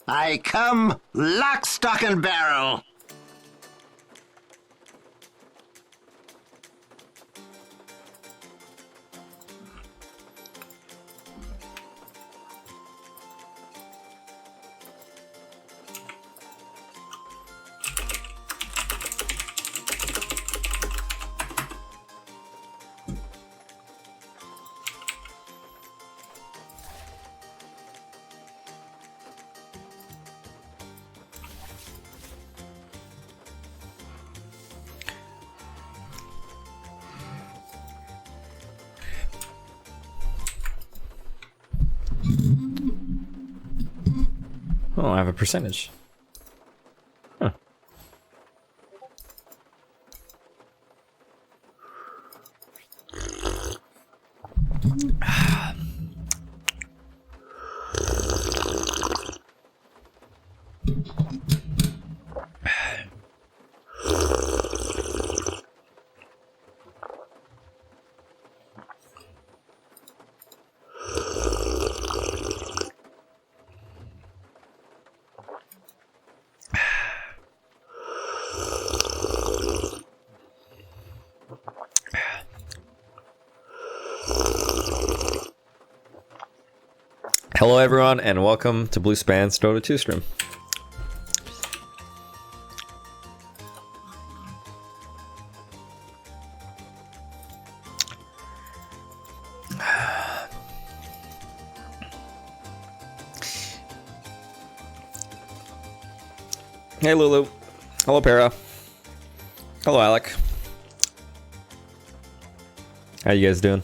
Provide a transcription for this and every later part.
I come lock, stock, and barrel. Oh, I have a percentage. Huh. Hello everyone and welcome to Bluespan's Dota 2 stream. Hey Lulu. Hello Para. Hello Alec. How you guys doing?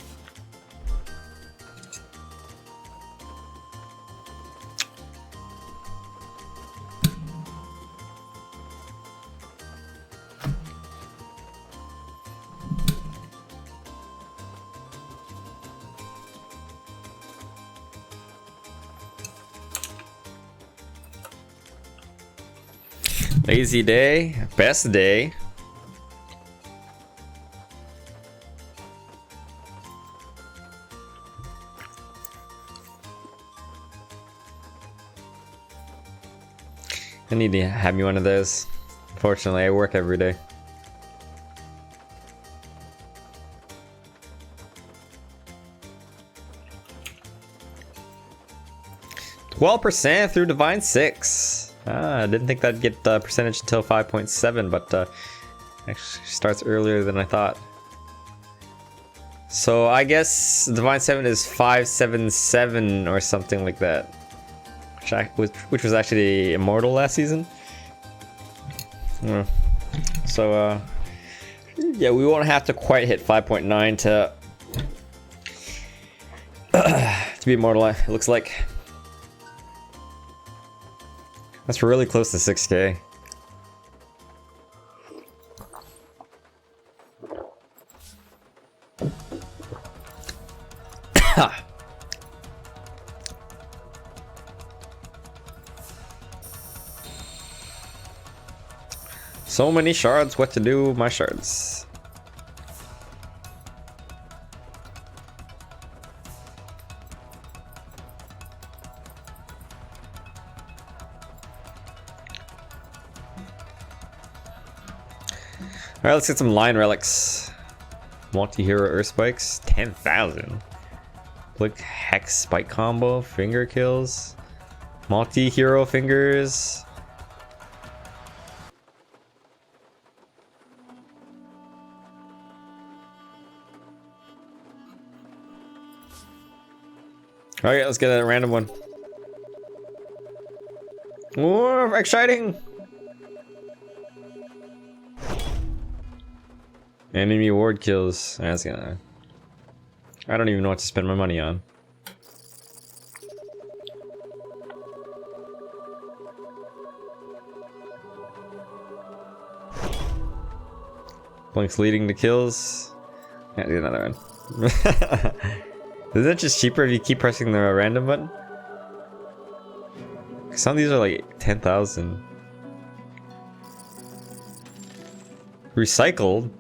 Lazy day, best day. I need to have me one of those. Fortunately, I work every day. %, through Divine 6. I didn't think that'd get percentage until 5.7, but actually starts earlier than I thought. So I guess Divine 7 is 577 or something like that, which was actually Immortal last season. So yeah, we won't have to quite hit 5.9 to be Immortal. It looks like. That's really close to 6K. So many shards, what to do with my shards? Alright, let's get some line relics. Multi-hero earth spikes, 10,000. Click hex spike combo, finger kills, multi-hero fingers. Alright, let's get a random one. Ooh, exciting! Enemy ward kills. That's gonna... I don't even know what to spend my money on. Blinks leading to kills. Yeah, do another one. Isn't it just cheaper if you keep pressing the random button? Some of these are like 10,000. Recycled?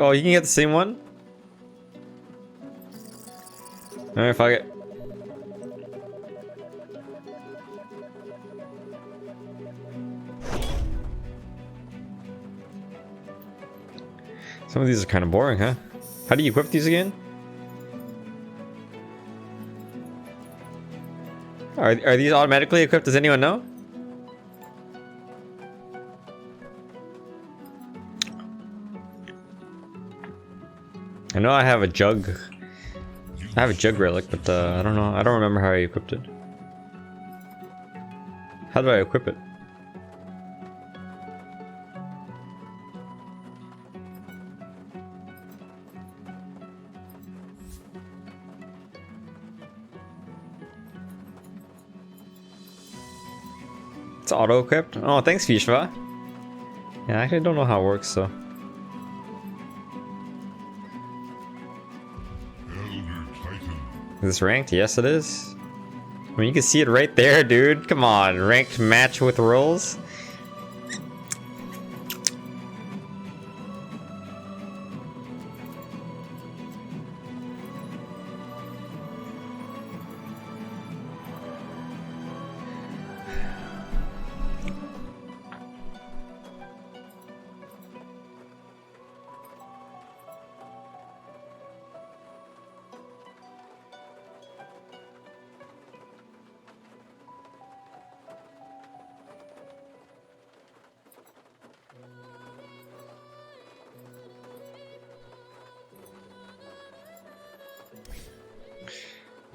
Oh, you can get the same one? Alright, fuck it. Some of these are kind of boring, huh? How do you equip these again? Are these automatically equipped? Does anyone know? I know I have a jug. I have a jug relic, but I don't know. I don't remember how I equipped it. How do I equip it? It's auto-equipped? Oh, thanks, Fishva. Yeah, I actually don't know how it works, so. Is this ranked? Yes, it is. I mean, you can see it right there, dude. Come on, ranked match with rolls.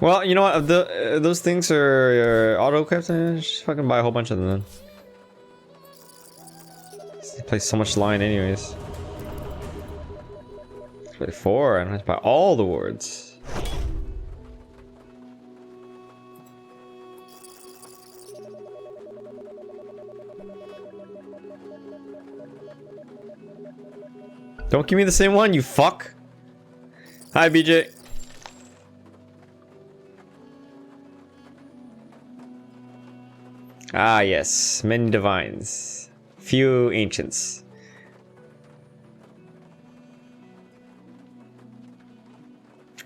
Well, you know what? If those things are auto-equipped, just fucking buy a whole bunch of them then. They play so much line anyways. Let's play 4 and let's buy all the wards. Don't give me the same one, you fuck! Hi, BJ. Ah, yes. Many divines. Few ancients.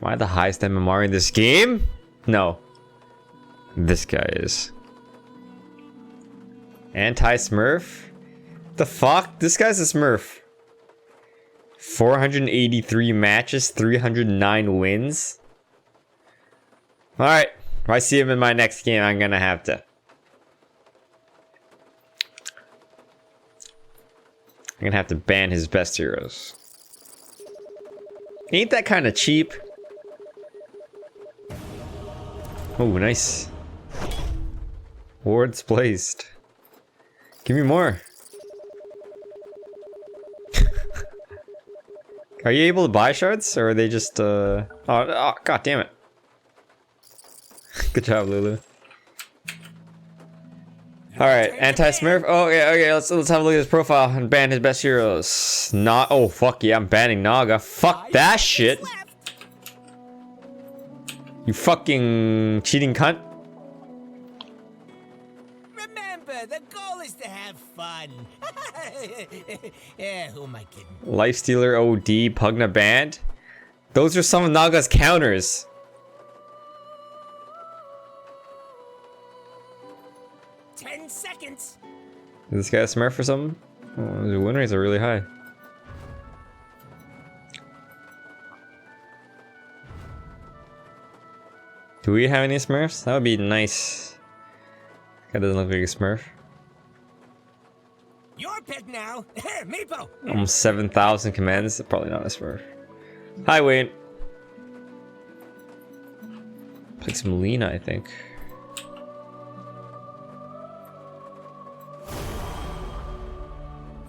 Am I the highest MMR in this game? No. This guy is. Anti-Smurf? The fuck? This guy's a Smurf. 483 matches, 309 wins. Alright. If I see him in my next game, I'm gonna have to. I'm gonna have to ban his best heroes. Ain't that kind of cheap? Oh, nice. Wards placed. Give me more. Are you able to buy shards, or are they just oh, god damn it. Good job, Lulu. Alright, anti-Smurf. Oh, yeah, okay, let's have a look at his profile and ban his best heroes. Oh, fuck yeah, I'm banning Naga. Fuck that shit. You fucking cheating cunt. Remember, the goal is to have fun. Yeah, who am I kidding? Lifestealer OD, Pugna banned. Those are some of Naga's counters. 10 seconds. Is this guy a Smurf or something? Oh, the win rates are really high. Do we have any Smurfs? That would be nice. Guy doesn't look like a Smurf. Your pick now. Meepo. Almost 7,000 commands. Probably not a Smurf. Hi, Wayne. Play some Lina, I think.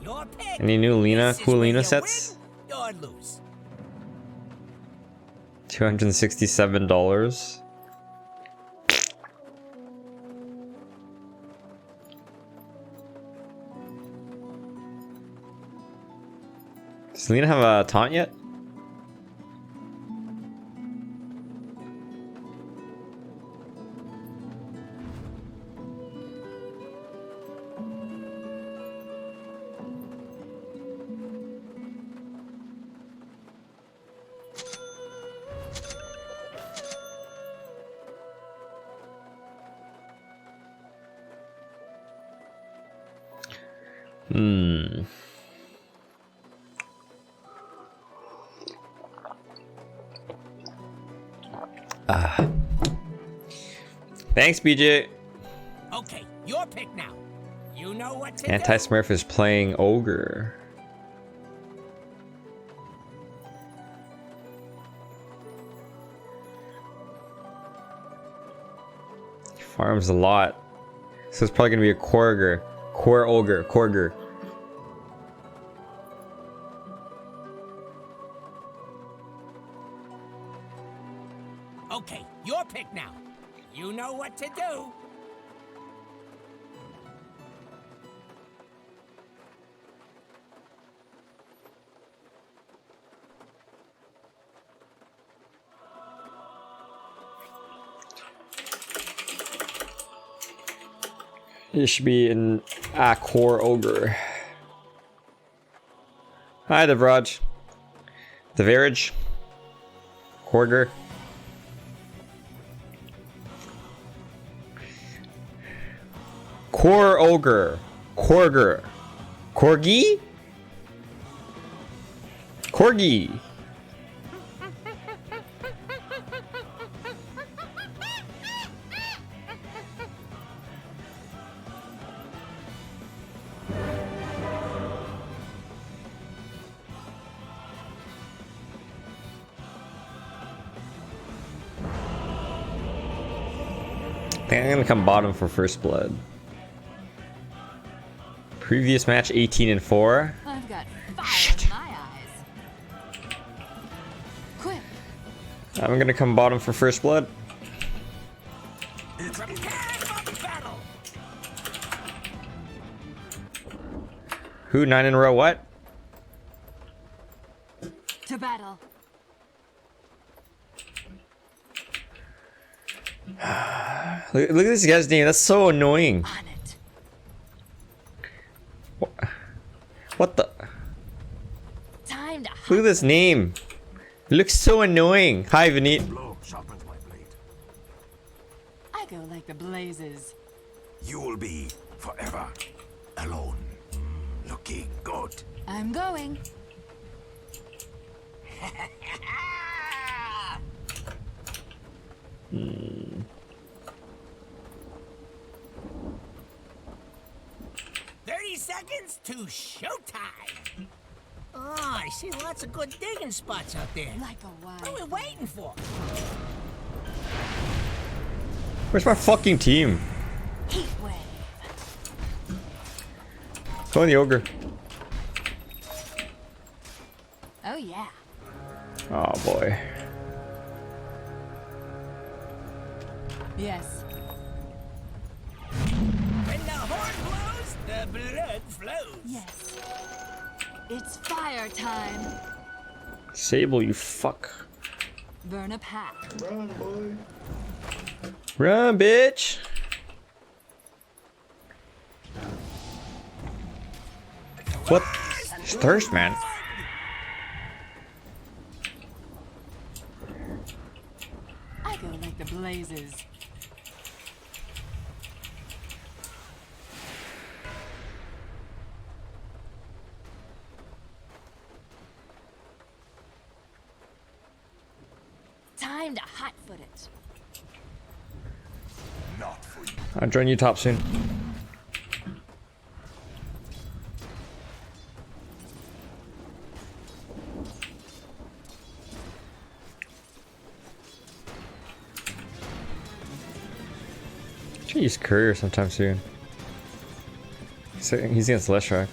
Your pick. Any new Lina, This is cool where Lina you sets? win or lose. $267. Does Lina have a taunt yet? Hmm. Thanks, BJ. Okay, your pick now. You know what to Anti do. Smurf is playing Ogre. He farms a lot. So it's probably gonna be a Korger. Core Ogre. Korger. Okay, your pick now. You know what to do. It should be an Core Ogre. Hi, Devraj. Devarage. Korger. Core Ogre. Korger. Corgi? Corgi. I think I'm gonna come bottom for first blood. Previous match 18-4. I've got fire in my eyes. Quick. I'm gonna come bottom for first blood. Prepare for battle. Who 9 in a row? What? To battle. Look at this guy's name. That's so annoying. On it. What the? Time to Look at this name. It looks so annoying. Hi, Vineet. Blow sharpens my blade. I go like the blazes. You will be forever alone. Looking good. I'm going. 30 seconds to showtime. Oh, I see lots of good digging spots out there. Like a What are we wild. waiting for? Where's my fucking team? Heat wave. Go in the ogre. Oh yeah. Oh boy. Yes. When the horn blows, the blood flows. Yes. It's fire time. Sable, you fuck. Burn a pack. Run, bitch. What? It's thirst, man. I go like the blazes. Time to hotfoot it. Not for you. I'll join you top soon. Should use Courier sometime soon. He's against Leshrac.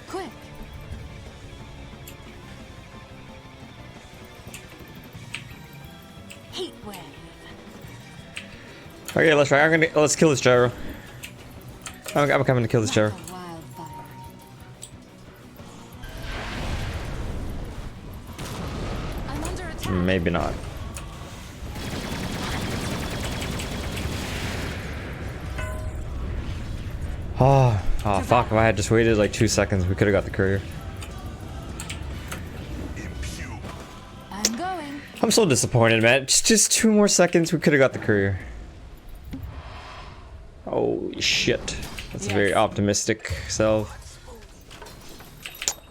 Quick. Heat wave. Okay, Leshrac, let's kill this gyro. I'm coming to kill this gyro. Like a wildfire. I'm under attack. Maybe not. Oh fuck, if I had just waited like 2 seconds, we could have got the courier. Impure. going. I'm so disappointed, man. Just 2 more seconds, we could have got the courier. Holy shit. That's a very optimistic self.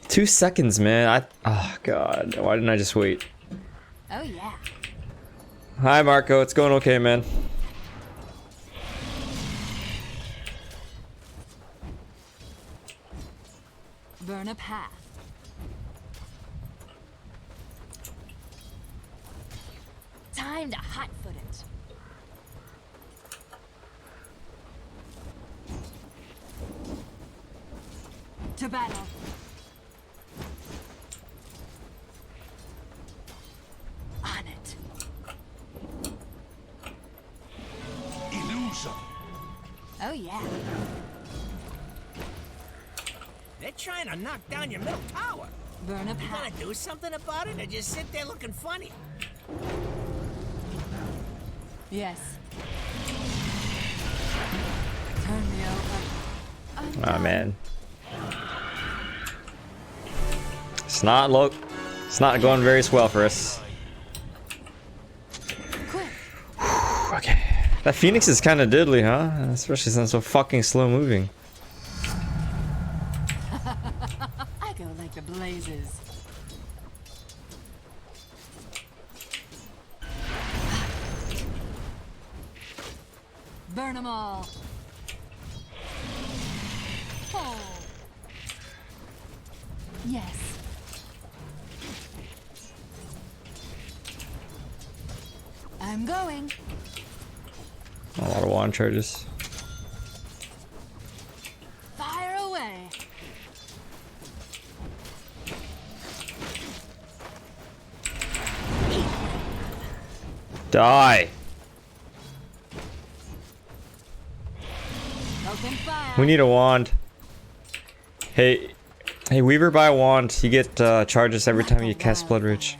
2 seconds, man. Oh god. Why didn't I just wait? Oh yeah. Hi Marco, it's going okay, man. Burn a path. Time to hotfoot it. To battle. On it. Illusion. Oh yeah. They're trying to knock down your middle tower. Burn a You gonna path. do something about it or just sit there looking funny? Yes. Turn me over. Oh man. It's not going very well for us. Quick. Okay. That Phoenix is kind of diddly, huh? Especially since it's so fucking slow moving. I go like the blazes. Burn them all. Oh. Yes. I'm going. A lot of wand charges. Fire away. Die! Open fire. We need a wand. Hey, Weaver, buy a wand. You get charges every time you cast Blood Rage.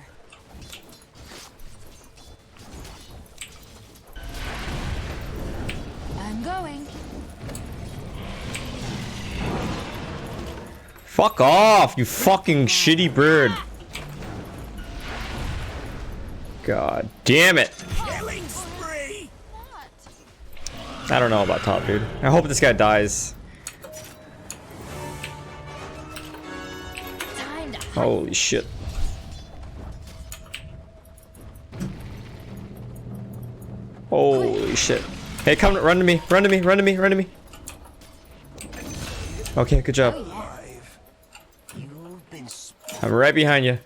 I'm going. Fuck off, you fucking shitty bird. God damn it. Killing spree! I don't know about top, dude. I hope this guy dies. Time to Holy shit. Holy shit. Hey, come, run to me, run to me, run to me, run to me. Okay, good job. You've been I'm right behind you.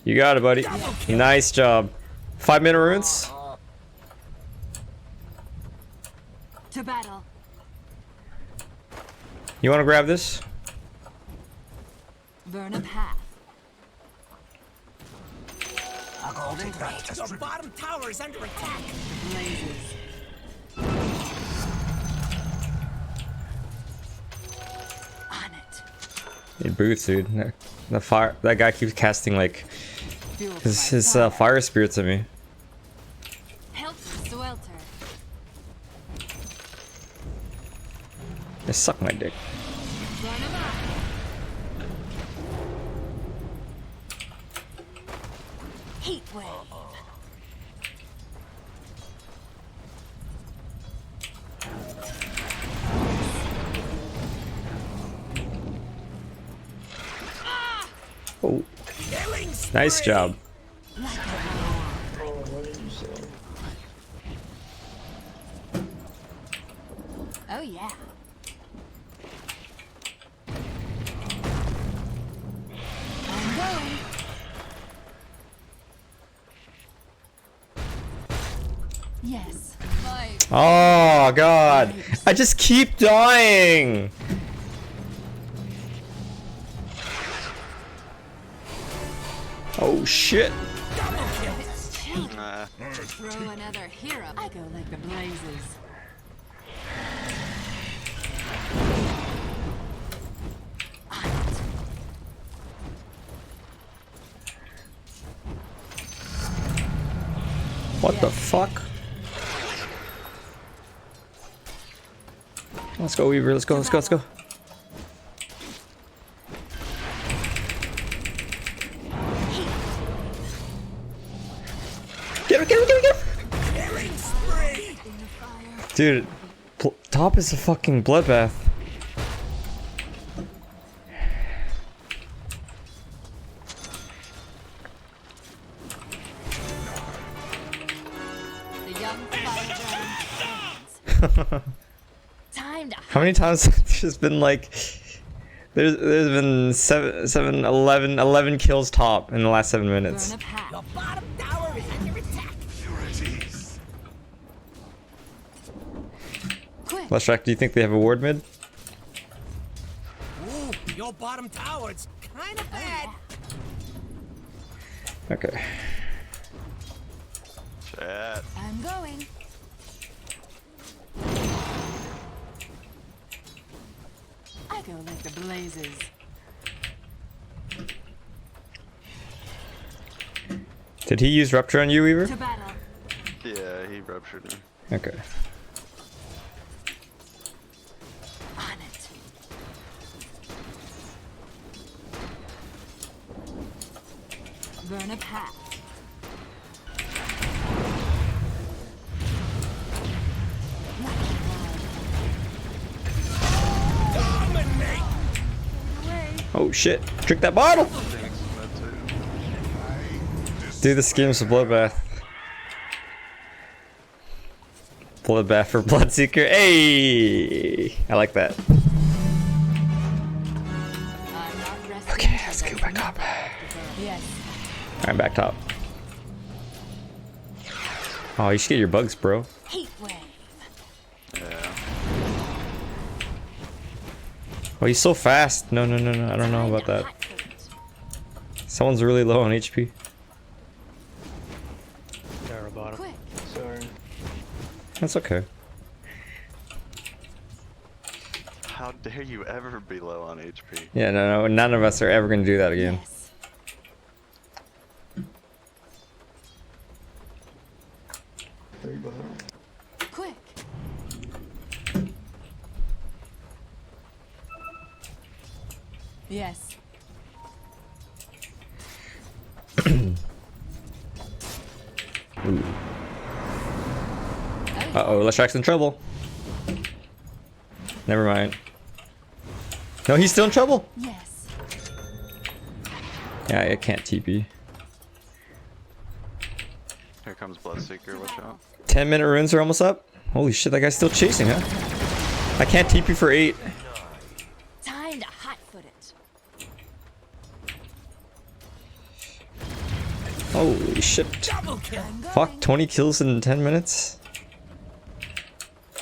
You got it, buddy. Nice job. 5-minute runes? to battle. You want to grab this? Burn a path. Your bottom tower is under attack. Blazes. On it. Need boots, dude. The fire. That guy keeps casting like Fuel for his my fire. fire spirits at me. Helter Swelter. They suck my dick. Burn 'em up. Heat wave. Oh, Killing nice spree. job. Oh yeah. I'm going. Yes. My Oh god, I just keep dying. Oh shit. throw another hero. I go like the blazes. On it. What the fuck? Let's go, Weaver. Let's go. Let's go. Let's go. Get him, get him, get him, get him! Killing spree! Dude, top is a fucking bloodbath. The young firebrand ends. Time to How many times have there's been like there's been 11 kills top in the last 7 minutes. burn a path. Your bottom tower is under attack. Quick. Leshrac, do you think they have a ward mid? Ooh, your bottom tower, it's kind of bad. Okay. Chat. I'm going. I go like the blazes. Did he use rupture on you, Weaver? To battle. Yeah, he ruptured me. Okay. On it. Burn a path. Dominate! Oh shit! Trick that bottle! Phoenix is mid too. Do the schemes of bloodbath. Bloodbath for Bloodseeker. Hey! I like that. I'm not resting. Okay, let's go back up. Yes. Alright, back top. Oh, you should get your bugs, bro. Heat wave. Yeah. Oh, he's so fast. No, no, no, no. I don't know about that. Someone's really low on HP. Quick. That's okay. How dare you ever be low on HP? Yeah, no, no. None of us are ever gonna do that again. Yes. Quick. Yes. Uh-oh, Leshrac's in trouble. Never mind. No, he's still in trouble. Yes. Yeah, I can't TP. Here comes Bloodseeker, watch out. 10-minute runes are almost up. Holy shit, that guy's still chasing, huh? I can't TP for 8. Time to hot-foot it. Holy shit. Double kill! I'm going. Fuck, 20 kills in 10 minutes.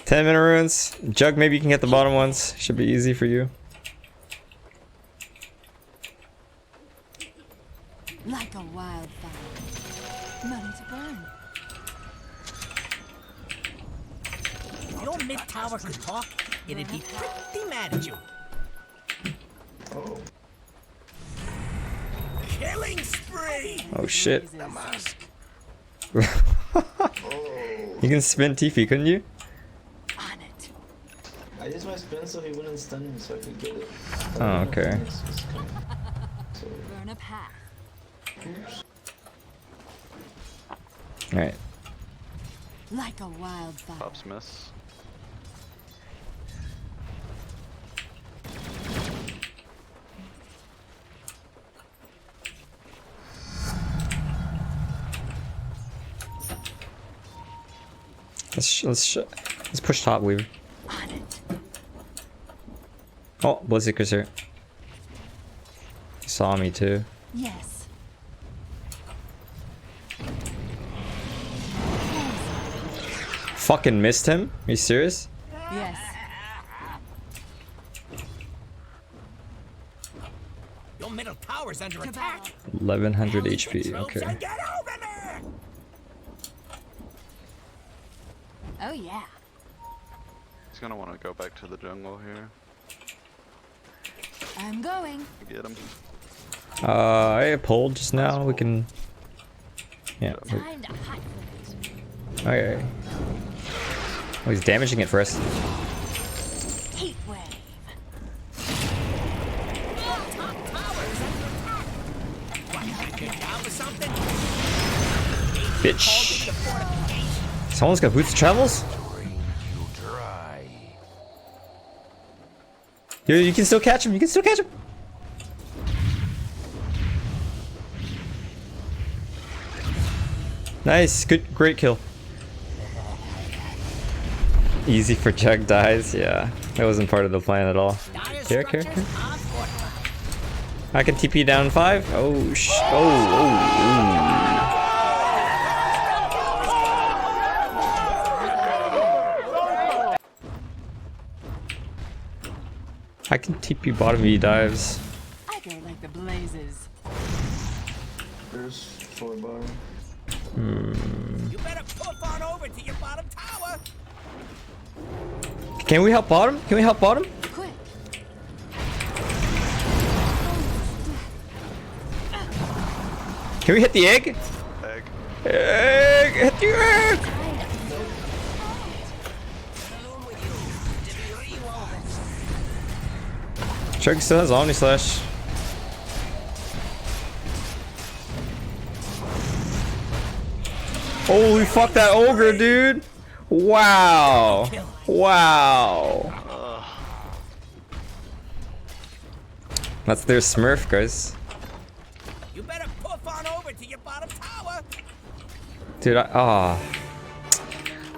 10-minute runes. Jug, maybe you can get the bottom ones. Should be easy for you. Like a wildfire. Money to burn. If your mid tower could talk, it'd be pretty mad at you. Killing spree! Oh shit. Blazes. You can spin Tiffy, couldn't you? On it. I used my spin so he wouldn't stun me so I could get it. Oh, okay. Burn a path. Alright. Like a wildfire. Pops miss. Let's push top, Weaver. On it. Oh, Bloodseeker's here. He saw me too. Yes. Fucking missed him? Are you serious? Yes. Your middle tower's under To attack. battle. 1100 Rally the HP, troops okay. and get over there! Oh yeah. He's gonna want to go back to the jungle here. I'm going. Get him. I pulled just now. We can. Yeah. Time to hot-foot it. Okay. Oh, he's damaging it for us. Heat wave. Top tower's under attack. What, you think you're down with something? Bitch. Someone's got boots of travels? You can still catch him. You can still catch him. Nice. Good. Great kill. Easy for Jug dies. Yeah. That wasn't part of the plan at all. Here. I can TP down 5. Oh, I can TP bottom, he dives. I go like the blazes. There's 4 bottom. You better poof on over to your bottom tower. Can we help bottom? Can we help bottom? Quick. Can we hit the egg? Egg. Egg! Hit the egg! Chug still has Omni Slash. Holy fuck, that ogre, dude! Wow! Wow! That's their Smurf, guys. You better poof on over to your bottom tower. Dude, I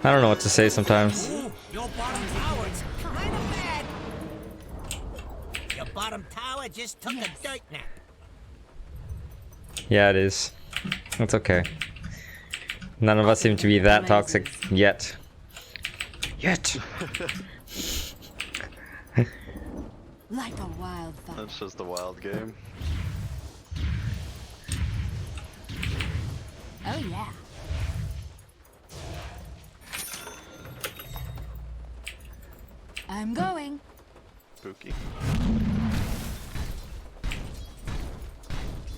don't know what to say sometimes. Ooh, your bottom tower's kind of bad. Your bottom tower just took a dirt nap. Yeah, it is. It's okay. None of us seem to be that toxic yet. Like a wildfire. That's just a wild game. Oh yeah. I'm going. Spooky.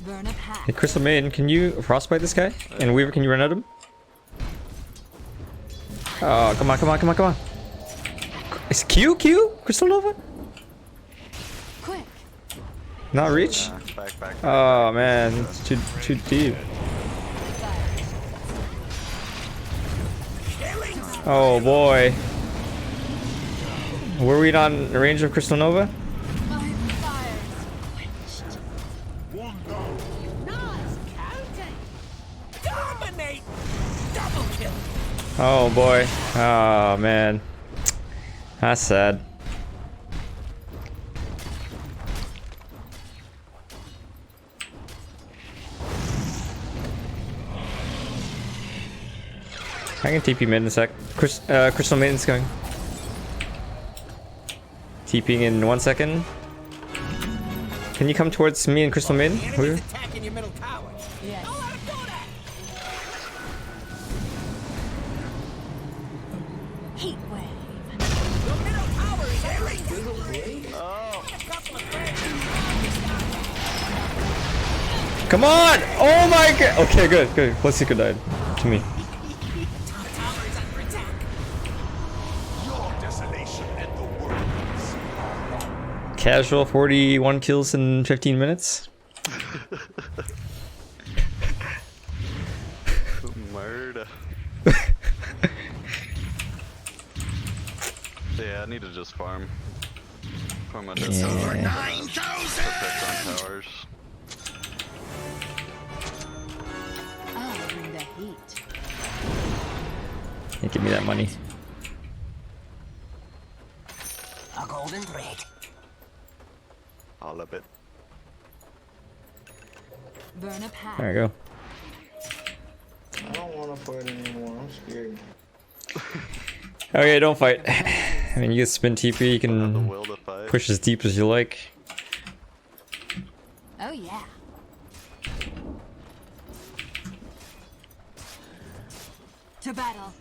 Burn a pack. Hey, Crystal Maiden, can you frostbite this guy? And Weaver, can you run at him? Oh, come on. Is Q? Crystal Nova? Quick. Not reach? Back. Oh man, it's too deep. Oh boy. Were we not in range of Crystal Nova? My fire's quenched. Nice counting. Dominate. Double kill. Oh boy. Oh man. That's sad. I can TP mid in a sec. Crystal Maiden's going. TPing in 1 second. Can you come towards me and Crystal Maiden? The enemy's attacking your middle tower. Yes. Don't let him do that. Heat wave. Your middle tower is ailing. Oh. A couple of friends. Come on! Oh my god! Okay, good. Plus Seeker died. To me. Top tower is under attack. Your desolation and the world's. Casual 41 kills in 15 minutes. Murder. Yeah, I need to just farm. Farm my death tower. 9,000! Protect on towers. I'll bring the heat. Yeah, give me that money. A golden thread. All of it. Burn a pack. There we go. I don't want to fight anymore. I'm scared. Okay, don't fight. I mean, you can spin TP, you The can will to fight. push as deep as you like. Oh yeah. To battle.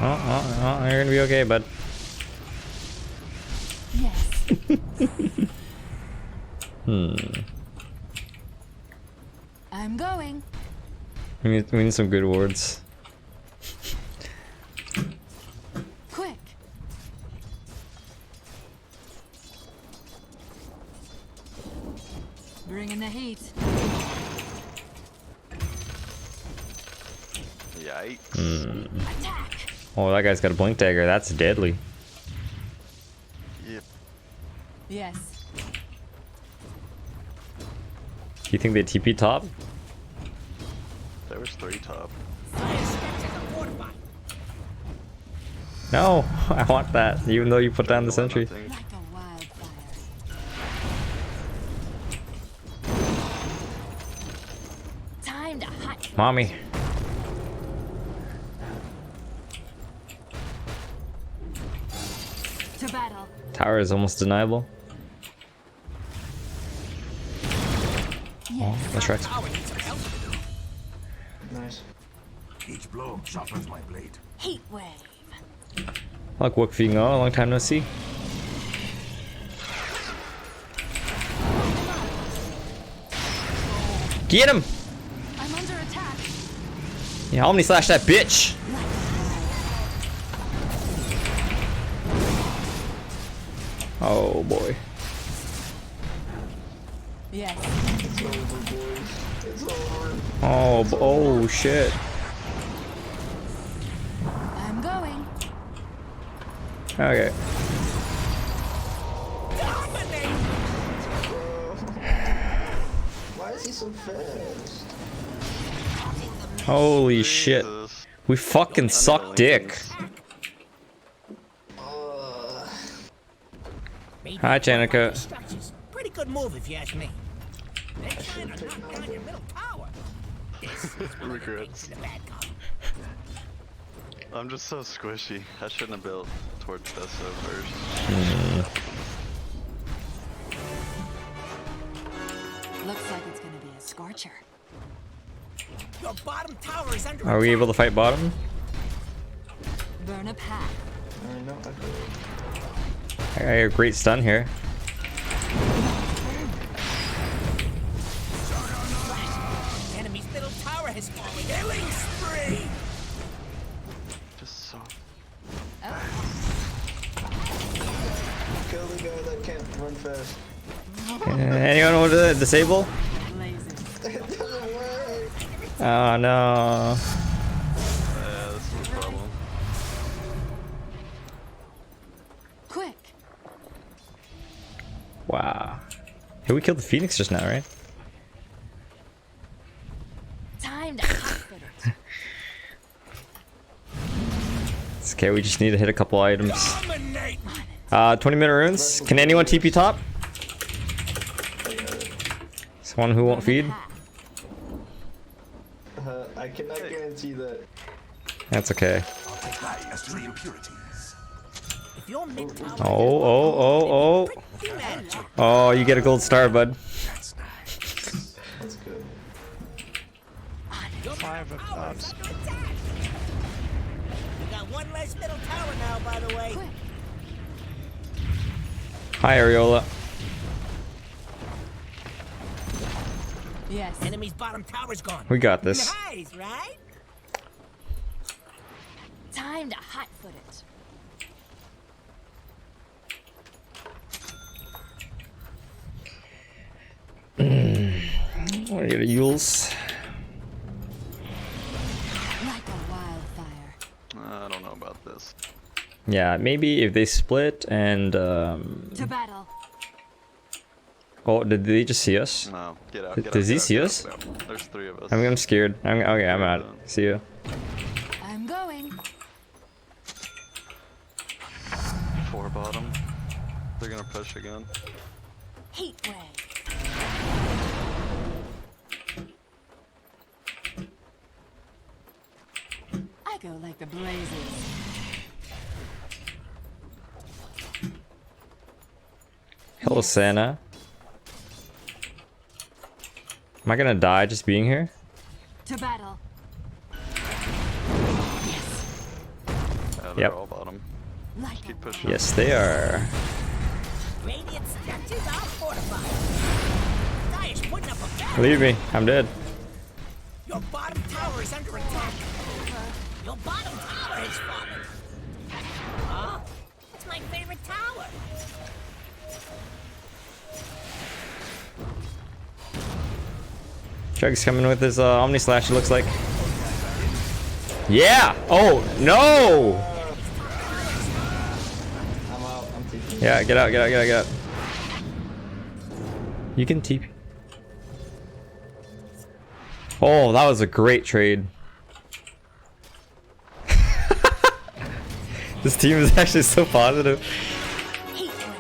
Oh, you're gonna be okay, bud. Yes. I'm going. We need some good wards. Yikes. Attack. Oh, that guy's got a blink dagger. That's deadly. Yep. Yes. Do you think they TP top? There was 3 top. Fire structures are fortified. No, I want that. Even though you put down the sentry. Nothing. Like a wildfire. Time to hot. Mommy. To battle. Tower is almost deniable. Yes. That's right. Tower needs some help. Nice. Each blow sharpens my blade. Heat wave. Like Wook Fing Oh, a long time no see. Get him! I'm under attack. Yeah, Omni slash that bitch! Oh boy. Yes. It's over, boys. It's over. Oh shit. I'm going. Okay. Why is he so fast? Holy shit. Jesus. We fucking suck dick. Maybe Hi, Janica. structures. Pretty good move if you ask me. They're trying to knock down your middle tower. This is one of the Regrets. things in the bad cop. I'm just so squishy. I shouldn't have built towards Deso first. Looks like it's gonna be a scorcher. Your bottom tower is under Are we able to fight bottom? Burn a pack. I know, I feel I got a great stun here. enemy's middle tower has fallen. Killing spree! Just so. Kill the guy that can't run fast. Anyone want to disable? Blazing. It doesn't work! Oh no. Yeah, this is a problem. Quick. Wow. Hey, we killed the Phoenix just now, right? Time to hotfoot it. It's okay, we just need to hit a couple items. Dominate! 20-minute runes. Can anyone TP top? Someone who won't feed? I cannot guarantee that. That's okay. I'll take thy astral impurities. If your mid tower Oh. pretty magic. Oh, you get a gold star, bud. That's nice. That's good. Your middle tower is under attack. You got one less middle tower now, by the way. Quick. Hi, Areola. Yes. Enemy's bottom tower's gone. We got this. Nice, right? Time to hotfoot it. I'm gonna get a Yules. Like a wildfire. I don't know about this. Yeah, maybe if they split and To battle. oh, did they just see us? No, get out. Does Get out, he get out, see get out, us? get out. There's 3 of us. I'm scared. Okay, I'm out. See you. I'm going. 4 bottom. They're gonna push again. Heat wave. I go like the blazes. Hello, Santa. Am I gonna die just being here? To battle. Yeah, they're Yep. all bottom. Like Keep a pushing. Yes, they are. Radiant structures are fortified. Dire's putting up a battle. Leave me. I'm dead. Your bottom tower is under attack. Your bottom tower has fallen. Huh? It's my favorite tower. Jug's coming with his Omni Slash, it looks like. Yeah! Oh, no! I'm out. I'm TP. Yeah, get out, get out, get out, get out. You can TP. Oh, that was a great trade. This team is actually so positive. Heat wave.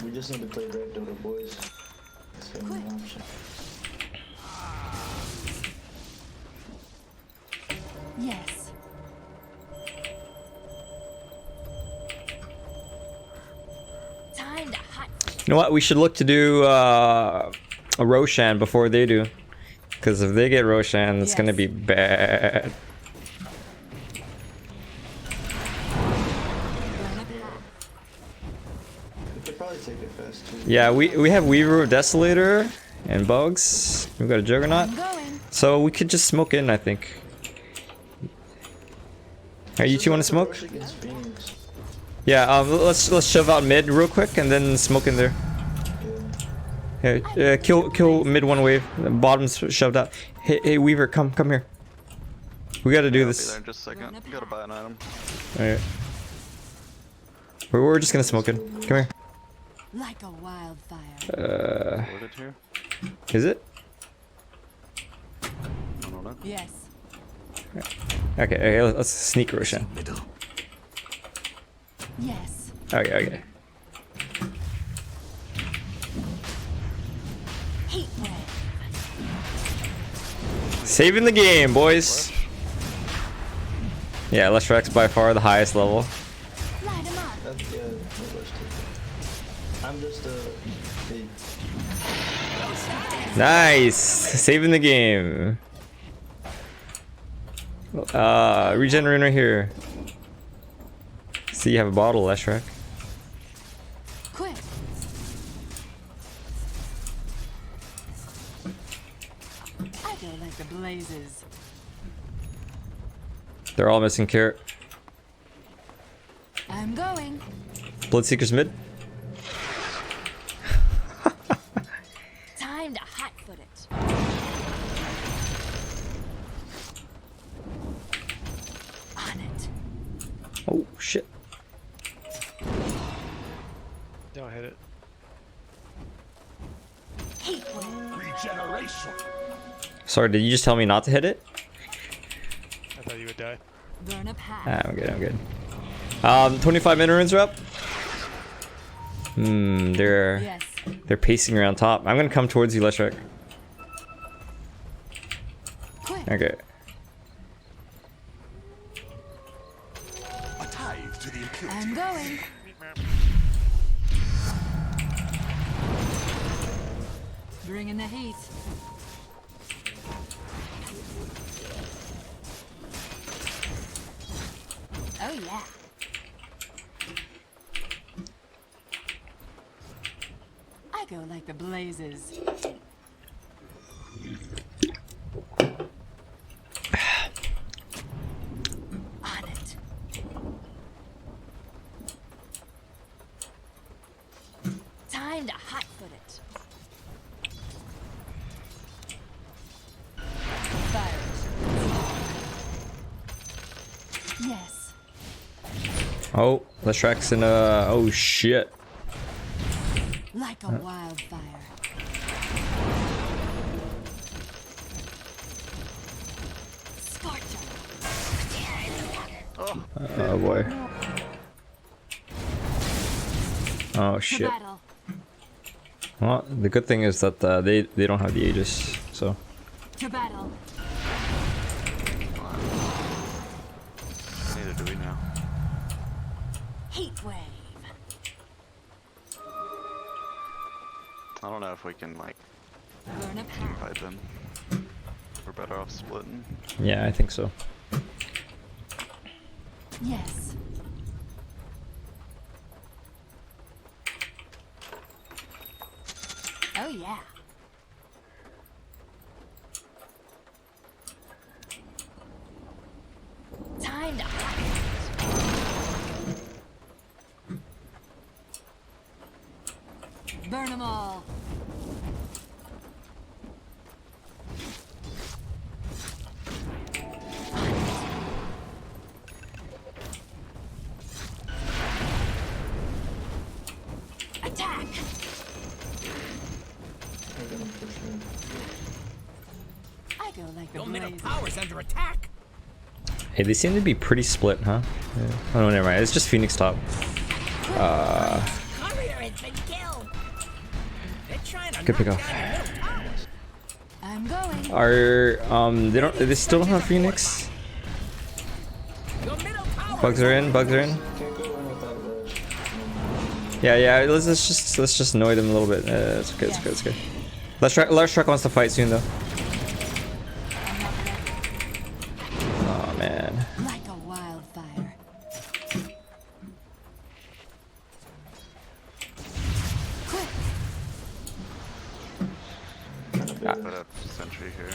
We just need to play Red Dota, boys. That's the only option. Yes. Time to hot. You know what? We should look to do a Roshan before they do. Because if they get Roshan, it's gonna be bad. Burn a path. We could probably take it fast too. Yeah, we have Weaver, Desolator, and Bugs. We've got a Juggernaut. I'm going. So we could just smoke in, I think. Hey, you two want to smoke? Rush against Phoenix. Yeah, let's shove out mid real quick and then smoke in there. Yeah. Hey, kill mid one wave. The bottom's shoved out. Hey Weaver, come here. We gotta do I'll be this. there in just a second. Gotta buy an item. Alright. We're just gonna smoke in. Come here. Like a wildfire. Worded here? Is it? I don't know. Yes. Okay, let's sneak Roshan. Middle. Yes. Okay. Heat wave. Saving the game, boys. Yeah, Leshrax's by far the highest level. Light 'em up. That's yeah. No rush take it. I'm just big. Nice! Saving the game. Regen rune right here. See, you have a bottle, Leshrac. Quick. I go like the blazes. They're all missing carrot. I'm going. Bloodseeker's mid. Time to hotfoot it. On it. Oh, shit. Don't hit it. Heat wave. Regeneration. Sorry, did you just tell me not to hit it? I thought you would die. Burn a path. Ah, I'm good. 25 minute runes are up. They're Yes. pacing around top. I'm gonna come towards you, Leshrac. Quick. Okay. A tithe to the impurities. I'm going. Bring in the heat. Oh yeah. I go like the blazes. On it. Time to hotfoot it. Fire it. Yes. Oh, Leshrac's in a... Oh, shit. Like a wildfire. Scorcher. Oh, boy. Oh, To shit. battle. Well, the good thing is that they don't have the Aegis, so... To battle. Neither do we now. Heat wave. I don't know if we can, like, Burn a path. fight them. We're better off splitting. Yeah, I think so. Yes. Oh yeah. Time to burn them all. go like the Your middle blazes. tower is under attack. Hey, they seem to be pretty split, huh? Yeah. Oh no, never mind. It's just Phoenix top. Courier has been killed. They're trying to Good pick knock off. down the middle tower. I'm going. Are they still don't have Phoenix? Your middle tower Bugs is are in. Bugs are in. Can't go in without rush. Yeah. Let's just annoy them a little bit. It's okay. It's good. It's good. Large truck wants to fight soon though. Oh man. Like a wildfire. Quick. Put up sentry here.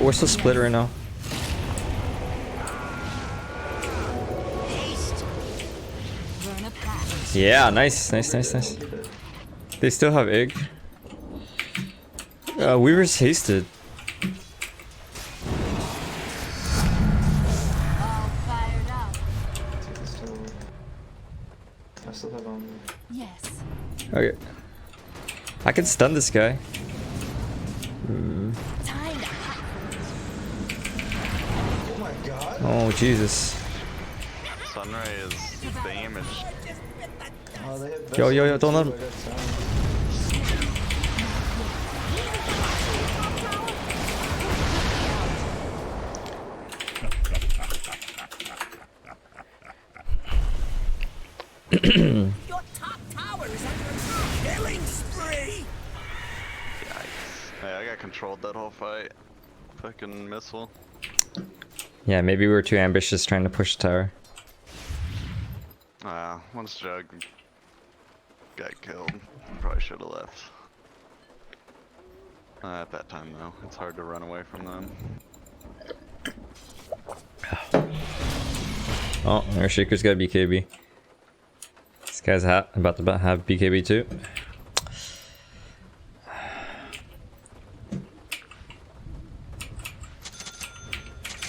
We're still split right now. Burn a path. Yeah, nice. They still have egg. Weaver's hasted. All fired up. I still have Yes. Okay. I can stun this guy. Time to hot. Oh my god. Oh Jesus. Sunray is damaged. Oh, they have Yo, don't let I him. got time. Your top tower is under attack. Killing spree. Yikes. Hey, I got controlled that whole fight. Fucking missile. Yeah, maybe we were too ambitious trying to push the tower. Once Jug got killed, probably should have left. At that time though, it's hard to run away from them. Oh, our Shaker's got BKB. This guy's about to have BKB too.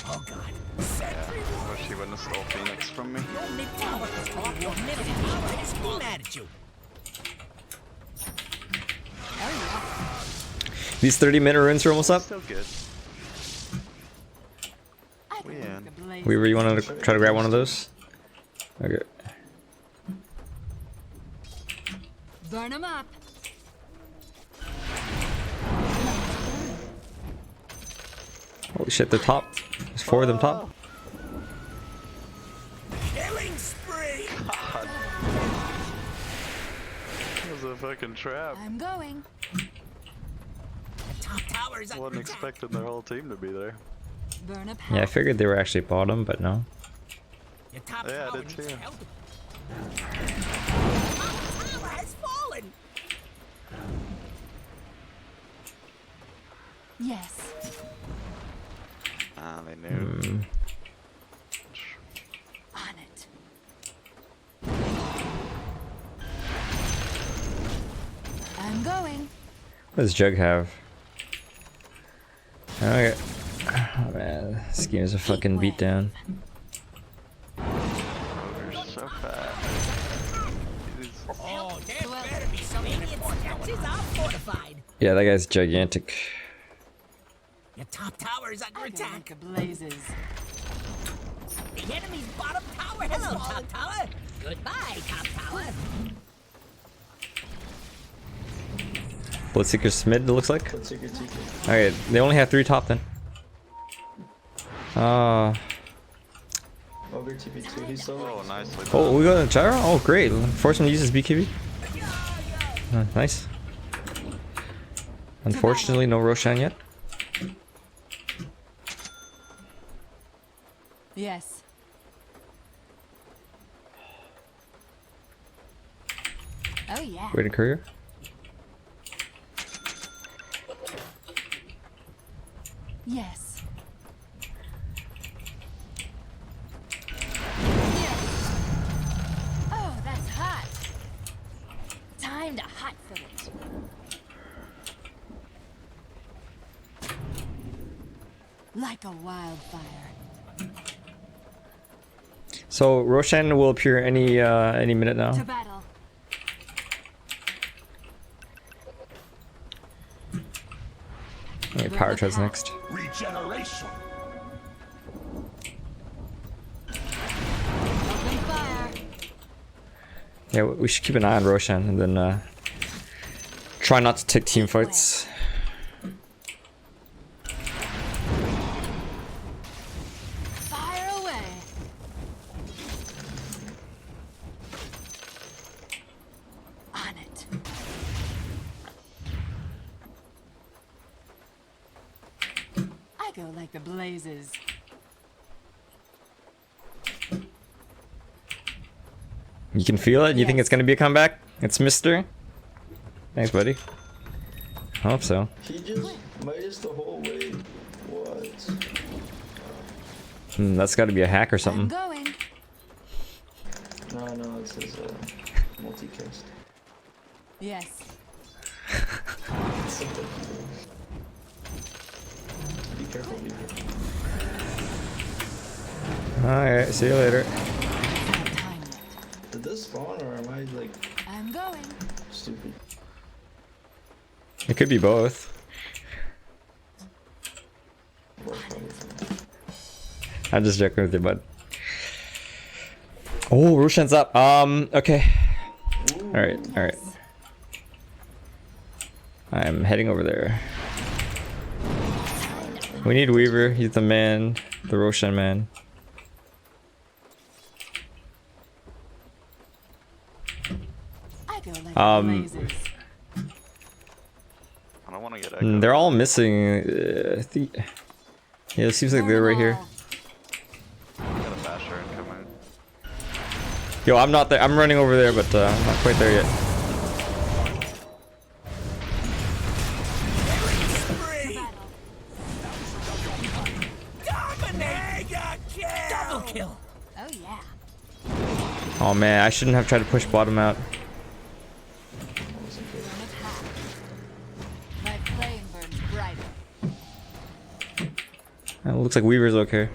Oh god. Yeah, wish he wouldn't have stole Phoenix from me. Your mid tower is off. Your middle tower is being mad at you. These 30-minute runes are almost up. Still good. I go We like in. the blazes. Weaver, you want to try to grab one of those? Okay. Burn them up. Holy shit, they're top. There's 4 of them top. Killing spree. That was a fucking trap. I'm going. The top tower is under Wasn't attack. expecting their whole team to be there. Burn a path. Yeah, I figured they were actually bottom, but no. Your top Yeah, I tower did needs too. help. Top tower has fallen. Yes. They knew. On it. I'm going. What does Jug have? Okay. Oh man, this game is a fucking beatdown. You're so fast. Oh, there better be some idiot statues are fortified. Yeah, that guy's gigantic. Your top tower is under I go attack. like the blazes. The enemy's bottom tower has fallen. Top tower. Goodbye, top tower. Bloodseeker's mid, it looks like. Let's take your TK. Okay, they only have 3 top then. Ogre TP2, he's solo. Oh, nicely done. Oh, we got a gyro? Oh, great. Force him to use his BKB. Nice. Unfortunately, no Roshan yet. Yes. Oh yeah. Waiting courier. Yes. Oh, that's hot. Time to hot fill it. Like a wildfire. So Roshan will appear any minute To now. battle. Okay, Power Tread's next. Regeneration. Open fire. Yeah, we should keep an eye on Roshan and then try not to take team fights. Fire away. On it. I go like the blazes. You can feel it? You think it's gonna be a comeback? It's Mister? Thanks, buddy. I hope so. He just made us the whole way. What? That's gotta be a hack or I'm something. going. No, it says multicast. Yes. Be careful, be careful. Alright, see you later. It's not time yet. Did this spawn or am I like I'm going. stupid? It could be both. Well, probably fine. I'm just joking with you, bud. Oh, Roshan's up. Okay. Alright, alright. I'm heading over there. We need Weaver. He's the man. The Roshan man. I go like Um, the blazes. I don't want to get echoed. They're all missing. Yeah, it seems like they're right here. I got a basher incoming. Yo, I'm not there. I'm running over there, but I'm not quite there yet. Double kill. Oh yeah. Oh man, I shouldn't have tried to push bottom out. My flame burns brighter. It looks like Weaver's okay.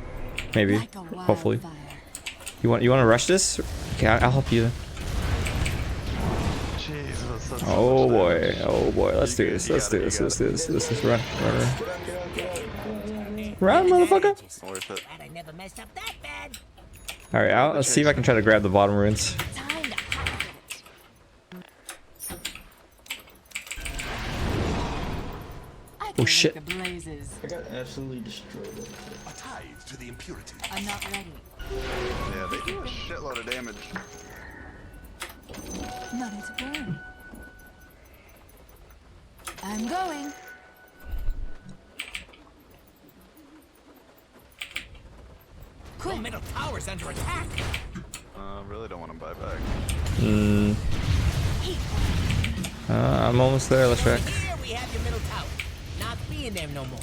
Maybe. Like a Hopefully. wildfire. You want to rush this? Okay, I'll help you. Jesus, that's so Oh much boy. damage. Oh boy. Let's do this. Let's do this. Let's do this. Let's just run. Run, motherfucker. Worth it. Glad I never messed up that bad. All right, let's see if I can try to grab the bottom runes. Time to hack it. I go Oh, shit. like the blazes. I got absolutely destroyed. A tithe to the impurity. I'm not ready. Yeah, they do a shitload of damage. Money to burn. I'm going. The Quick. middle tower's under attack. Really don't want to buy back. I'm almost there. Let's check. Here we have your middle tower. Not being there no more.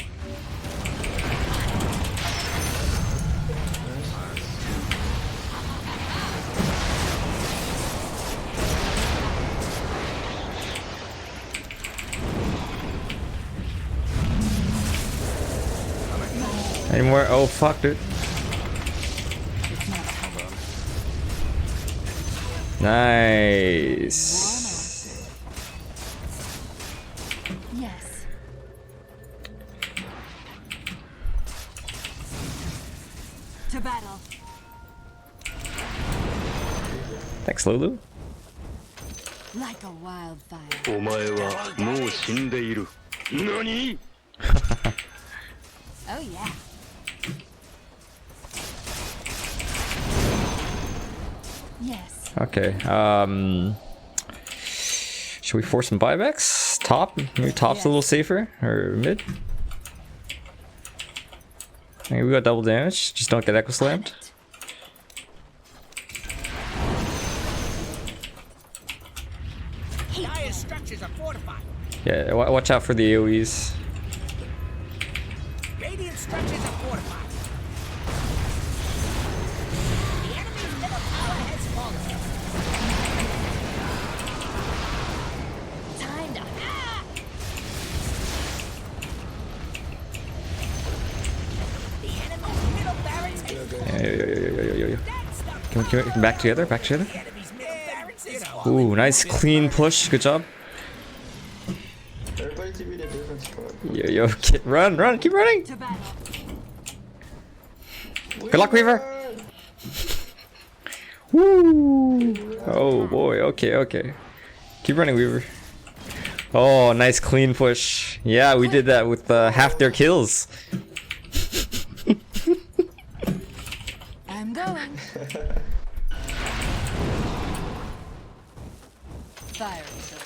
Any more? Oh fuck, dude. Nice. Yes. To battle. Thanks, Lulu. Like a wildfire. お前はもう死んでいる。何？ Oh yeah. Yes. Okay. Should we force some buybacks? Top? Maybe top's a little safer, or mid? Okay, we got double damage. Just don't get echo slammed. Dire structures are fortified. Yeah, watch out for the AoEs. Radiant structures are fortified. The enemy's middle tower has fallen. Time to The enemy's middle barracks has Yo. That's the Can we back together? Back together? enemy's middle barracks is fallen. Ooh, nice clean push. Good job. Everybody to be in a different spot. Yo. yo, run, keep running. To battle. Good luck, Weaver. Woo! Oh boy, okay. Keep running, Weaver. Oh, nice clean push. Yeah, we did that with half their kills. I'm going. Fire swords.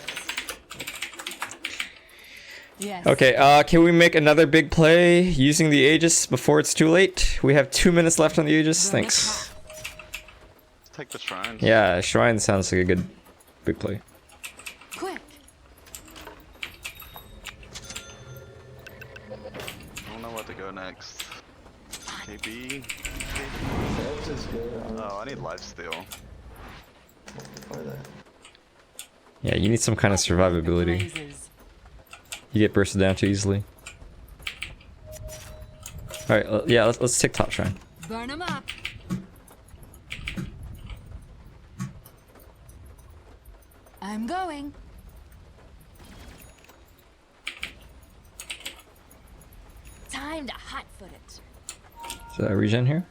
Yes. Okay, can we make another big play using the Aegis before it's too late? We have 2 minutes left on the Aegis. Thanks. Take the shrines. Yeah, Shrine sounds like a good big play. Quick. I don't know what to go next. KB? Phelps is good. Oh, I need lifesteal. Why that? Yeah, you need some kind of survivability. Blazes. You get bursted down too easily. Alright, yeah, let's take top Shrine. Burn them up. I'm going. Time to hotfoot it. Is that a regen here?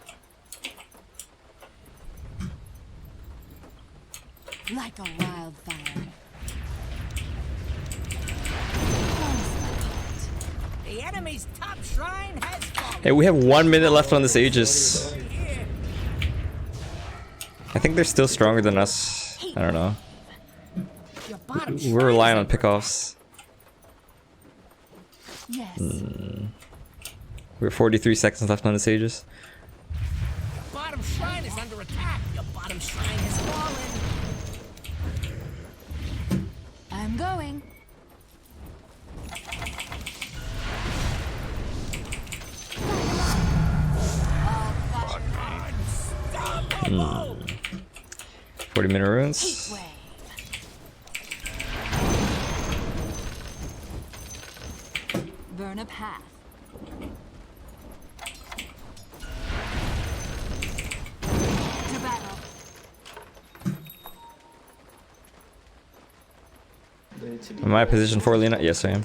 Like a wildfire. The enemy's top shrine has fallen. Hey, we have 1 minute left on this Aegis. I think they're still stronger than us. I don't know. Your bottom We're relying on pickoffs. Yes. We have 43 seconds left on this Aegis. bottom shrine is under attack. Your bottom shrine has fallen. I'm going. 40-minute runes. Wave. Burn a path. To battle. Am I position for Lena? Yes, I am.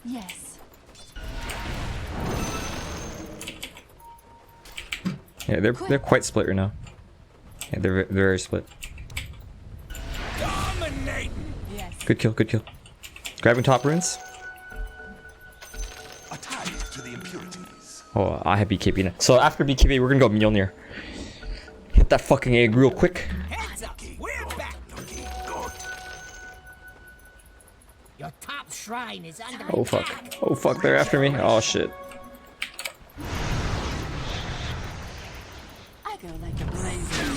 Yes. Yeah, they're quite split right now. Yeah, they're very split. Dominating. Yes. Good kill, good kill. Grabbing top runes. A tie to the impurities. Oh, I have BKB now. So after BKB, we're gonna go Mjolnir. Hit that fucking egg real quick. Heads up. We're back. Your top shrine is under Oh attack. fuck. Oh fuck, they're after me. Oh shit. I go like a blazer.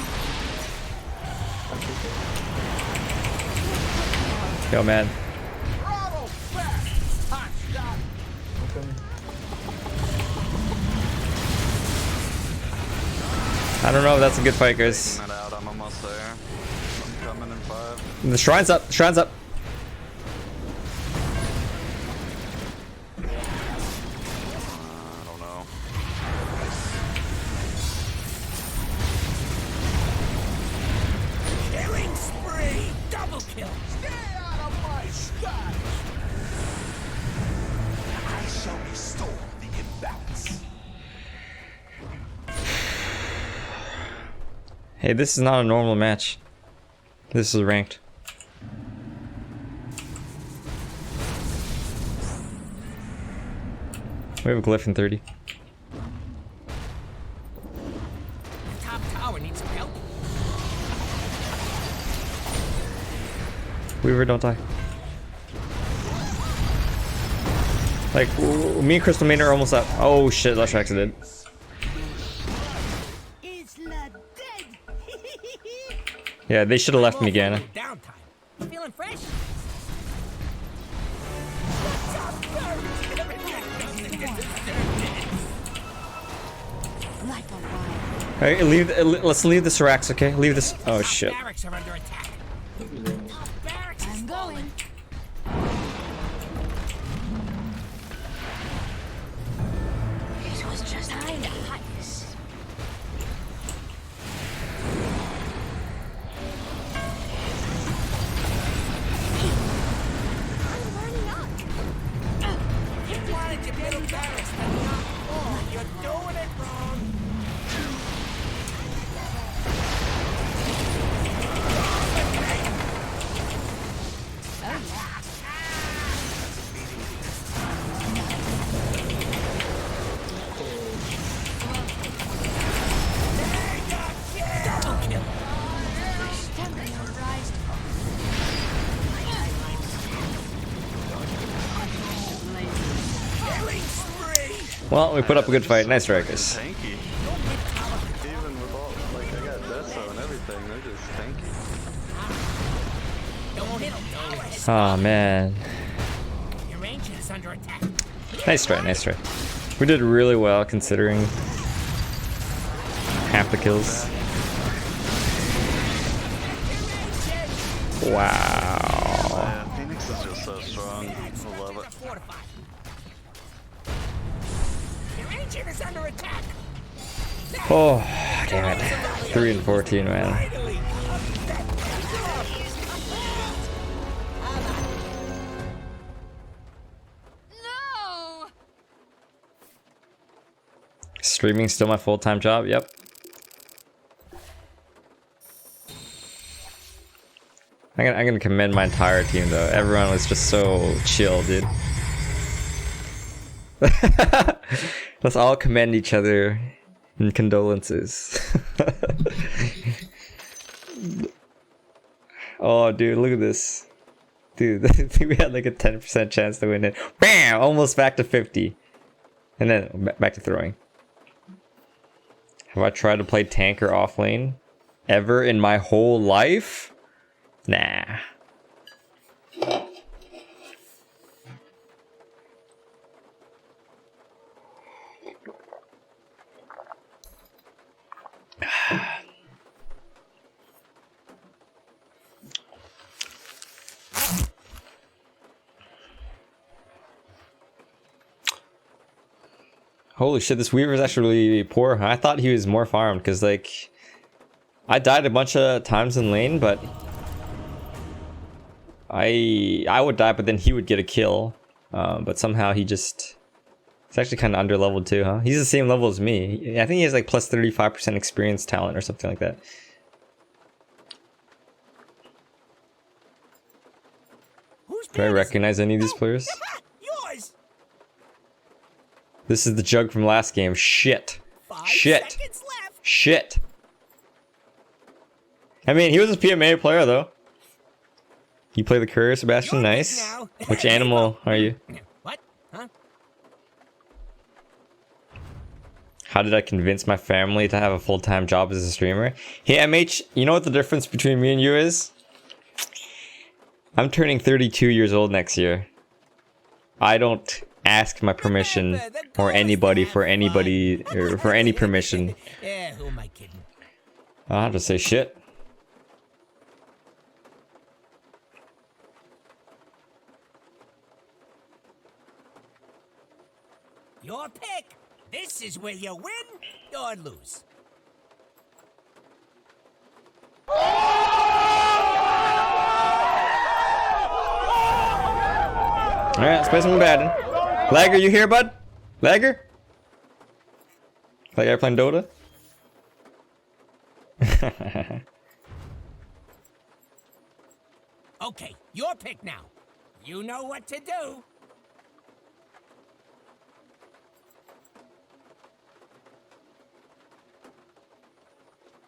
Yo, man. I don't know if that's a good fight, guys. Taking it out, I'm almost there. I'm coming in 5. The shrine's up. The shrine's up. I don't know. Killing spree. Double kill. Stay out of my sky! I shall restore the imbalance. Hey, this is not a normal match. This is ranked. We have a glyph in 30. The top tower needs some help. Weaver, don't die. Like, me and Crystal Main are almost up. Oh shit, Lustrax did. Isla dead. Yeah, they should have left me, Gana. Downtime. Feeling fresh? Like a wild. Alright, let's leave the Syrax, okay? Leave this. Oh shit. Barracks are under attack. Barracks is I'm falling. going. It was just time to hide this. Well, we put up a good fight. Nice try, guys. Tanky. Even with all, like, I got Deso and everything, they're just tanky. Don't hit him. Towers. Oh man. Your ancient is under attack. Nice try, nice try. We did really well considering half the kills. Wow. Yeah, Phoenix is just so strong. I love it. Fortified. Your ancient is under attack. Oh, damn it. 3 and 14, man. Finally. No! Streaming still my full-time job? Yep. I'm gonna commend my entire team though. Everyone was just so chill, dude. Let's all commend each other in condolences. Oh, dude, look at this. Dude, I think we had like a 10% chance to win it. Bam! Almost back to 50. And then back to throwing. Have I tried to play tanker off lane ever in my whole life? Nah. Holy shit, this Weaver is actually really poor. I thought he was more farmed because, like, I died a bunch of times in lane, but I would die, but then he would get a kill. But somehow he just... It's actually kind of underleveled too, huh? He's the same level as me. I think he has like plus 35% experience talent or something like that. Do I recognize any of these players? Yours. This is the Jug from last game. Shit. 5 Shit. seconds left. Shit. I mean, he was a PMA player though. You play the courier, Sebastian. Nice. Which animal are you? What? Huh? How did I convince my family to have a full-time job as a streamer? Hey, MH, you know what the difference between me and you is? I'm turning 32 years old next year. I don't ask my permission or anybody for anybody or for any permission. Yeah, who am I kidding? I'll have to say shit. Your pick. This is where you win or lose. Alright, let's play some Madden. Lagger, you here, bud? Lagger? Like you're playing Dota? Okay, your pick now. You know what to do.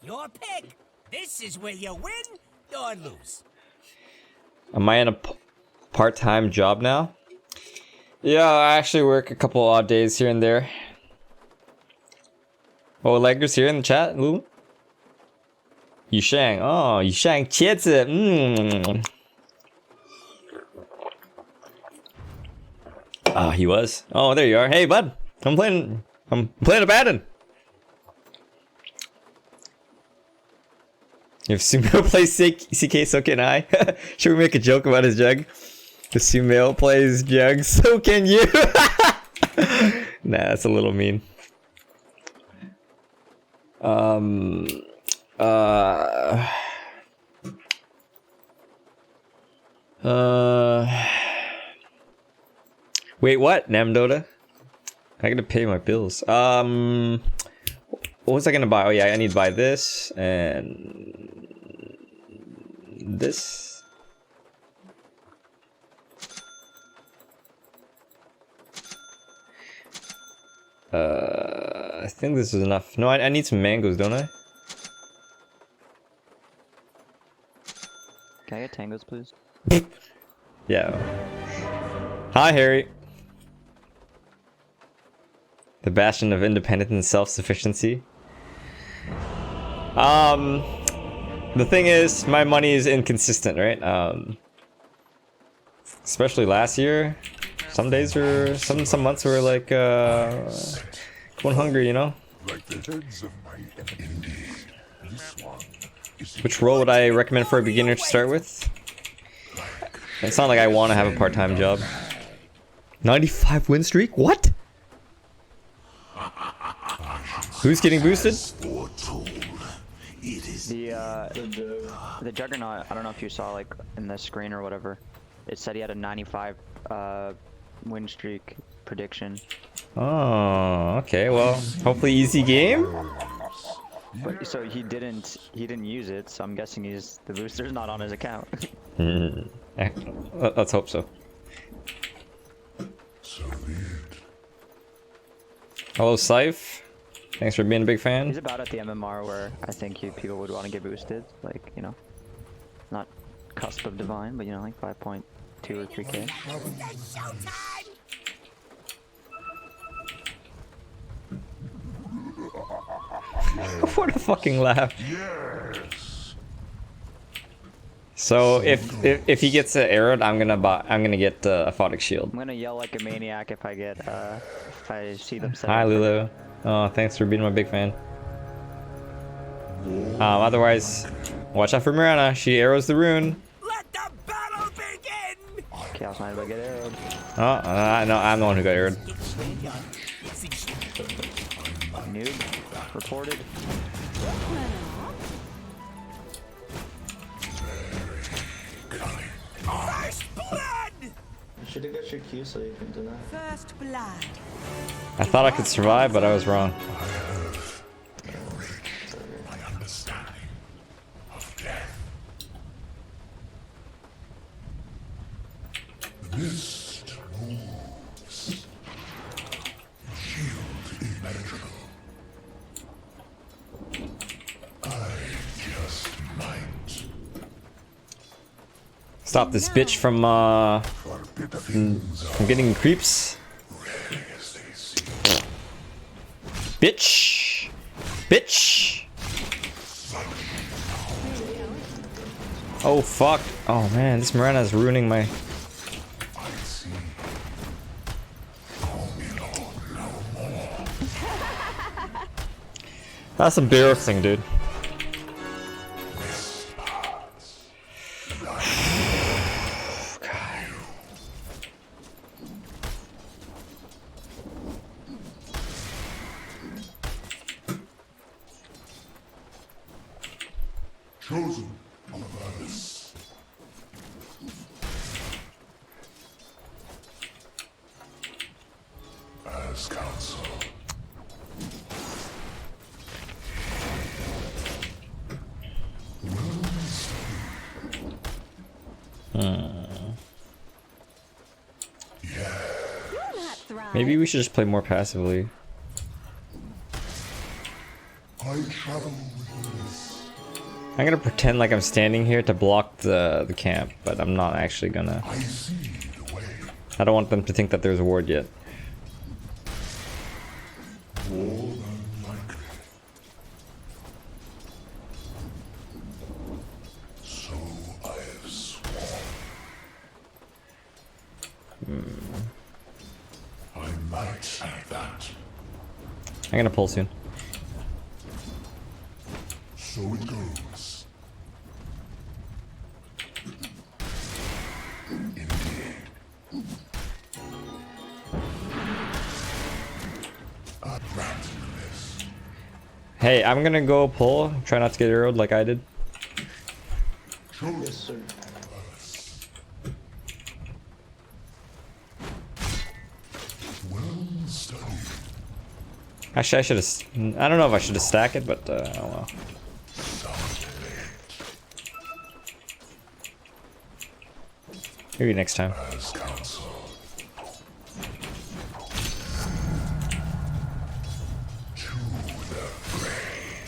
Your pick. This is where you win or lose. Am I in a part-time job now? Yeah, I actually work a couple odd days here and there. Oh, Lagger's here in the chat, Lulu? Yushang. Oh, Yushang 茄子. Ah, he was. Oh, there you are. Hey, bud. I'm playing a Madden. If Sumail plays CK, so can I. Should we make a joke about his Jug? If Sumail plays Jug, so can you. Nah, that's a little mean. Wait, what? Namdota? I gotta pay my bills. What was I gonna buy? Oh yeah, I need to buy this and this. I think this is enough. No, I need some mangoes, don't I? Can I get tangos, please? Yeah. Hi, Harry. The bastion of independence and self-sufficiency. The thing is, my money is inconsistent, right? Especially last year. Some days were, some months were like, going hungry, you know? Like the heads of my enemies. This one is Which role would I recommend for a beginner to start with? It's not like I want to have a part-time job. 95 win streak? What? Who's getting boosted? foretold. It is The The Juggernaut, I don't know if you saw like in the screen or whatever, it said he had a 95 win streak prediction. Oh, okay. Well, hopefully easy game. But so he didn't use it, so I'm guessing the booster's not on his account. Let's hope so. so weird. Hello, Scythe. Thanks for being a big fan. He's about at the MMR where I think people would want to get boosted, like, you know, not cusp of divine, but you know, like 5.2 or 3k. It's showtime! What a fucking laugh. Yes. So if he gets arrowed, I'm gonna get a Photic Shield. I'm gonna yell like a maniac if I see them set Hi, up. Lulu. Oh, thanks for being my big fan. Otherwise, watch out for Mirana. She arrows the rune. Let the battle begin! Chaos Knight will get arrowed. Oh, no, I'm the one who got arrowed. Noob reported. First blood! You should have got your Q so you can deny. First blood. I thought I could survive, but I was wrong. My understanding of death. The mist moves. Shield impenetrable. I just might. Stop this bitch from Forbid the fiends from getting creeps. rarely as they seem. Bitch. Bitch. Oh fuck. Oh man, this Mirana is ruining my. I see. Call me Lord no more. That's embarrassing, dude. This paths. Chosen on the purpose. As counsel. Maybe we should just play more passively. I travel with this. I'm gonna pretend like I'm standing here to block the camp, but I'm not actually gonna. I see the way. I don't want them to think that there's a ward yet. More than likely. So I have sworn. I might say that. I'm gonna pull soon. So it goes. Indeed. I grant this. Hey, I'm gonna go pull. Try not to get arrowed like I did. Yes, sir. Well studied. Actually, I should have. I don't know if I should have stacked it, but oh well. Maybe next time. As counsel. To the fray.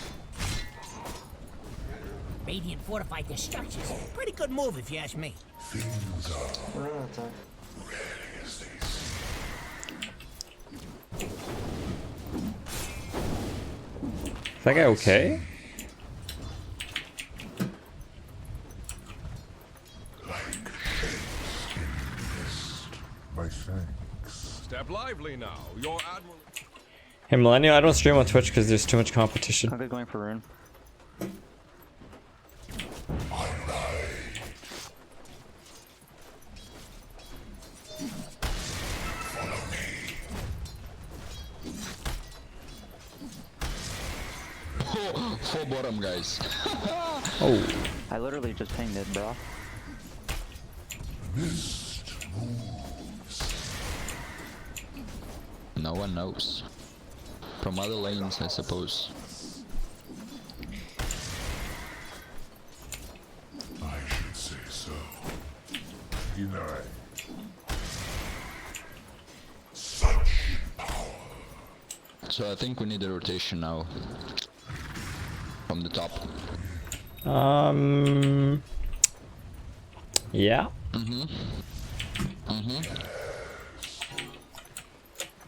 Radiant fortified their structures. Pretty good move if you ask me. Things are We're out of time. rarely as they seem. that guy okay? My thanks. Step lively now. Your admiral. Hey Millennial, I don't stream on Twitch because there's too much competition. I'm good going for rune. Full bottom, guys. Oh, I literally just pinged it, bro. No one knows. From other lanes, I suppose. I should say so. Deny. Such power. So I think we need a rotation now. From the top. yeah.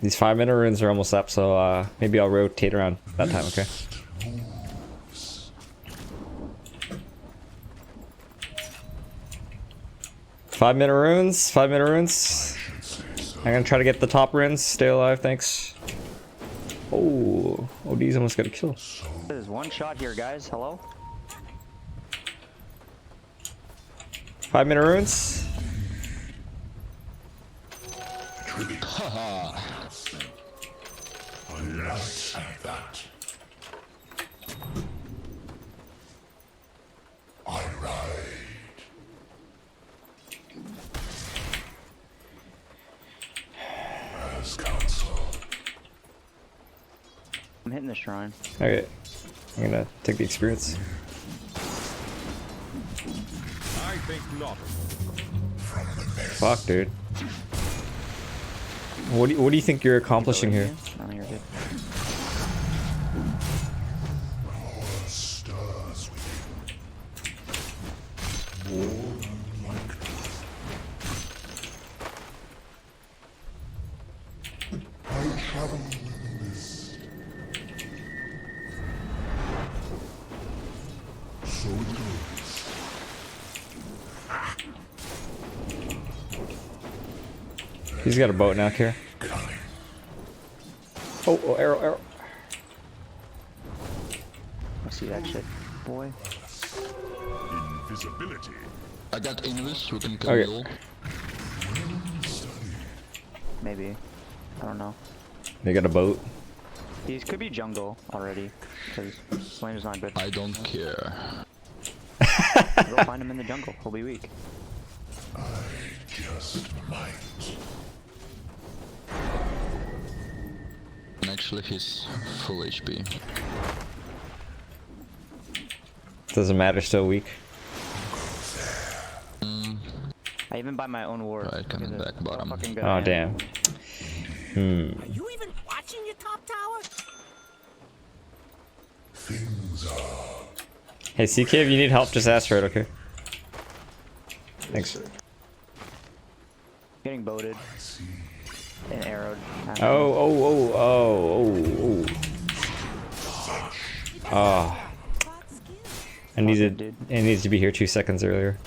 These 5-minute runes are almost up, so maybe I'll rotate around that time. Okay. Five-minute runes. 5-minute runes. I'm gonna try to get the top runes. Stay alive. Thanks. Oh, OD's almost got a kill. There's one shot here, guys. Hello? 5-minute runes. Haha. Alas, that. I ride. As counsel. I'm hitting the shrine. Okay. I'm gonna take the experience. I think not. Fuck, dude. What do you think you're accomplishing here? No, you're good. Stirs I travel in the mist. So it goes. He's got a boat now, Kier. Oh, arrow. I see that shit, boy. Invisibility. I got Invis who can kill Okay. you. Maybe. I don't know. They got a boat. He could be jungle already, because flame is not good. I don't care. Go find him in the jungle. He'll be weak. Just might. And actually, he's full HP. Doesn't matter, still weak. I even buy my own ward. Right, coming because of back bottom. how fucking good I Oh am. damn. Are you even watching your top tower? Things are. Hey CK, if you need help, just ask for it, okay? Thanks. Getting boated and arrowed. Oh. Oh. It needs to be here 2 seconds earlier.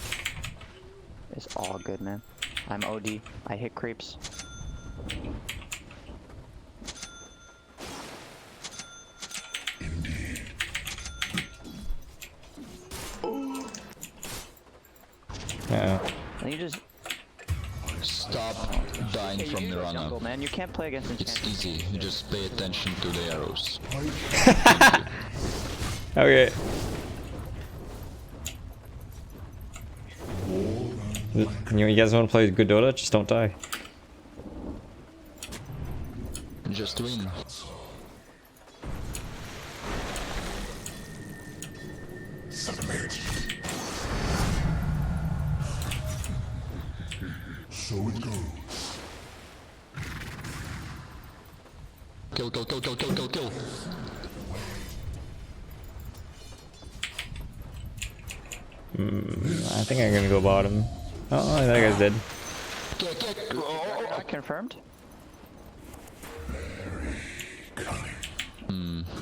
It's all good, man. I'm OD. I hit creeps. You just Stop dying from use the Nirvana. jungle, man. You can't play against It's enchantments. easy. You just pay attention to the arrows. Okay. You guys want to play good Dota? Just don't die. Just win. Submit. So it goes. Kill. I think I'm gonna go bottom. Oh, that guy's dead. Confirmed?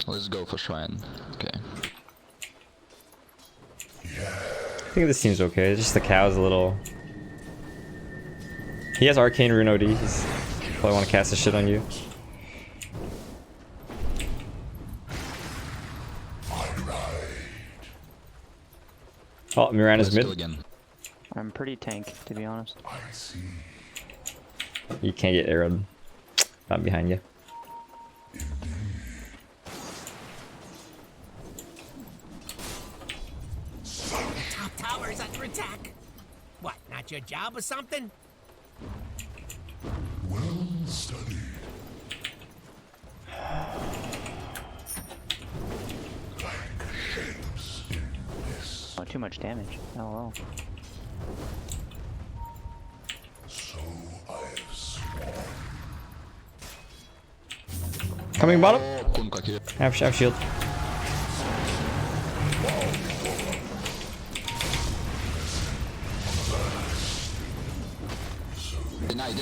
Let's go for Shrine. Okay. I think this team's okay. Just the cow's a little. He has Arcane Rune OD. He's probably want to cast this shit on you. Oh, Mirana's Let's mid. go again. I'm pretty tanky, to be honest. I see. You can't get arrowed. Not behind you. Top tower is under attack. What, not your job or something? Well studied. Like shapes in mist. Oh, too much damage. Oh well. So I have sworn. Coming bottom. Oh, Kunkka here. Have shield. Deny.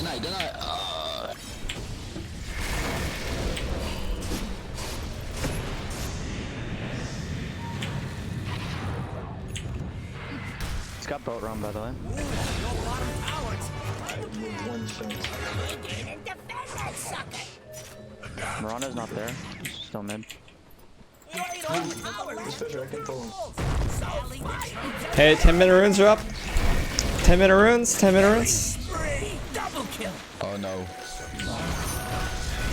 It's got boat run, by the way. Your bottom tower's With one shot. and defend that sucker. Mirana's not there. She's still mid. Right on the tower. Especially I can pull him. Sally, Hey, 10-minute runes are up. 10-minute runes. 10-minute runes. spree, double kill. Oh no.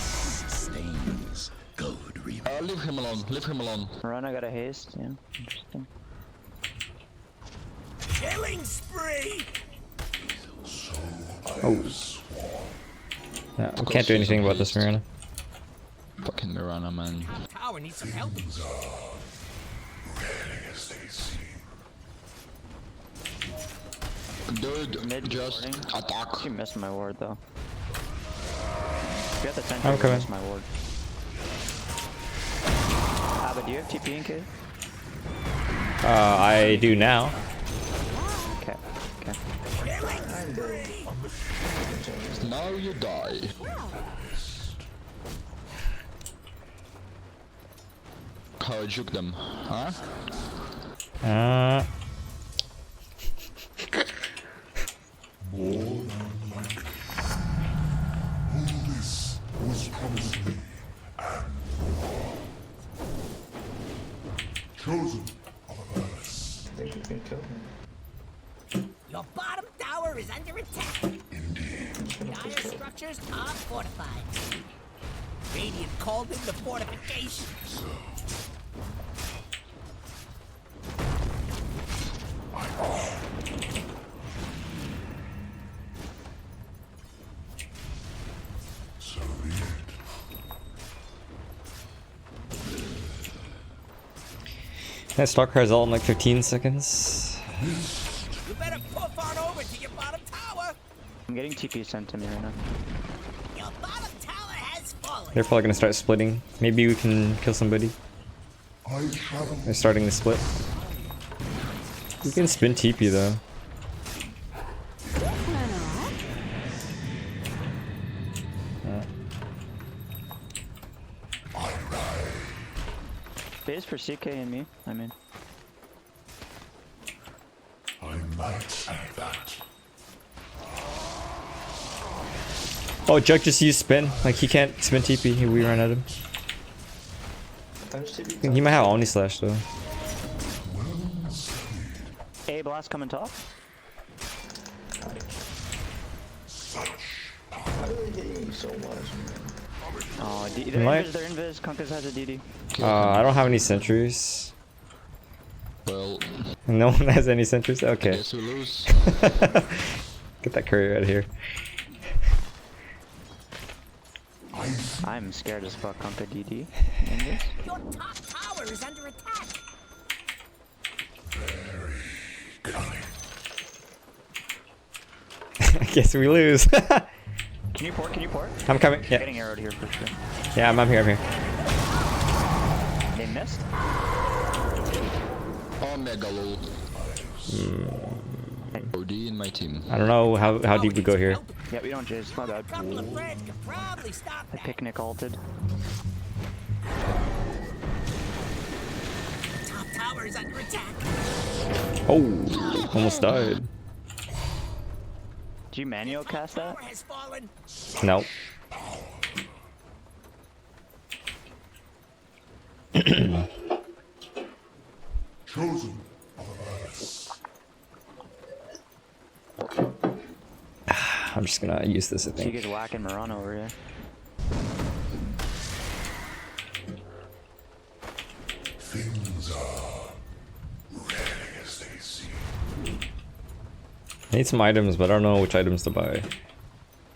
Stains. Gold reap. Leave him alone. Leave him alone. Mirana got a haste. Yeah, interesting. Killing spree. Yeah, we can't do anything about this, Mirana. Fucking Mirana, man. Tower needs some help. As they seem. Dude, Mid just warding. attack. She missed my ward though. If you have the I'm sentry, you coming. missed my ward. But do you have TP in case? I do now. Okay. Okay. I'm dead. Now you die. How I juke them, huh? More than like. All this was promised me and chosen of Earth. I think we can kill him. Your bottom tower is under attack. Indeed. Dire structures are fortified. Radiant called in the fortification. So be it. That Stalker's ult in like 15 seconds. You better puff on over to your bottom tower. I'm getting TP sent to me right now. Your bottom tower has fallen. They're probably gonna start splitting. Maybe we can kill somebody. I travel. They're starting to split. We can spin TP though. Base for CK and me, I mean. I might add that. Oh, Jug just used spin. Like he can't spin TP. We ran at him. Times TP. He might have Omni Slash though. A blast coming top. How do they hit you so much, man? Oh, Might- they're invis. Kunkka's has a DD. I don't have any sentries. Well, No one has any sentries. I Okay. guess we lose. Get that courier out of here. I'm scared as fuck. Kunkka DD. Invis. Your top tower is under attack. I guess we lose. Can you port? Can you port? I'm coming. Yeah. Getting arrowed here for sure. Yeah, I'm here. I'm here. They missed. Omega lol. OD in my team. I don't know how deep we go here. Yeah, we don't chase. My bad. A couple of friends could probably stop I that. picnic alted. tower is under attack. Oh, almost died. Did you manual cast that? Tower has fallen. No. Chosen of Earth. I'm just gonna use this, I So you think. guys whacking Murano over here. Things are rarely as they seem. I need some items, but I don't know which items to buy.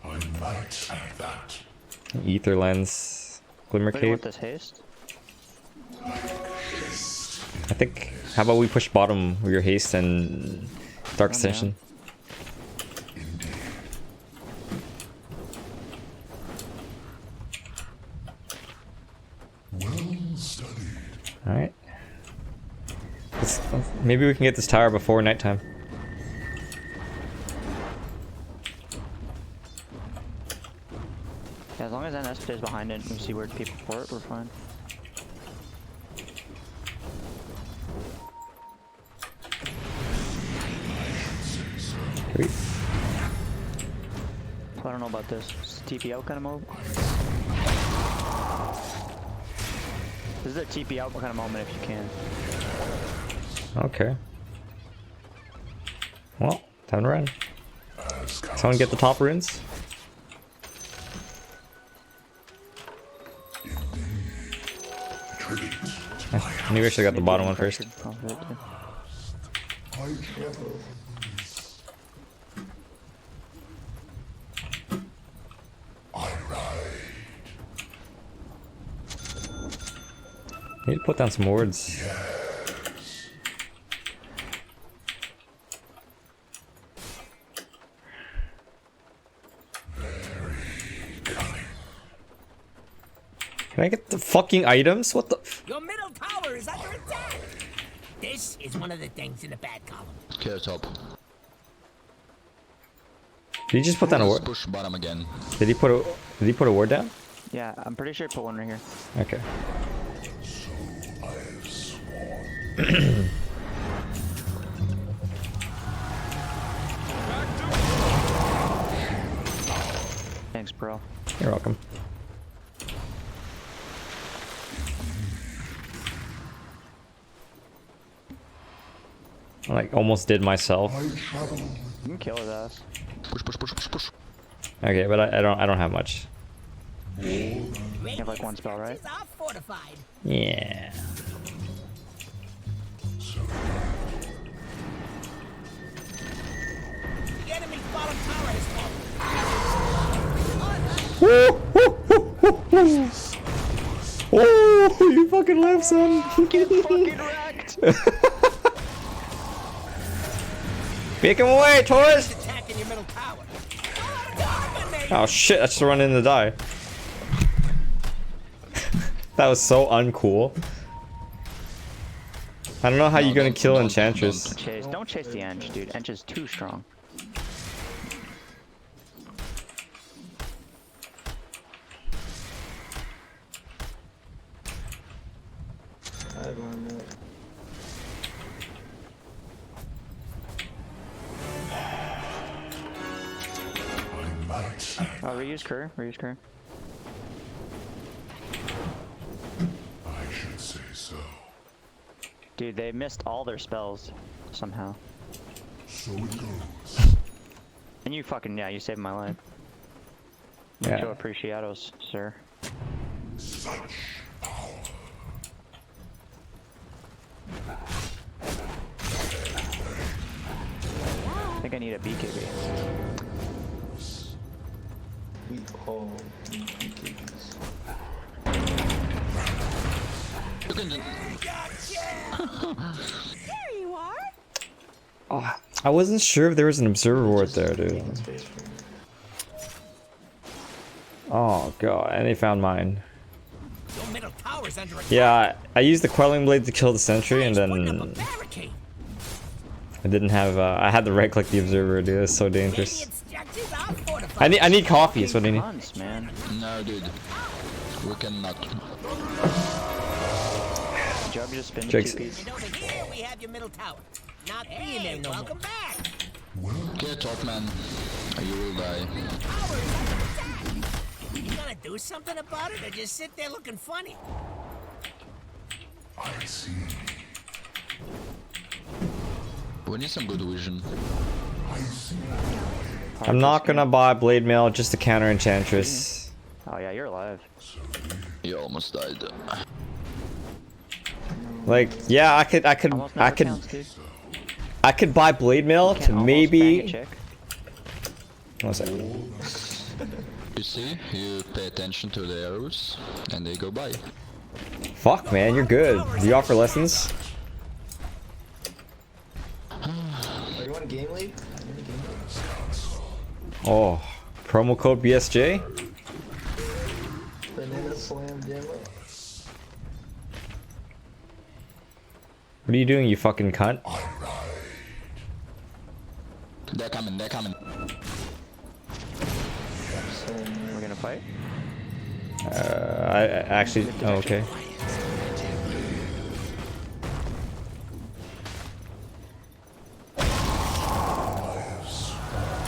I might add that. Ether lens, glimmer Anybody want cape. this haste? I think. How about we push bottom with your haste and dark extension? Well studied. All right. Maybe we can get this tower before nighttime. Yeah, as long as NS stays behind it and we see where people for it, we're fine. Sweet. I don't know about this. Is TP out kind of move? This is a TP out kind of moment if you can. Okay. Well, time to run. Someone get the top runes. Maybe I should have got the bottom one first. I'll do it too. I travel. I ride. Need to put down some words. Can I get the fucking items? What the? Your middle tower is under attack. This is one of the things in the bad column. Clear top. Did he just put down a Let's ward? push bottom again. Did he put a ward down? Yeah, I'm pretty sure he put one right here. Okay. Thanks, bro. You're welcome. I like almost did myself. I travel. You can kill his ass. Push, push, push, push, push. Okay, but I don't have much. You have like one spell, right? These are fortified. Yeah. The enemy's bottom tower has fallen. Oh, you fucking live, son. Fucking wrecked! Make him away, Taurus! Attacking your middle tower. Oh shit, I just run in to die. That was so uncool. I don't know how you're gonna kill Enchantress. Don't chase the Ench, dude. Ench is too strong. I have one more. Oh, reuse Kerr. Reuse Kerr. I should say so. Dude, they missed all their spells somehow. So it goes. And you fucking, yeah, you saved my life. Yeah. Mucho appreciados, sir. Such power. I think I need a BKB. We all need BKBs. You can There you are. Oh, I wasn't sure if there was an observer ward there, dude. Space for me. Oh god, and they found mine. Your middle tower is under attack. Yeah, I used the Quelling Blade to kill the sentry, and Putting up a then barricade. I didn't have. I had to right click the observer, dude. It's so dangerous. Radiant structures are fortified. I need coffee. Is what I need. Cunts, man. No, dude. We cannot. Joe, Jug just spin Jug's- 2Ps. And over here we have your middle tower. Not being there no welcome back. Get top, man. Or you will die. Tower is under attack. You gonna do something about it or just sit there looking funny? I see. We need some good vision. I see. I'm not gonna buy Blade Mail just to counter Enchantress. Oh yeah, you're alive. You almost died. Like, yeah, I could Almost never counts, dude. I could buy Blade Mail Can't to almost bang a maybe. chick. One second. You see, you pay attention to the arrows, and they go by. Fuck, man, you're good. Do you offer lessons? Are you on Game League? Oh, promo code BSJ. Banana Slam Jam. What are you doing, you fucking cunt? They're coming, they're coming. We're gonna fight. I actually. Oh, okay.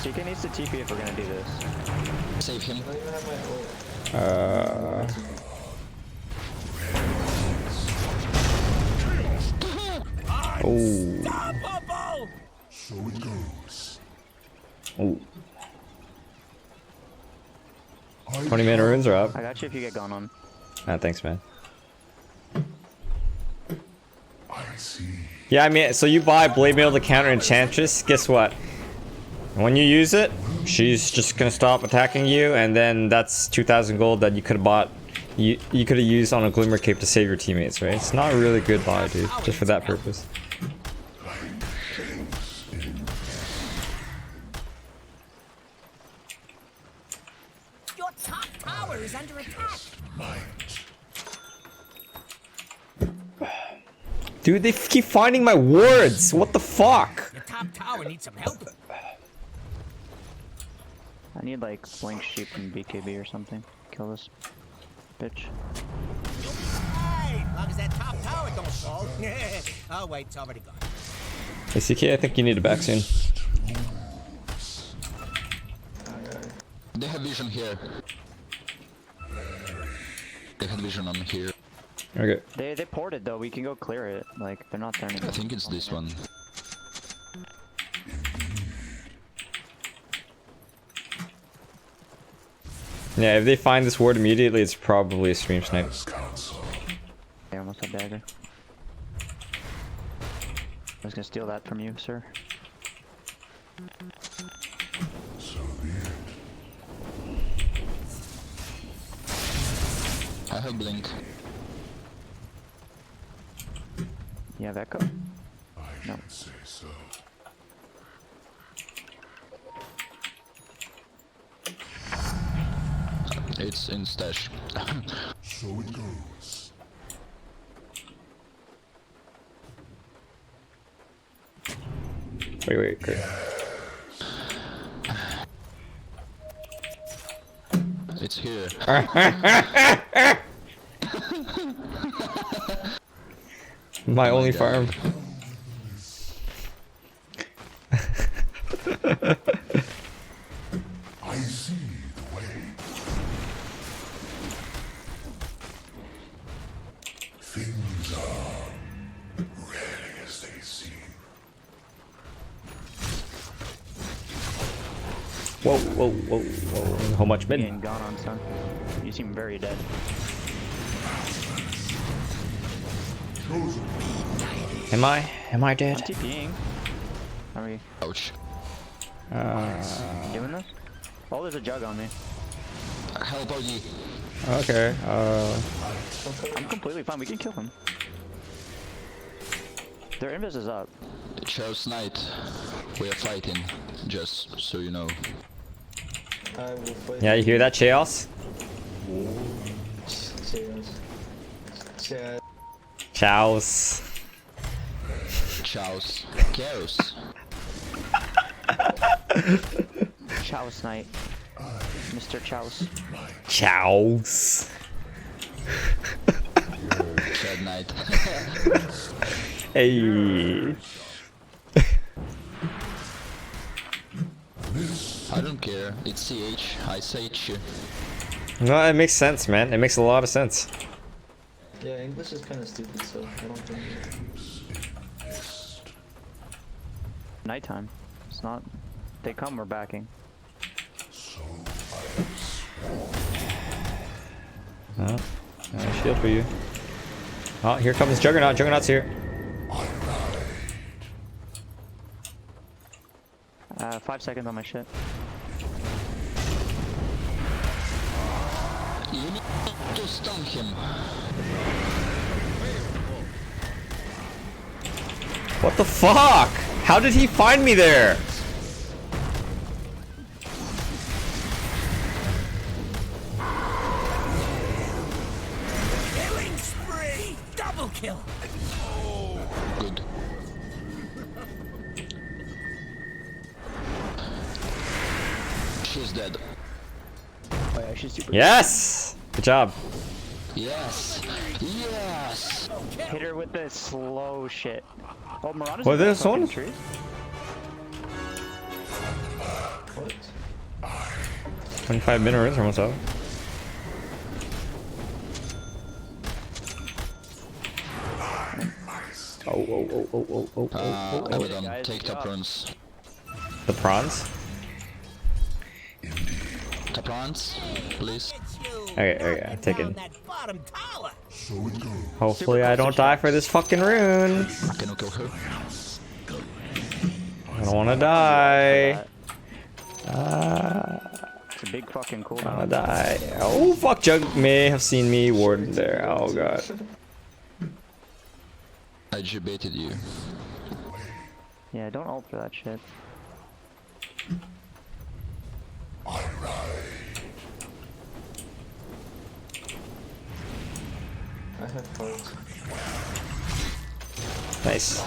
CK needs to TP if we're gonna do this. Save him. I don't even have my ult. Oh. Unstoppable! So it goes. Oh. 20 mana runes are up. I got you if you get gone on. Ah, thanks, man. I see. Yeah, I mean, so you buy Blade Mail to counter Enchantress. Guess what? When you use it, she's just gonna stop attacking you, and then that's 2,000 gold that you could have bought. You could have used on a Glimmer Cape to save your teammates, right? It's not a really good buy, dude. Just for that purpose. Your top tower is under attack. Dude, they keep finding my wards. What the fuck? Your top tower needs some help. I need like Blink Sheep and BKB or something. Kill this bitch. Hey, as long as that top tower don't fall. Oh wait, it's already gone. Hey, CK, I think you need a back soon. They have vision here. They had vision on here. Okay. They ported though. We can go clear it. Like they're not there I anymore. think it's this one. Yeah, if they find this ward immediately, it's probably a stream snipe. They almost have dagger. I was gonna steal that from you, sir. I have blink. You have echo? No. Say so. It's in stash. So it goes. Wait, great. It's here. My only farm. I see the way. Things are rarely as they seem. Whoa. How much mid? Getting gone on, son. You seem very dead. Am I I'm dead? TPing. Are we Ouch. doing this? Oh, there's a jug on me. Help OG. Okay. I'm completely fine. We can kill him. Their invis is up. Chaos Knight. We are fighting, just so you know. I will fight. Yeah, you hear that, Chaos? Cheers. Chad. Chows. Chaos. Chaos. Chows Knight. Mr. Chows. Chows. Sad night. Hey. I don't care. It's CH. I say Ch. No, it makes sense, man. It makes a lot of sense. Yeah, English is kind of stupid, so I don't think. Nighttime. It's not. They come, we're backing. Oh, shield for you. Oh, here comes Juggernaut. Juggernaut's here. 5 seconds on my shit. You need to stun him. What the fuck? How did he find me there? Killing spree! Double kill! Good. She's dead. Oh yeah, she's super. Yes! Good job. Yes. Yes. Hit her with the slow shit. Oh, Mirana's Oh, in the there's fucking someone? tree. What? 25 minutes almost up. Oh. Abaddon, guys, take good top job. runs. The prawns? Top runs, please. Okay, taken. That bottom tower! So it goes. Hopefully I don't die for this fucking rune. Can you kill her? I don't wanna die. It's a big fucking I wanna cooldown. die. Oh fuck, Jug may have seen me ward there. Oh god. I baited you. Yeah, don't ult for that shit. I have heart. Nice.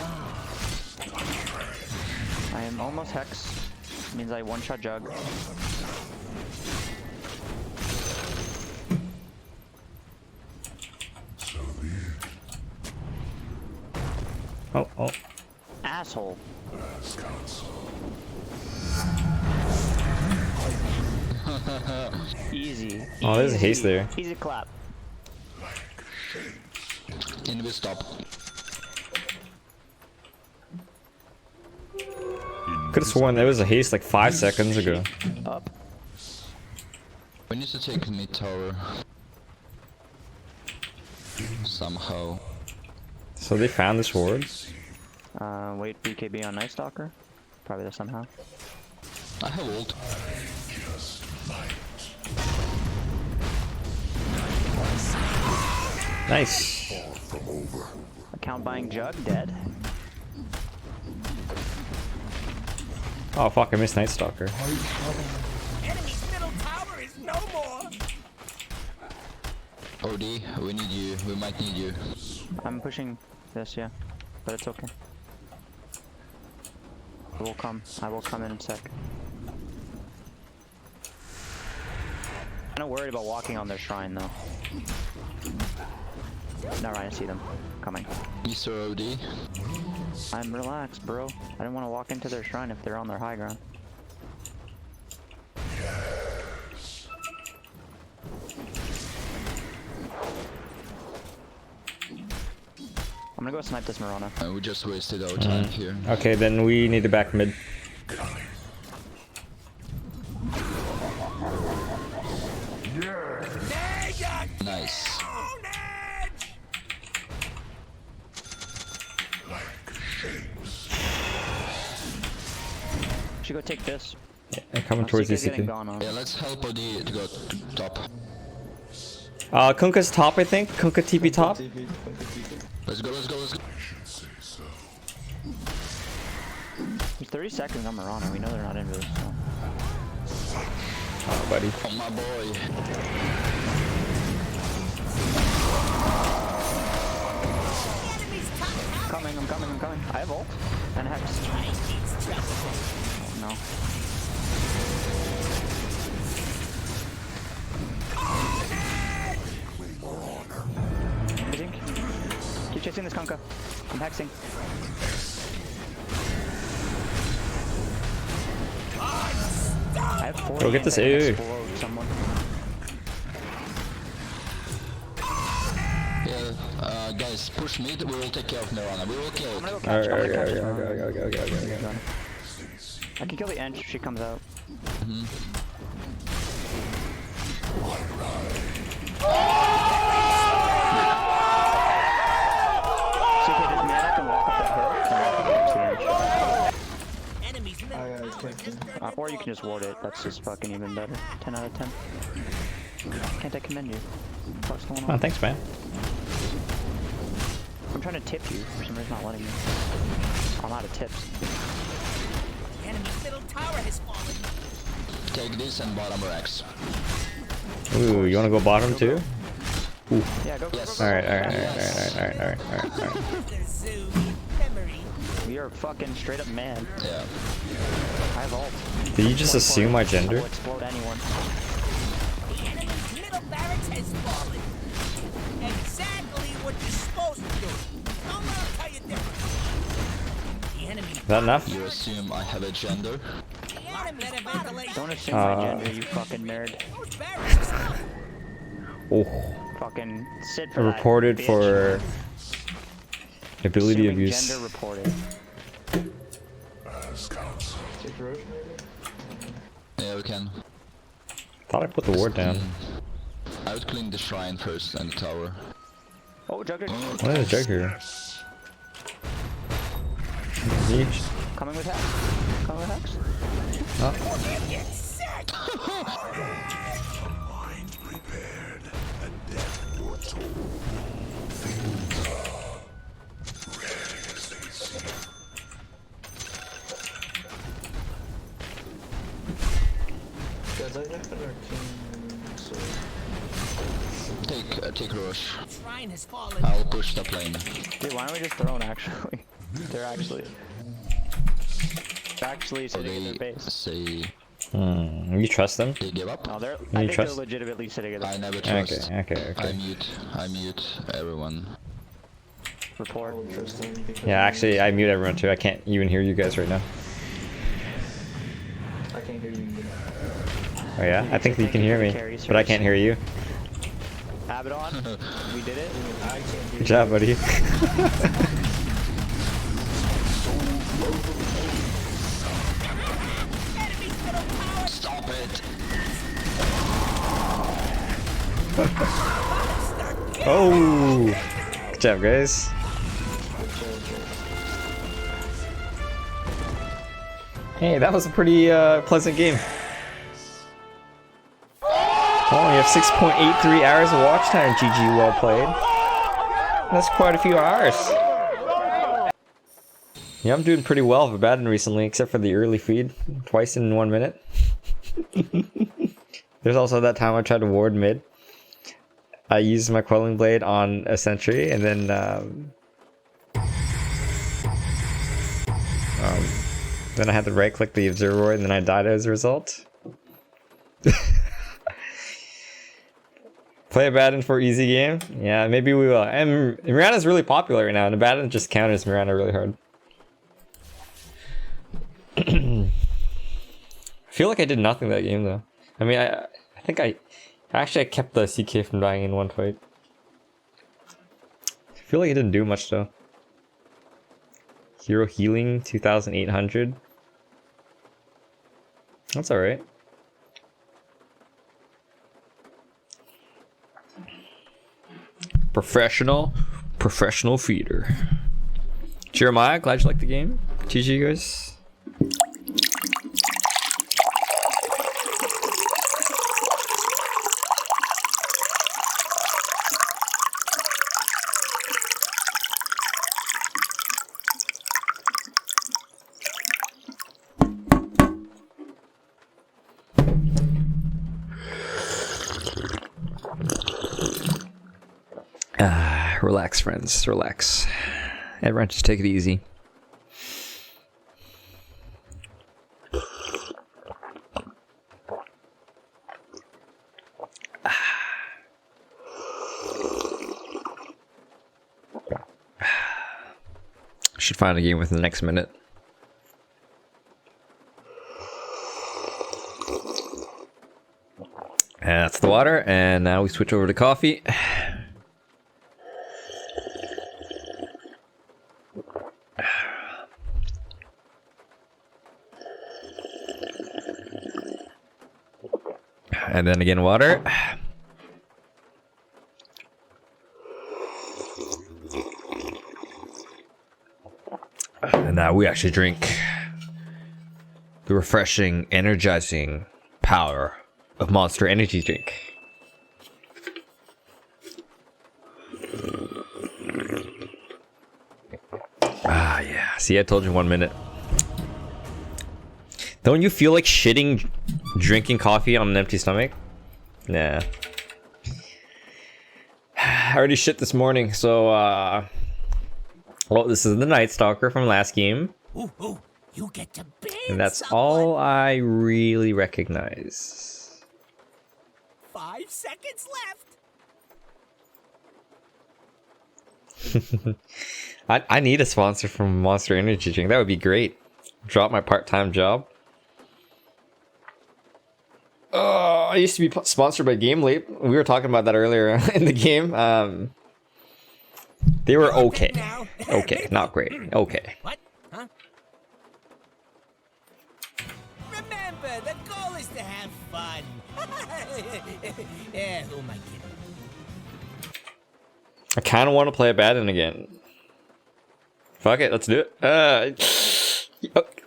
I am almost hex. Means I one-shot Jug. Oh. Asshole. Easy. Oh, there's a haste there. Easy clap. Invis top. Could have sworn there was a haste like 5 seconds ago. Up. We need to take mid tower. Somehow. So they found this ward. Wait BKB on Night Stalker. Probably there somehow. I have ult. Nice. Account buying Jug, dead. Oh fuck, I missed Night Stalker. Enemy's middle tower is no more! OD, we need you. We might need you. I'm pushing this, yeah. But it's okay. I will come. I will come in a sec. I'm not worried about walking on their shrine though. Not right, I see them coming. Mr. OD. I'm relaxed, bro. I didn't want to walk into their shrine if they're on their high ground. I'm gonna go snipe this Mirana. We just wasted our time here. Okay, then we need to back mid. Nice. Should go take this. I'm coming towards Seeker's getting ECT. gone on. Yeah, let's help OD to go to top. Kunkka's top, I think. Kunkka TP top. TP, Let's go, let's go, let's go. There's 30 seconds on Mirana. We know they're not invis. So. Oh, buddy. Oh, my boy. I'm coming. I have ult. And hex. Oh, no. I think. hexing this Kunkka. I'm hexing. I have 4 Go get this hands, I can AoE. explode someone. Yeah, guys, push mid. We will take care of Mirana. We will kill I'm it. gonna go catch. I'm gonna catch this Okay. Mirana. I can kill the Ench if she comes out. CK, does Mirana can walk up that hill? Can walk up next to the Ench. Enemies in the I tower can't. just Or you can just ward it. That's just fucking even better. 10 out of 10. Can't I commend you? What's going Oh, on? thanks, man. I'm trying to tip you. For some reason, not letting me. I'm out of tips. The enemy's middle tower has fallen. Take this and bottom Rex. Ooh, you wanna go bottom too? Yeah, go. Yes. Alright. The zoo memory. We are fucking straight up mad. Yeah. I have ult. Did you just assume my I gender? will explode anyone. The enemy's middle barracks has fallen. Exactly what you're supposed to do. Don't let 'em tell you different. The enemy. Is that enough? You assume I have a gender? The enemy's ventilation. Don't assume my gender, you fucking nerd. Those barracks are falling. Oh, Fucking sit for that. reported bitch. for ability Assuming abuse. Gender reported. Take Roche maybe? Yeah, we can. Thought I put the ward down. I would clean the shrine first and the tower. Oh, Jugger. What is a jug here? Yeesh. Coming with Hex. Coming with Hex. Mind prepared. A death portal. Ready as they see. Guys, I have an arcane sword. Take Roche. Shrine has fallen. I'll push the plane. Dude, why don't we just throw it actually? They're actually So sitting in their they base. say You trust them? they give up. No, I You think trust- they're legitimately sitting in their I base. never trust. Okay. I mute everyone. Report. Interesting. because Yeah, actually, I mute everyone too. I can't even hear you guys right now. I can't hear you. Oh yeah? I think you can hear me, but I can't hear you. Abaddon, we did it. I can't hear Good job, buddy. Stop it! Oh! Good job, guys. Hey, that was a pretty pleasant game. Oh, you have 6.83 hours of watch time, GG, well played. That's quite a few hours. Yeah, I'm doing pretty well for Abaddon recently, except for the early feed. Twice in 1 minute. There's also that time I tried to ward mid. I used my Quelling Blade on a sentry, and then I had to right click the Observer, and then I died as a result. Play Abaddon for easy game? Yeah, maybe we will. And Mirana's really popular right now, and Abaddon just counters Mirana really hard. I feel like I did nothing that game though. I mean, I think I kept the CK from dying in one fight. I feel like I didn't do much though. Hero healing 2,800. That's alright. Professional feeder. Jeremiah, glad you liked the game. GG guys. Relax, friends. Relax. Everyone just take it easy. Should find a game within the next minute. And that's the water, and now we switch over to coffee. And then again water. And now we actually drink the refreshing, energizing power of Monster Energy drink. Ah, yeah. See, I told you 1 minute. Don't you feel like shitting drinking coffee on an empty stomach? Nah. I already shit this morning, so, well, this is the Night Stalker from last game. Ooh, you get to ban And that's someone. all I really recognize. 5 seconds left. I need a sponsor from Monster Energy Drink. That would be great. Drop my part-time job. I used to be sponsored by Game Leap. We were talking about that earlier in the game. They were okay. Okay, not great. Okay. What? Huh? Remember, the goal is to have fun. Yeah, who am I kidding? I kind of want to play a Baden again. Fuck it, let's do it.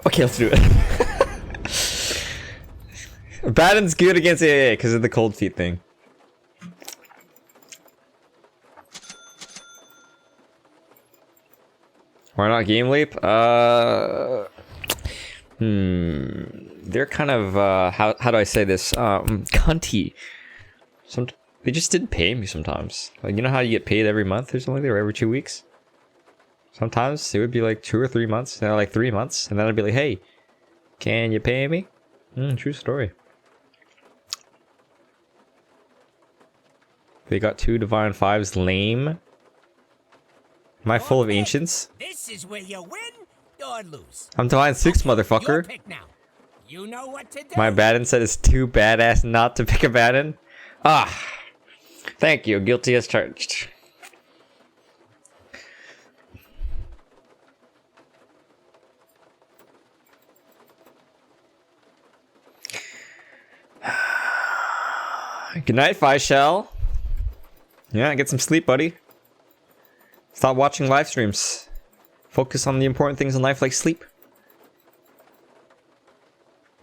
Okay, let's do it. Baden's good against AA because of the cold feet thing. Why not Game Leap? They're kind of how do I say this? Cunty. They just didn't pay me sometimes. Like, you know how you get paid every month or something, or every 2 weeks? Sometimes it would be like 2 or 3 months, and like 3 months, and then I'd be like, hey, can you pay me? True story. They got 2 Divine 5s, lame. Am I full of ancients? This is where you win or lose. I'm Divine 6, Your motherfucker. pick now. You know what to do. My Baden said it's too badass not to pick a Baden. Ah, thank you. Guilty as charged. Good night, Shell. Yeah, get some sleep, buddy. Stop watching live streams. Focus on the important things in life, like sleep.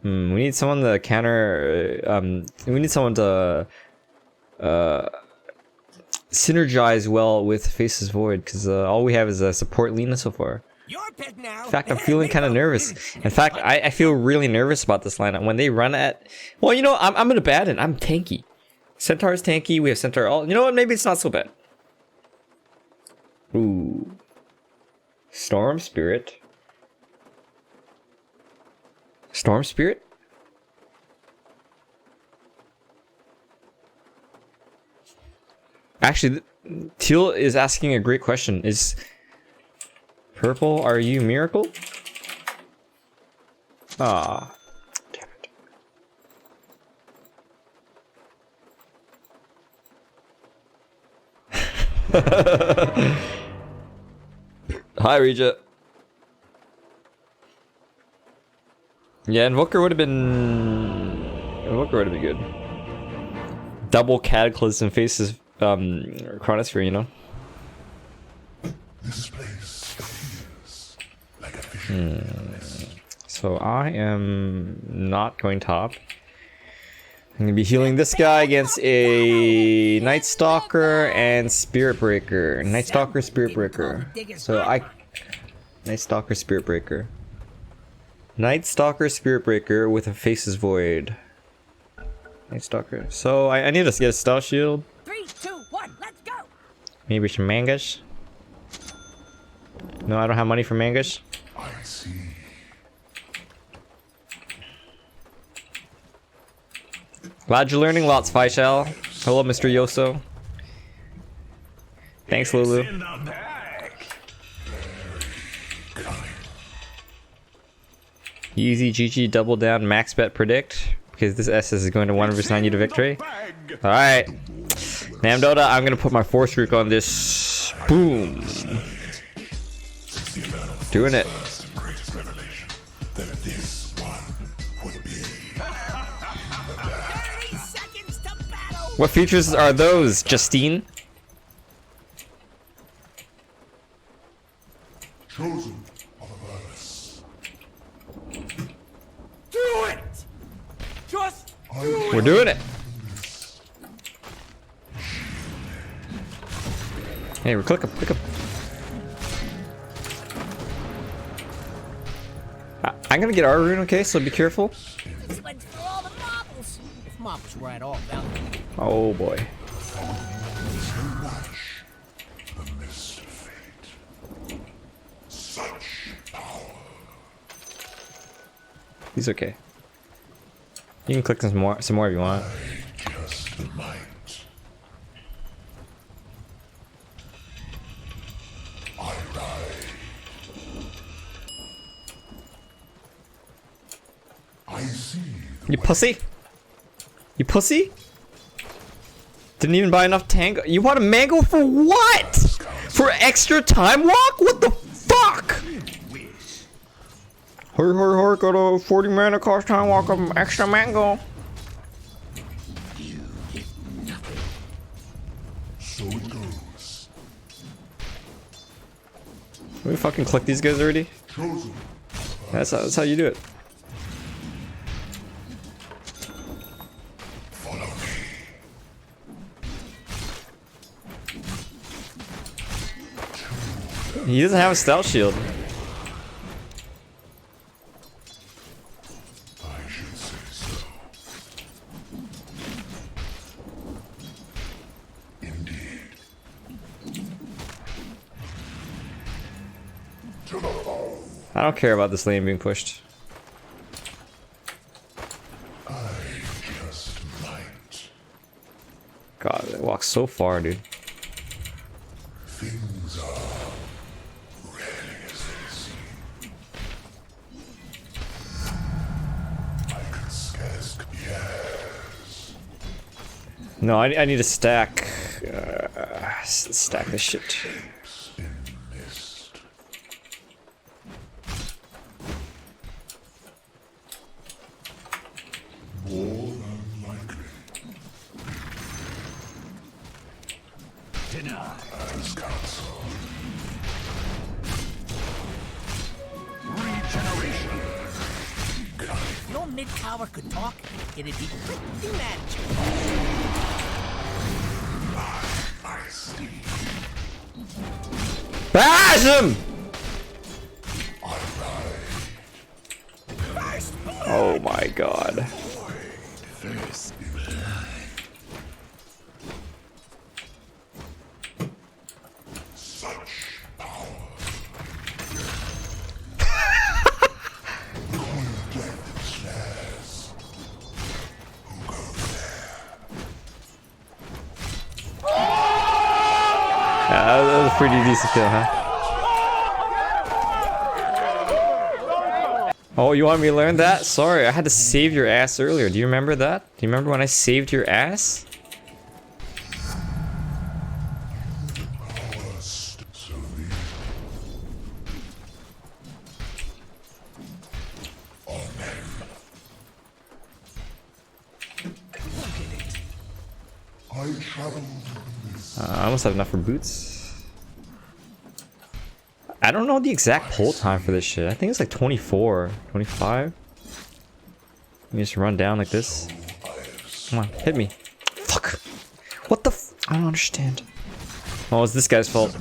We need someone to counter. We need someone to synergize well with Faces Void, because all we have is a support Lena so far. Your pick now. In fact, I'm feeling kind of nervous. In fact, I feel really nervous about this lineup when they run at. Well, you know, I'm gonna Baden. I'm tanky. Centaur's tanky. We have Centaur. All. You know what? Maybe it's not so bad. Ooh. Storm Spirit. Storm Spirit? Actually, Teal is asking a great question. Is purple, are you Miracle? Ah. Damn it. Hi, Regia. Yeah, Invoker would have been... Invoker would have been good. Double Cataclysm faces Chronosphere, you know? This place feels like a vision. So I am not going top. I'm gonna be healing this guy against a Night Stalker and Spirit Breaker. Night Stalker, Spirit Breaker. So Night Stalker, Spirit Breaker. Night Stalker, Spirit Breaker with a Faces Void. Night Stalker. So I need to get a Stealth Shield. 3, 2, 1, let's go. Maybe some mangas. No, I don't have money for mangas. I see. Glad you're learning lots, Faishal. Hello, Mr. Yoso. Thanks, Lulu. Easy GG double down max bet predict because this SS is going to 100% you to victory. All right, Namdota, I'm gonna put my 4 streak on this. Boom. Doing it. 30 seconds to battle. What features are those, Justine? Chosen of Avernus. Do it. Just We're doing it. Hey, we're click him. I'm gonna get our rune, okay? So be careful. this went through all the marbles. If marbles were at all valuable. Oh boy. The mist of fate. Such power. He's okay. You can click some more if you want. Just the might. I ride. I see. You pussy. You pussy. Didn't even buy enough tango. You want a mango for what? For extra time walk? What the fuck? Hurry, got a 40 mana cost time walk of extra mango. So it goes. Can we fucking click these guys already? Chosen. That's how you do it. Follow me. He doesn't have a stealth shield. I should say so. Indeed. To the foe. I don't care about this lane being pushed. I just might. God, it walks so far, dude. Things are rarely as they seem. I could scarce. Yes. No, I need to stack. Stack this shit. In mist. More than likely. As counsel. If your mid tower could talk, it'd be pretty magical. My steed. Bash him! I ride. Oh my god. First such power. Coin of death snares. Who goes there? That was a pretty decent kill, huh? Oh, you want me to learn that? Sorry, I had to save your ass earlier. Do you remember that? Do you remember when I saved your ass? So the Amen. I traveled this. I almost have enough for boots. I don't know the exact pull time for this shit. I think it's like 24, 25. You just run down like this. Come on, hit me. Fuck. What the f- I don't understand. Oh, it's this guy's fault. I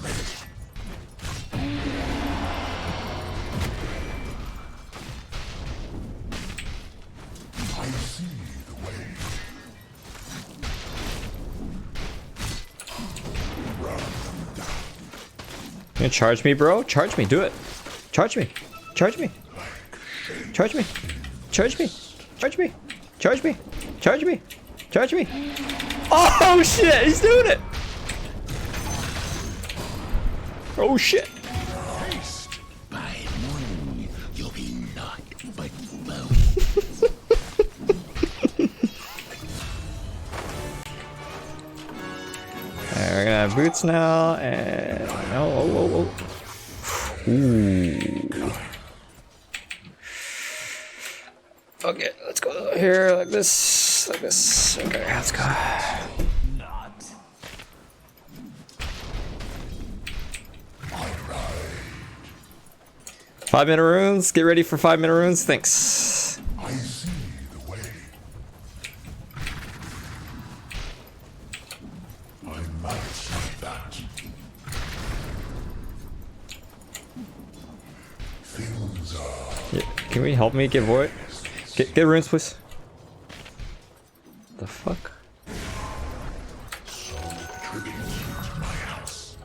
see the way. You gonna charge me, bro? Charge me, do it. Charge me. Charge me. Charge me. Charge me. Charge me. Charge me. Charge me. Charge me. Oh shit, he's doing it. Oh shit. By morning, you'll be naught but We're gonna have boots now, and oh. Ooh. Okay, let's go here like this, like this. Okay, let's go. 5-minute runes. Get ready for 5-minute runes. Thanks. I see the way. I might like that. Things are Yeah, can we help me get void? Get runes, please. The fuck? so tribute to my house.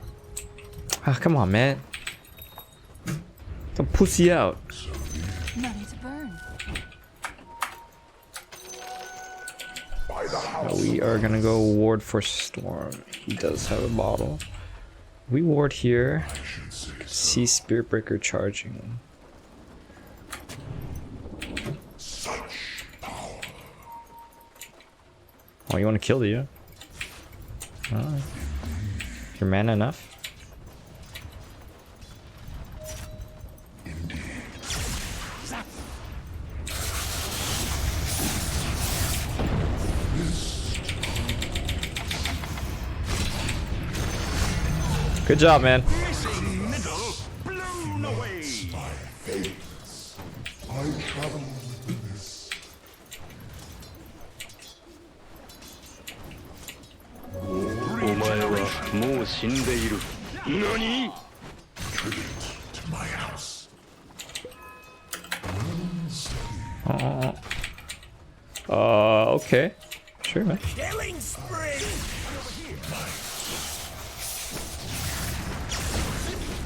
Ah, come on, man. Don't pussy out. Money to burn. By the house. We are gonna go ward for Storm. He does have a bottle. We ward here. I should say so. See Spirit Breaker charging. Such power. Oh, you want to kill you? Alright. Your mana enough? Indeed. Good job, man. Blown away. My fates. I travel with this. お前はもう死んでいる。何？ Tribute to my house. Okay. Sure, man. Killing spree.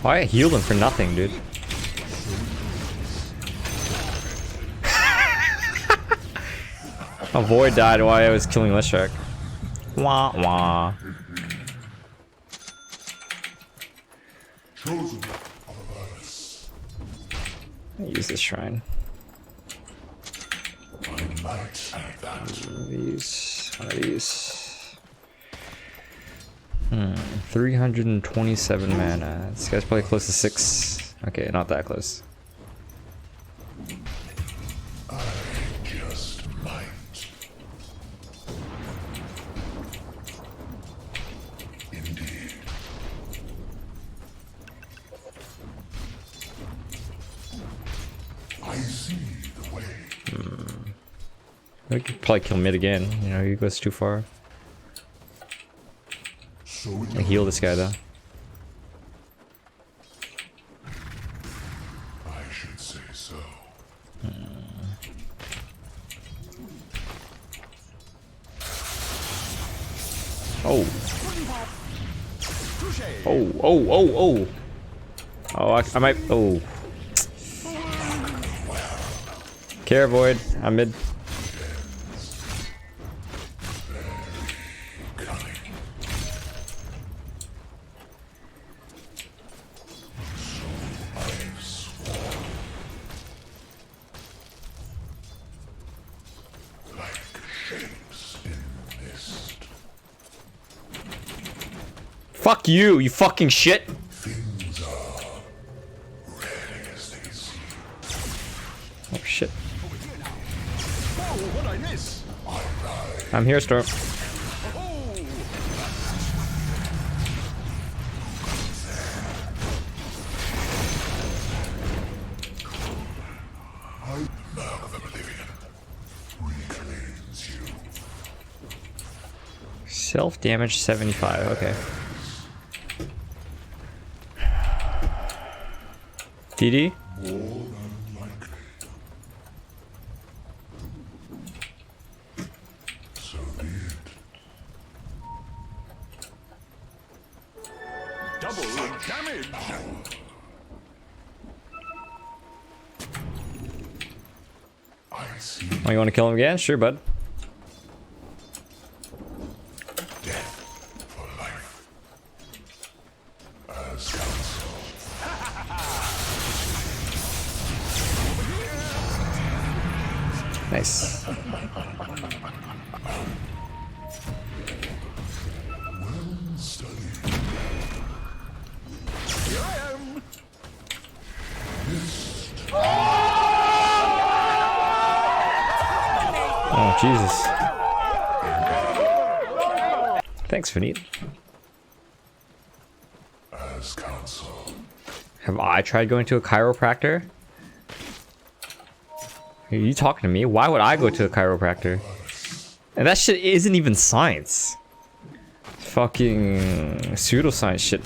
Why I healed him for nothing, dude? A void died while I was killing Leshrac. Wah wah. Chosen of Abaris. Use this shrine. I might have that. One of these. 327 mana. This guy's probably close to 6. Okay, not that close. I just might. Indeed. I see the way. We could probably kill mid again. You know, he goes too far. So I heal this guy though. I should say so. Oh. Oh. Oh, I might. Oh. Care Void. I'm mid. Like shapes in mist. Fuck you, you fucking shit. Things are red as they seem. Oh shit. Whoa, what'd I miss? I'm here, Storm. Mouth of Oblivion reclaims you. Self damage 75. Okay. DD? More than likely. So be it. Double damage. I see Oh, you want to kill him again? Sure, bud. death for life. As counsel. Nice. Well studied. Jesus. Thanks, Finite. As counsel. Have I tried going to a chiropractor? Are you talking to me? Why would I go to a chiropractor? And that shit isn't even science. Fucking pseudoscience shit.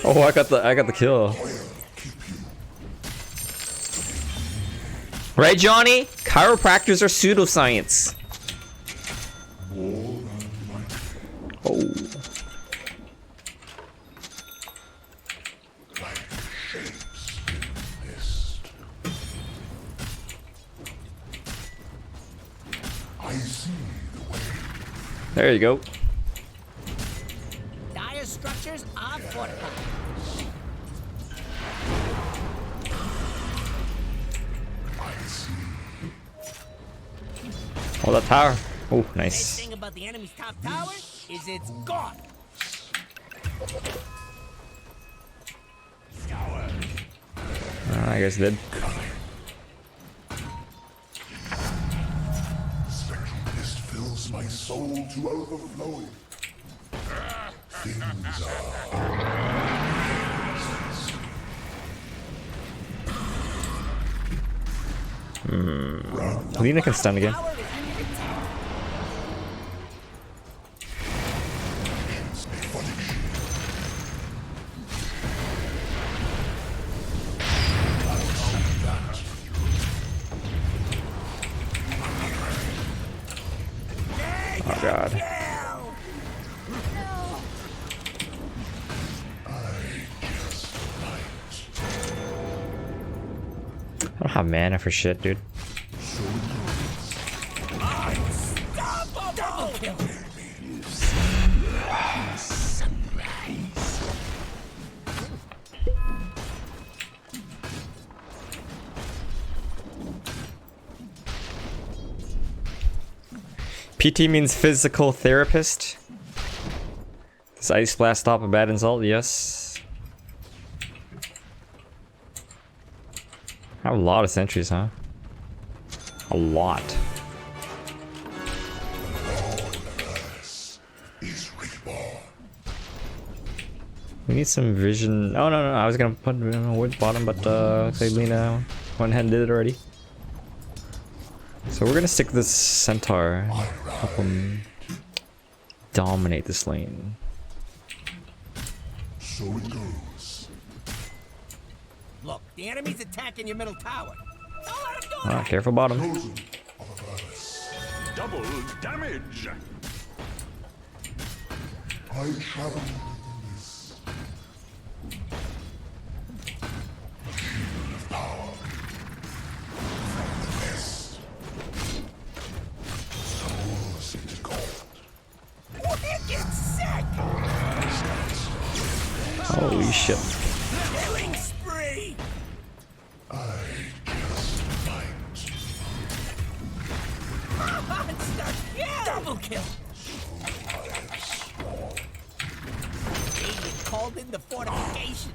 Oh, I got the kill. Right, Johnny? Chiropractors are pseudoscience. Oh. There you go. Dire structures are fortified. Oh, that tower. Oh, Best nice. thing about the enemy's top tower is it's gone. I guess did. Spectral mist fills my soul to overflowing. Things Lena can stun again. Tower is under attack. Oh god. I don't have mana for shit, dude. Double kill. PT means physical therapist. Does Ice Blast stop a bad insult? Yes. I have a lot of sentries, huh? A lot. is reborn. We need some vision. Oh no, I was gonna put it on wood bottom, but Lena went ahead and did it already. So we're gonna stick with this centaur. Help him dominate this lane. So it goes. Look, the enemy's attacking your middle tower. Don't let him do Ah, that. careful bottom. Chosen of a purpose. Double damage. I travel in this. Shield of power. From the west. Souls into gold. Wicked sick. Holy shit. Killing spree. I just might. Monster kill. Double kill. David called in the fortification.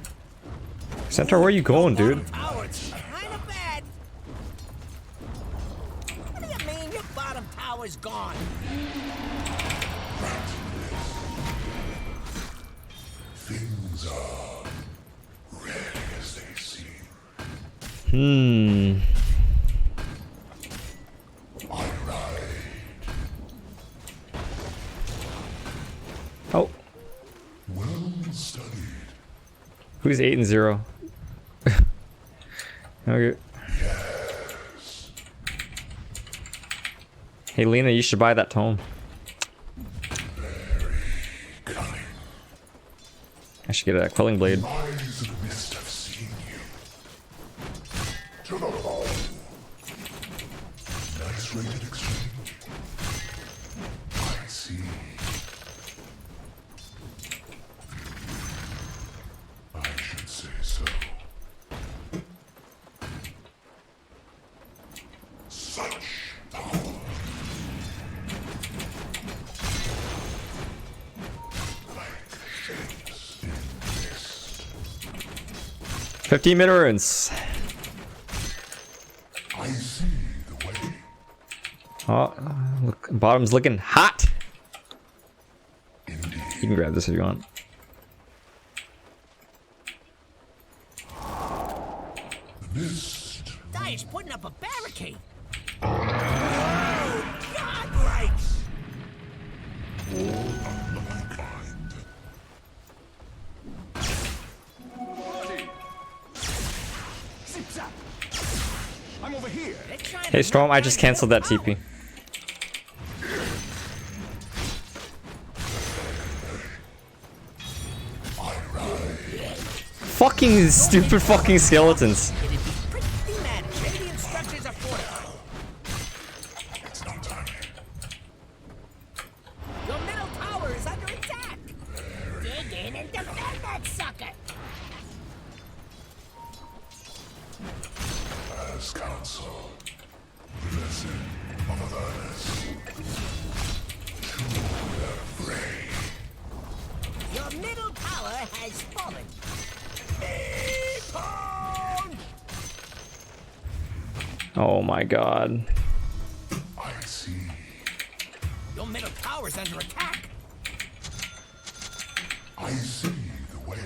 Centaur, where are you going, dude? Tower, it's kind of bad. What do you mean your bottom tower's gone? Things are rarely as they seem. I ride. Oh, Well studied. who's 8 and 0? Okay. Yes. Hey Lena, you should buy that tome. Cunning. I should get a quelling blade. Eyes of the mist have seen you. To the bone. Nice rated exchange. I see. I should say so. 15 minute runes. I see the way. Oh, look, bottom's looking hot. You can grab this if you want. Mist. Dire's putting up a barricade. Oh, godlike! I'm over here. They're trying to Hey Storm, knock I just down canceled that middle TP. Fucking stupid fucking skeletons. tower. It'd be pretty mad if Radiant structures are fortified. It's not time. Your middle tower is under attack. Dig in and defend that sucker. As counsel. Blessing of others. To the fray. Your middle tower has fallen. Oh my god. I see. Your middle tower's under attack. I see the way.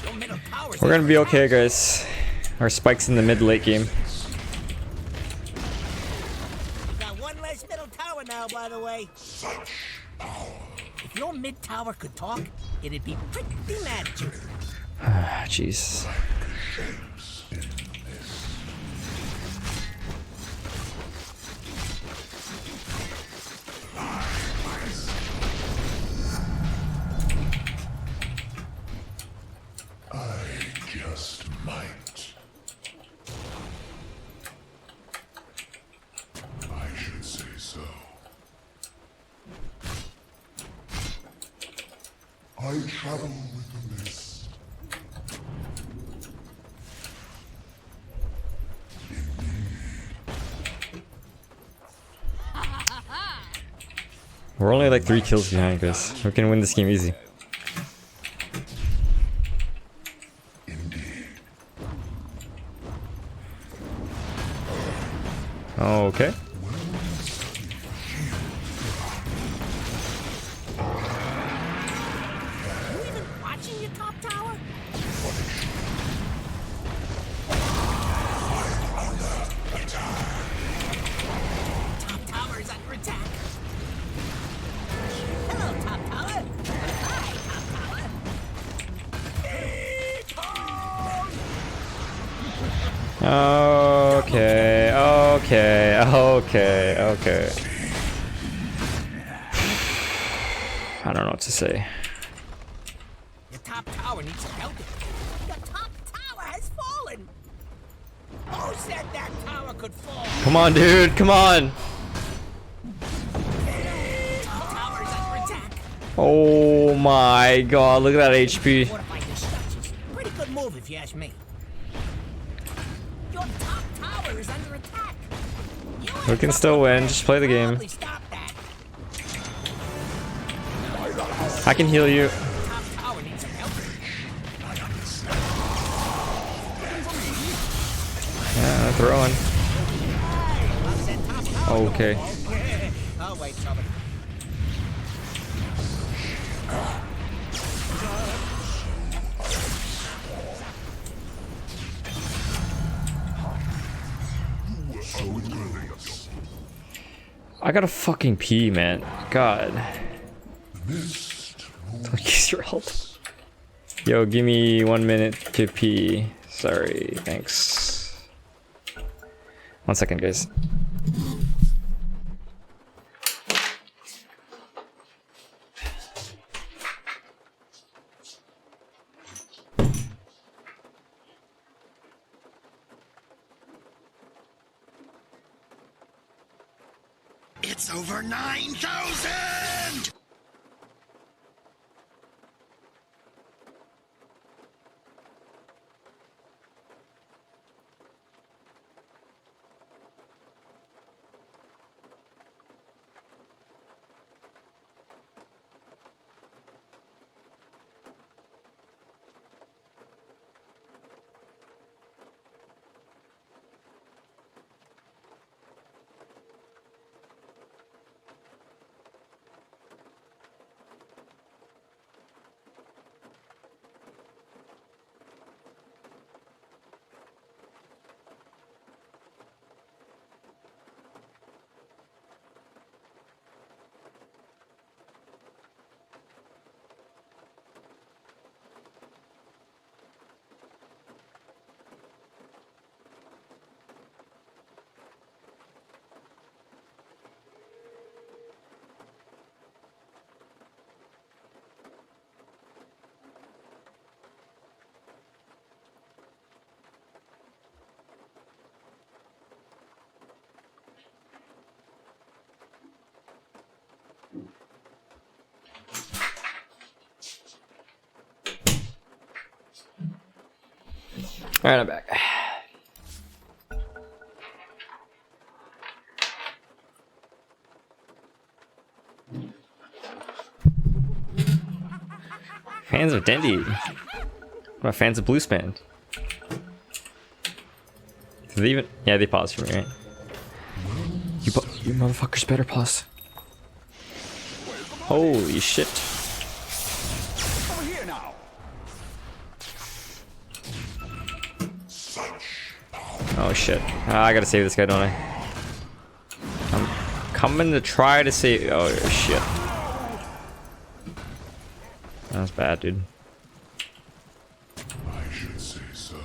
Your middle tower's We're gonna under be okay, attack. guys. Our spike's in the mid-late game. We got one less middle tower now, by the way. If your mid tower could talk, it'd be pretty mad at you. Ah, jeez. I just might. I should say so. I travel with the mist. We're only like 3 kills behind, guys. We can win this game easy. Okay. You even watching your top tower? Top tower is under attack. Hello, top tower. Hi, top tower. Okay, okay. I don't know what to say. Your top tower needs some help. Your top tower has fallen. Who said that tower could fall? Come on, dude, come on! Top tower is under attack. Oh my god, look at that HP. Fortified your structures. Pretty good move if you ask me. Your top tower is under attack. You We can still win, just play the game. probably stop that. I can heal you. Top tower needs some help. Yeah, throwing. Upset top tower. Okay. Oh wait, trouble. I gotta fucking pee, man. God. Mist. Don't use your ult. Yo, give me 1 minute to pee. Sorry, thanks. 1 second, guys. It's over 9,000! Alright, I'm back. Fans of Dendy. What about fans of Bluespan? Did they even? Yeah, they paused for me, right? You motherfuckers better pause. Holy shit. Over here now. Oh shit. I gotta save this guy, don't I? I'm coming to try to save. Oh shit. That's bad, dude. I should say so.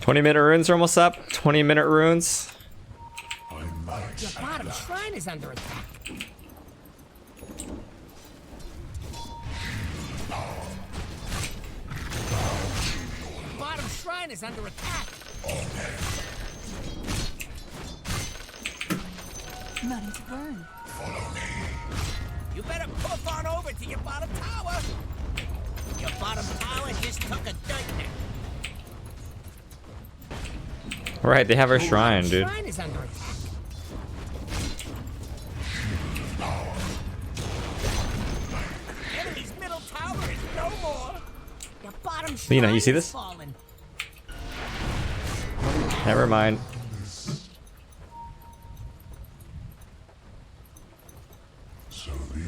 20-minute runes are almost up. 20-minute runes. I might. Your bottom shrine is under attack. Bottom shrine is under attack. Money to burn. You better poof on over to your bottom tower. Your bottom tower just took a dirt nap. Right, they have our shrine, dude. Shrine is under attack. Enemy's middle tower is no more. Your bottom shrine Lena, you see this? is fallen. Never mind. So be it.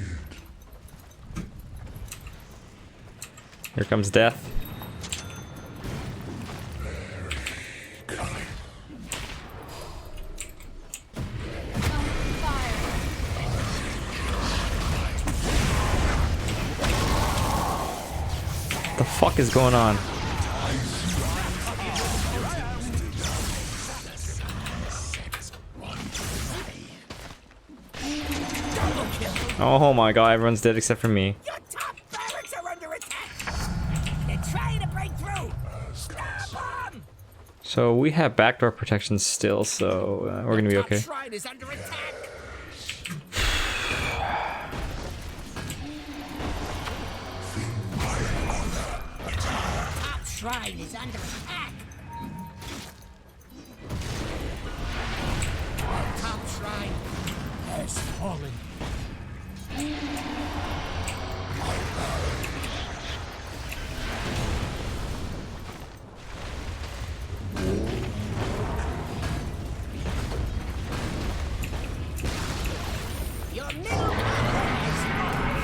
Here comes death. What the fuck is going on? Oh my god, everyone's dead except for me. Your top barracks are under attack. They're trying to break through. Stop them! So we have backdoor protection still, so we're gonna be okay. Top shrine is under attack. Top shrine is under attack. Top shrine has fallen. Your middle tower has fallen.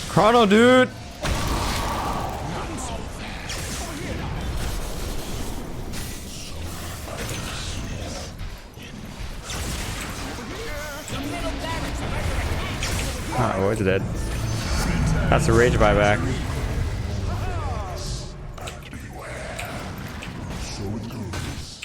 Chrono, dude! Ah, oh, it's dead. That's a rage buyback. So it goes.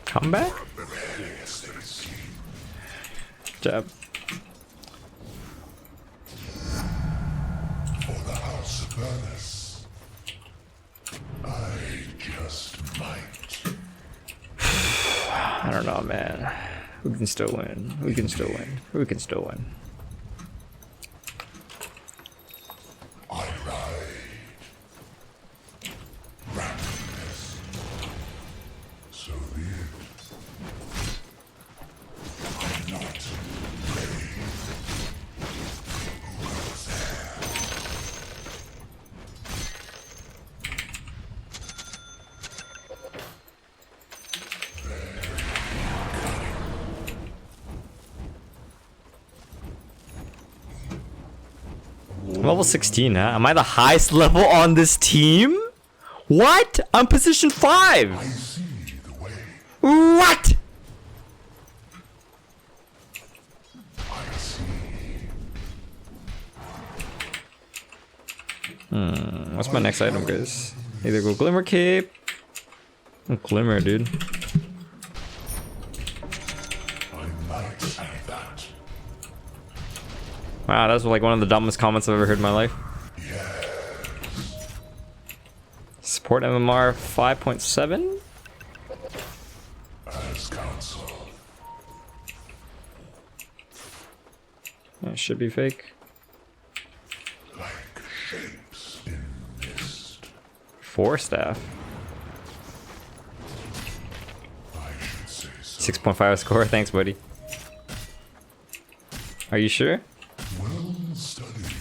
Come back? Jab. For the House of Ernest, I just might. I don't know, man. We can still win. We can still win. We can still win. I ride. Randomness. So be it. I'm not ready. Who goes there? I'm level 16, huh? Am I the highest level on this team? What? I'm position 5! I see the way. What? I see. What's my next item, guys? Either go Glimmer Cape. Glimmer, dude. I might say that. Wow, that's like one of the dumbest comments I've ever heard in my life. Support MMR 5.7. As counsel. That should be fake. Like shapes in mist. 4 staff. I should say so. 6.5 score. Thanks, buddy. Are you sure? Well studied.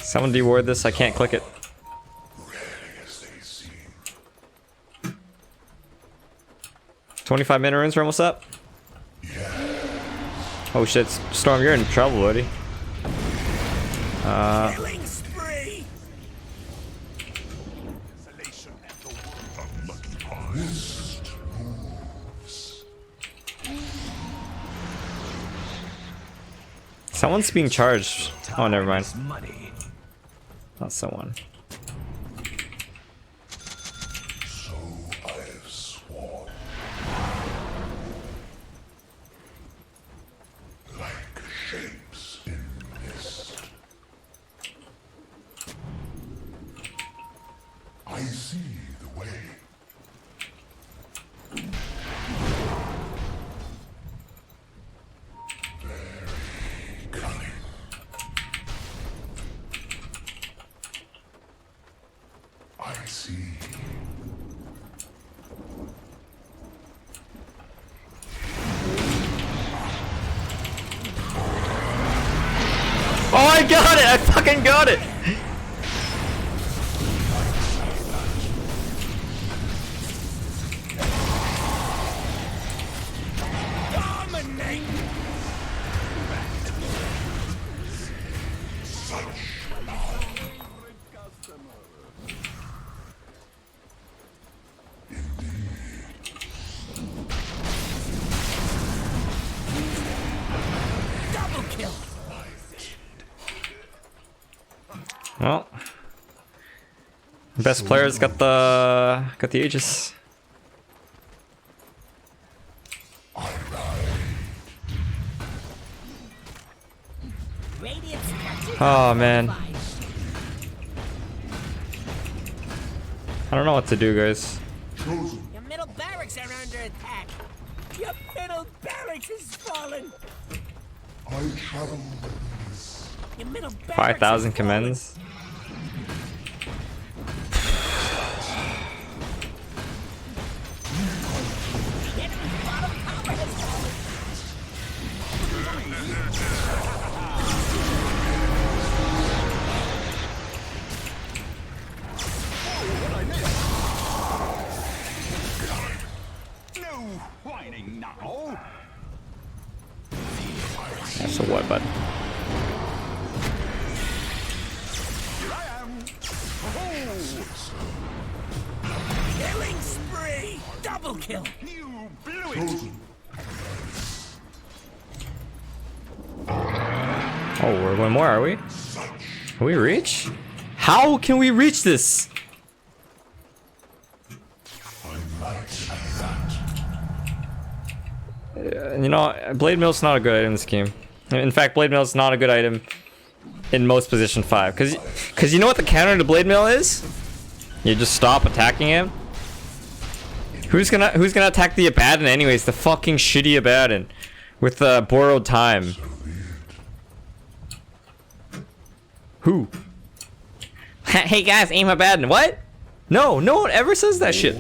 Someone deward this. I can't click it. Rarely as they seem. 25-minute runes are almost up. Oh shit, Storm, you're in trouble, buddy. Killing spree. Mist moves. Someone's being charged. Oh, never mind. Not someone. So I have sworn. Like shapes in mist. I see the way. Very cunning. I see. Oh, I got it! I fucking got it! Dominate. Double kill. Well, best players got the Aegis. Radiant's touches Oh man, fire. I don't know what to do, guys. Chosen. Your middle barracks are under attack. Your middle barracks has fallen. I travel with this. Your middle barracks 5,000 has fallen. commends. The enemy's bottom tower has fallen. So what, bud? Killing spree. Double kill. Chosen. Oh, we're going more, are we? Can we reach? How can we reach this? I might say that. You know, Blade Mill's not a good item in this game. In fact, Blade Mill is not a good item in most position 5. Cause you know what the counter to Blade Mill is? You just stop attacking him. Who's gonna attack the Abaddon anyways? The fucking shitty Abaddon with borrowed time. Who? Hey guys, aim Abaddon. What? No, no one ever says that shit.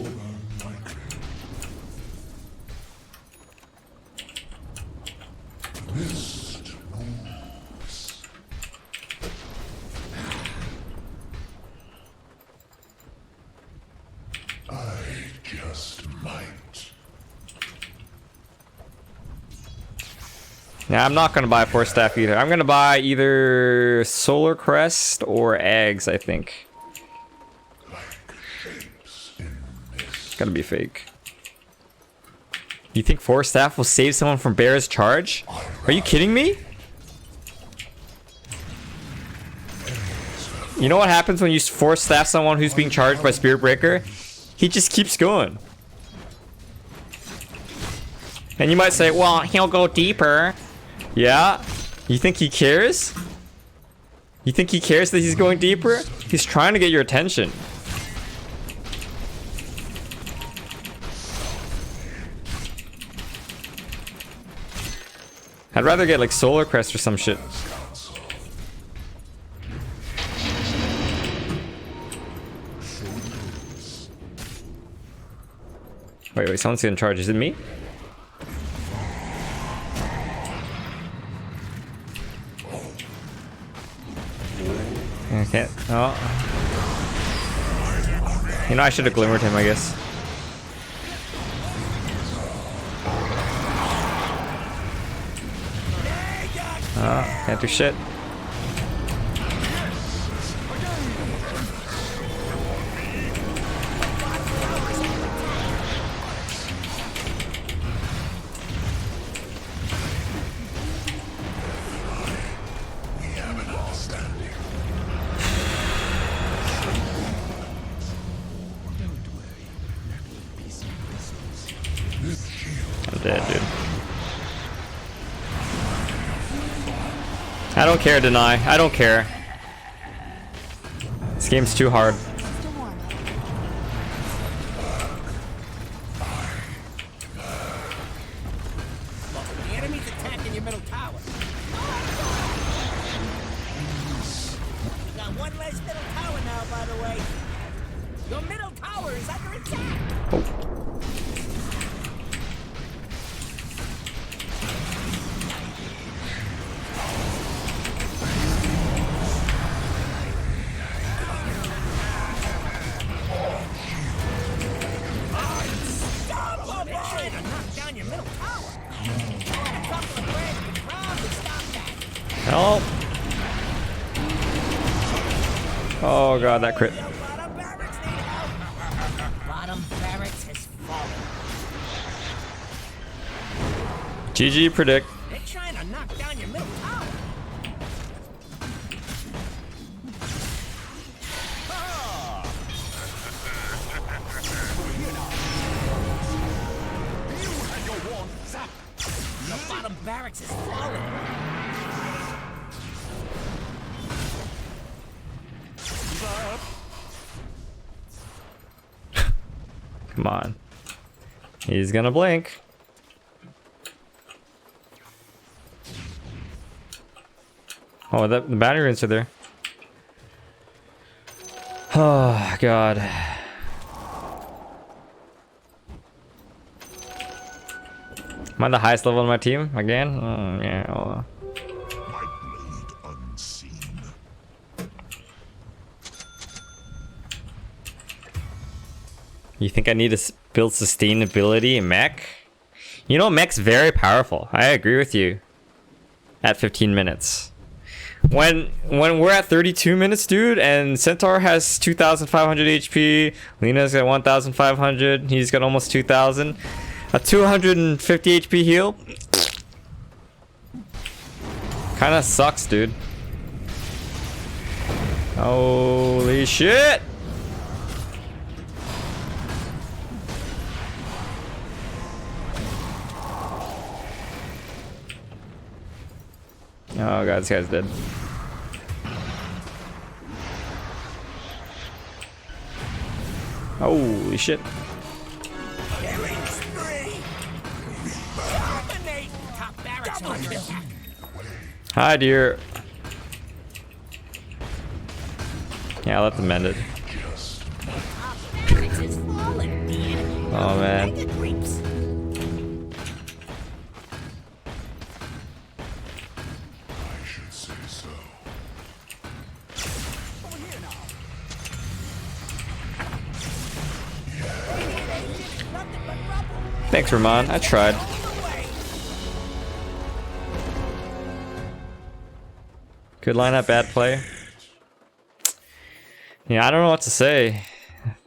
Mist moves. I just might. Now I'm not gonna buy 4 staff either. I'm gonna buy either Solar Crest or eggs, I think. Like shapes in mist. It's gotta be fake. You think Force Staff will save someone from Bear's charge? Are you kidding me? You know what happens when you Force Staff someone who's being charged by Spirit Breaker? He just keeps going. And you might say, well, he'll go deeper. Yeah? You think he cares? You think he cares that he's going deeper? He's trying to get your attention. I'd rather get like Solar Crest or some shit. Wait, someone's getting charged. Is it me? Okay. Oh. You know, I should have glimmered him, I guess. Oh, can't do shit. I'm dead, dude. I don't care, Deny. I don't care. This game's too hard. The enemy's attacking your middle tower. You got one less middle tower now, by the way. Your middle tower is under attack. Help! Oh god, that crit. Bottom barracks has fallen. GG predict. They're trying to knock down your middle tower. The bottom barracks is falling. Come on. He's gonna blink. Oh, the battery runes are there. Oh, God. Am I the highest level on my team again? Oh, yeah. Oh. My blade unseen. You think I need to build sustainability in mech? You know, mech's very powerful. I agree with you. At 15 minutes. When we're at 32 minutes, dude, and Centaur has 2,500 HP, Lena's got 1,500, he's got almost 2,000. A 250 HP heal? Kinda sucks, dude. Holy shit! Oh god, this guy's dead. Holy shit. Hi, dear. Yeah, let them mend it. Oh man. Thanks, Ramon. I tried. Good lineup, bad play. Yeah, I don't know what to say.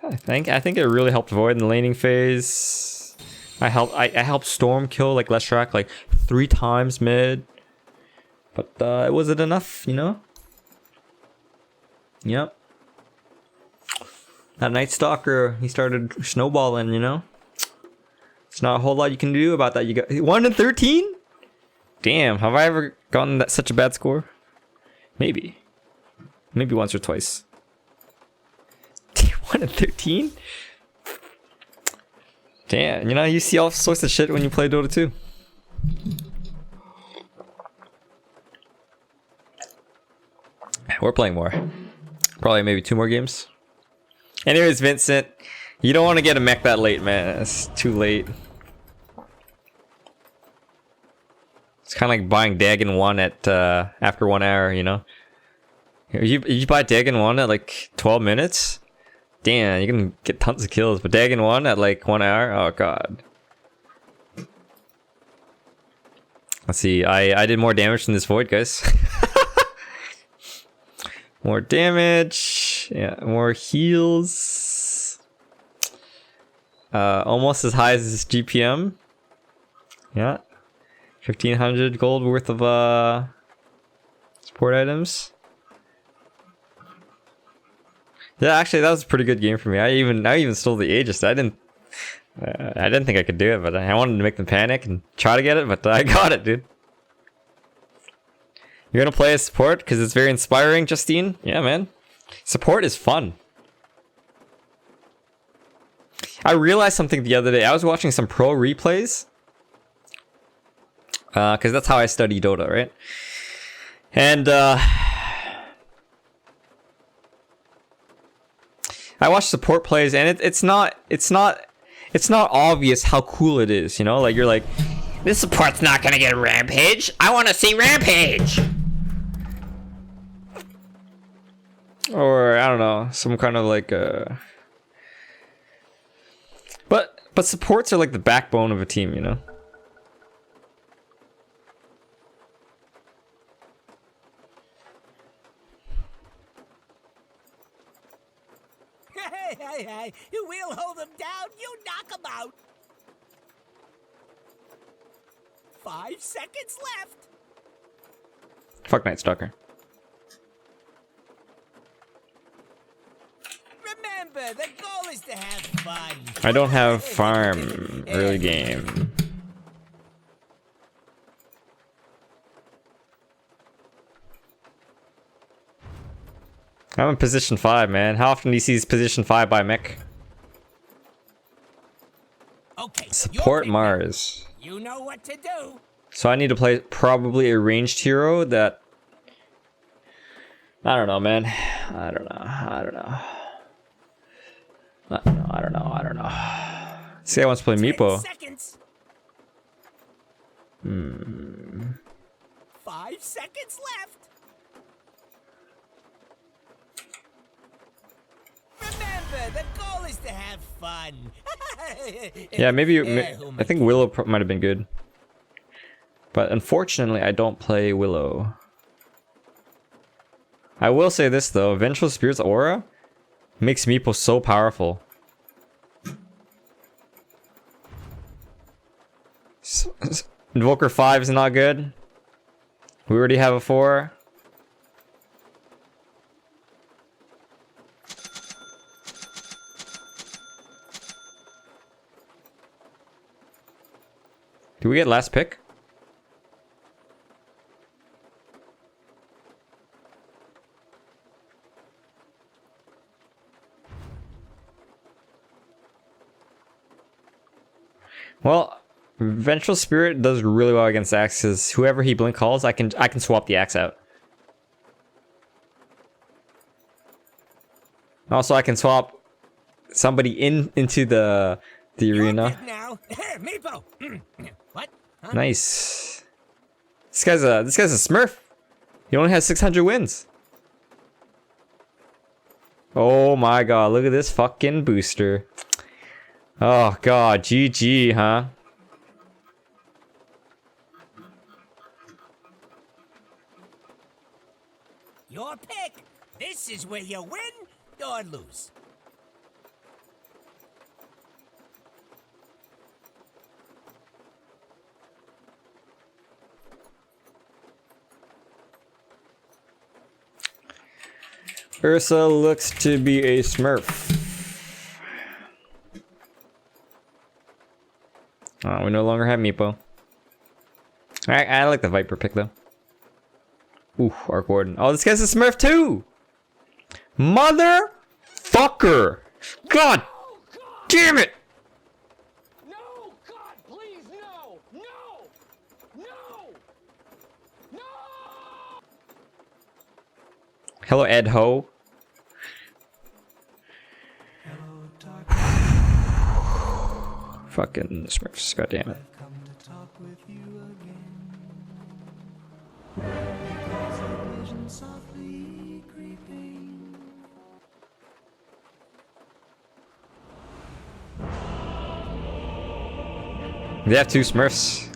I think it really helped Void in the laning phase. I helped Storm kill like Leshrac like 3 times mid. But it wasn't enough, you know? Yep. That Night Stalker, he started snowballing, you know? It's not a whole lot you can do about that. You got 1 in 13? Damn, have I ever gotten that such a bad score? Maybe. Maybe once or twice. 1 in 13? Damn, you know, you see all sorts of shit when you play Dota 2. We're playing more. Probably maybe 2 more games. Anyways, Vincent, you don't want to get a mech that late, man. It's too late. It's kind of like buying Dagon 1 at after 1 hour, you know? You buy Dagon 1 at like 12 minutes? Damn, you can get tons of kills, but Dagon 1 at like 1 hour? Oh god. Let's see, I did more damage than this Void, guys. More damage, yeah, more heals. Almost as high as this GPM. Yeah. 1500 gold worth of support items. Yeah, actually that was a pretty good game for me. I even stole the Aegis. I didn't think I could do it, but I wanted to make them panic and try to get it, but I got it, dude. You're gonna play as support because it's very inspiring, Justine? Yeah, man. Support is fun. I realized something the other day. I was watching some pro replays. Because that's how I study Dota, right? And I watch support plays, and it's not obvious how cool it is, you know? Like, you're like, this support's not gonna get Rampage. I want to see Rampage. Or I don't know, some kind of like but supports are like the backbone of a team, you know. Hey, we'll hold them down, you knock them out. 5 seconds left. Fuck Night Stalker. Remember, the goal is to have fun. I don't have farm early game. I'm in position 5, man. How often do you see position 5 by mech? Okay, Support Mars. You know what to do. So I need to play probably a ranged hero that... I don't know, man. I don't know. This guy wants to play Meepo. 5 seconds left. Remember, the goal is to have fun. Yeah, maybe I think Willow might have been good. But unfortunately, I don't play Willow. I will say this though, Vengeful Spirit's aura makes Meepo so powerful. Invoker 5 is not good. We already have a 4. Do we get last pick? Well, Vengeful Spirit does really well against Axe because whoever he blink calls, I can swap the Axe out. Also, I can swap somebody into the arena. Now, Meepo. What? Huh? Nice. This guy's a Smurf. He only has 600 wins. Oh my god, look at this fucking booster. Oh god, GG, huh? Your pick. This is where you win or lose. Ursa looks to be a Smurf. Oh, we no longer have Meepo. I like the Viper pick though. Ooh, Arc Warden. Oh, this guy's a Smurf too! Motherfucker! God damn it! No, God, please, no! No! No! No! Hello, Ed Ho. Fucking Smurfs, god damn it. They have 2 Smurfs.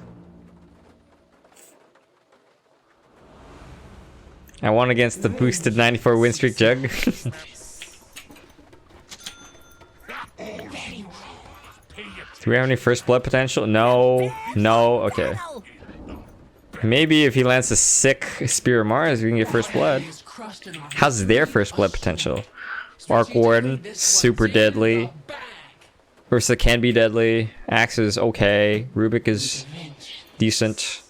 I won against the boosted 94 win streak Jug. Do we have any first blood potential? No. No. Okay. Maybe if he lands a sick Spear of Mars, we can get first blood. How's their first blood potential? Arc Warden, super deadly. Ursa can be deadly. Axe is okay. Rubik is decent.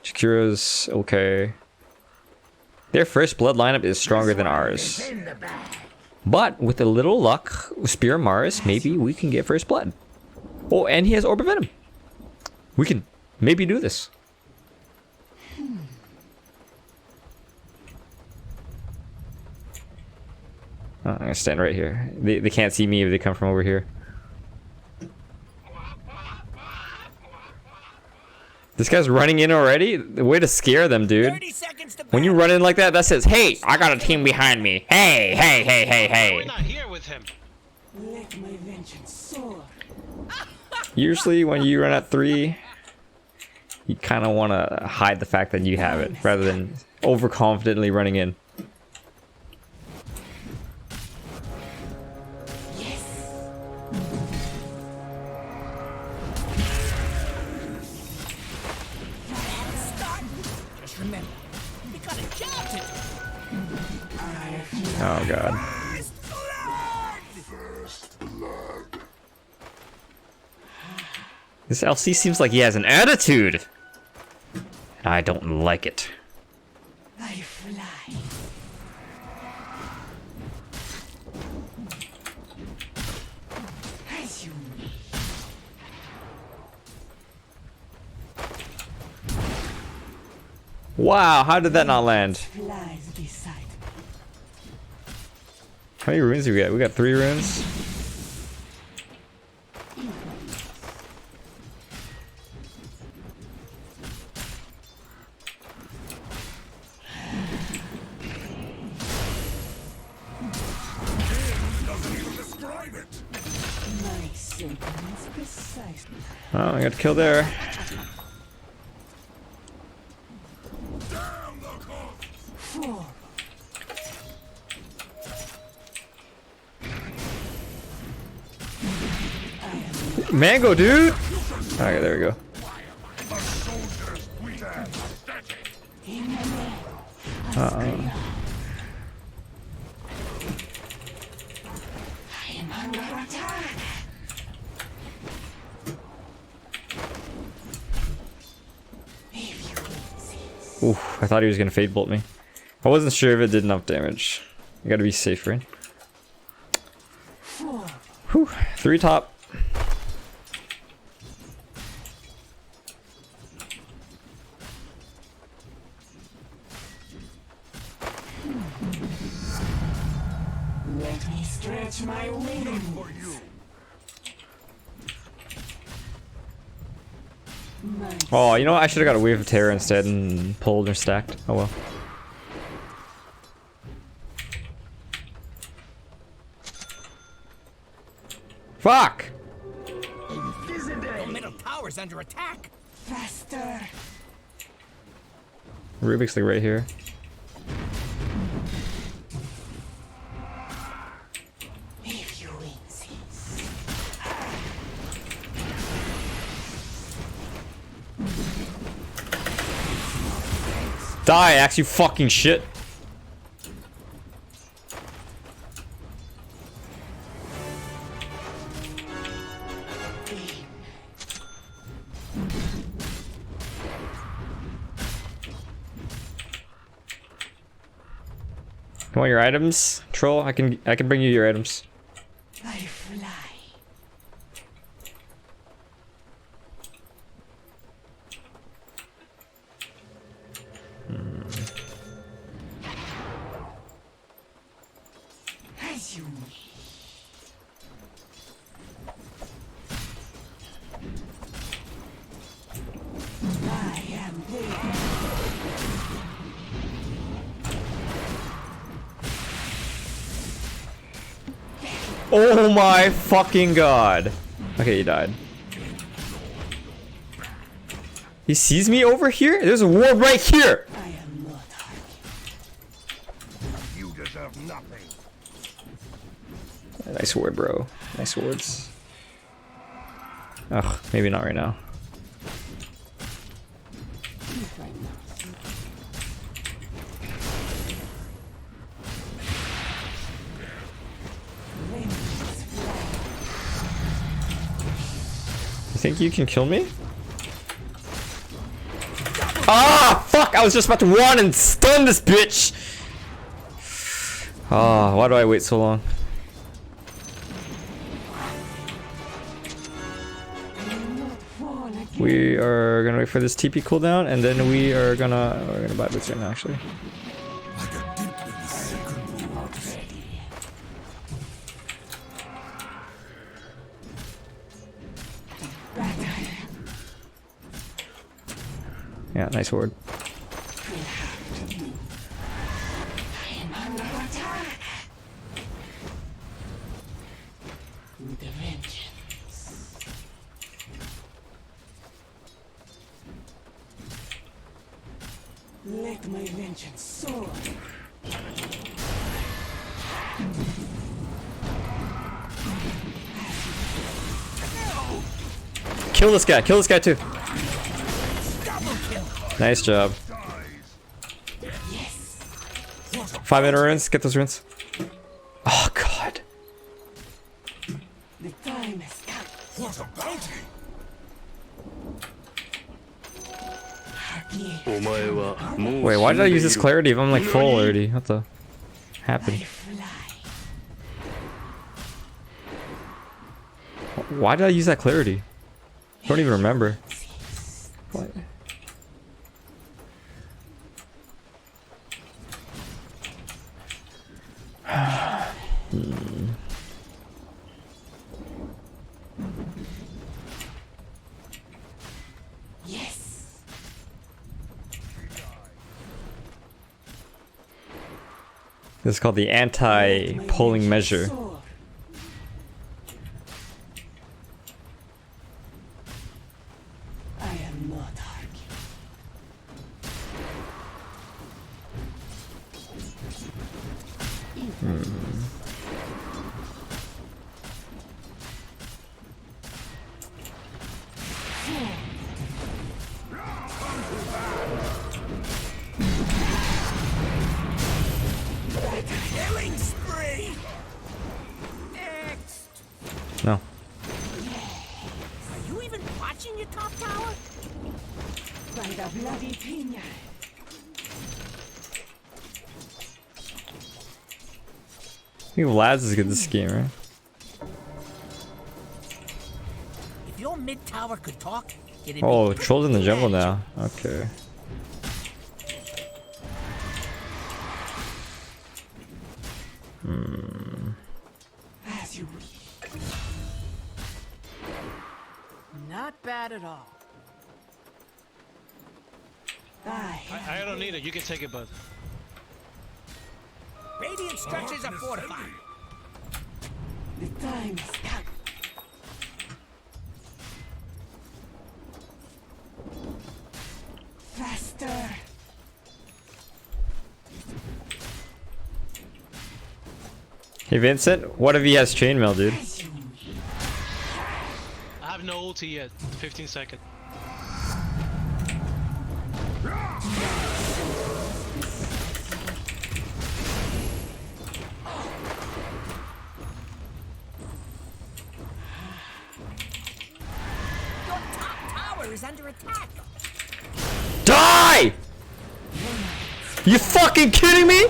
Shakira's okay. Their first blood lineup is stronger than ours. But with a little luck, Spear of Mars, maybe we can get first blood. Oh, and he has Orb of Venom. We can maybe do this. Oh, I'm gonna stand right here. They can't see me if they come from over here. This guy's running in already? The way to scare them, dude. 30 seconds to When you run in like that, that says, hey, I got a team behind me. Hey, hey, hey, hey, hey. We're not here with him. let my vengeance soar. Usually when you run at 3, you kind of want to hide the fact that you have it, rather than overconfidently running in. Just remember, we got a job to do. Oh god. This LC seems like he has an attitude. And I don't like it. I fly. As you Wow, how did that not land? flies beside. How many runes do we got? We got 3 runes. My sentiments precisely. Oh, I got to kill there. Four. Mango, dude! Okay, there we go. Uh-oh. I am under attack. If you insist. Oof, I thought he was gonna Fade Bolt me. I wasn't sure if it did enough damage. You gotta be safe, right? Four. Whew, 3 top. Let me stretch my wings. My Oh, you know what? I should have got a Wave of Terror instead and pulled or stacked. Oh well. Fuck! The middle tower's under attack. Faster. Rubik's like right here. If you insist. Die, Axe, you fucking shit. You want your items, troll? I can bring you your items. I fly. As you wish. I am there. Oh my fucking god. Okay, he died. He sees me over here? There's a ward right here! I am not You deserve nothing. Nice ward, bro. Nice wards. Ugh, maybe not right now. You think you can kill me? Ah, fuck! I was just about to run and stun this bitch! Ah, why do I wait so long? We are gonna wait for this TP cooldown, and then we're gonna buy boots right now, actually. Yeah, nice ward. with a vengeance. Let my vengeance soar. Kill this guy too. Nice job. 5-minute runes, get those runes. Oh god. The time has come. What a bounty! Wait, why did I use this clarity if I'm like full already? What the happened? Why did I use that clarity? I don't even remember. What? Yes. This is called the anti-pulling measure. Soar. I am not arguing. Killing spree. Next. No. Are you even watching your top tower? By the bloody pina. I think Lads is good this game, right? If your mid tower could talk, it'd Oh, be Troll's in the jungle now. Okay. as you wish. Not bad at all. I don't need it. You can take it, bud. Radiant structures are fortified. The time has come. Faster. Hey Vincent, what if he has chainmail, dude? As you wish. I have no ulti yet. 15 seconds. Your top tower is under attack. Die! You fucking kidding me?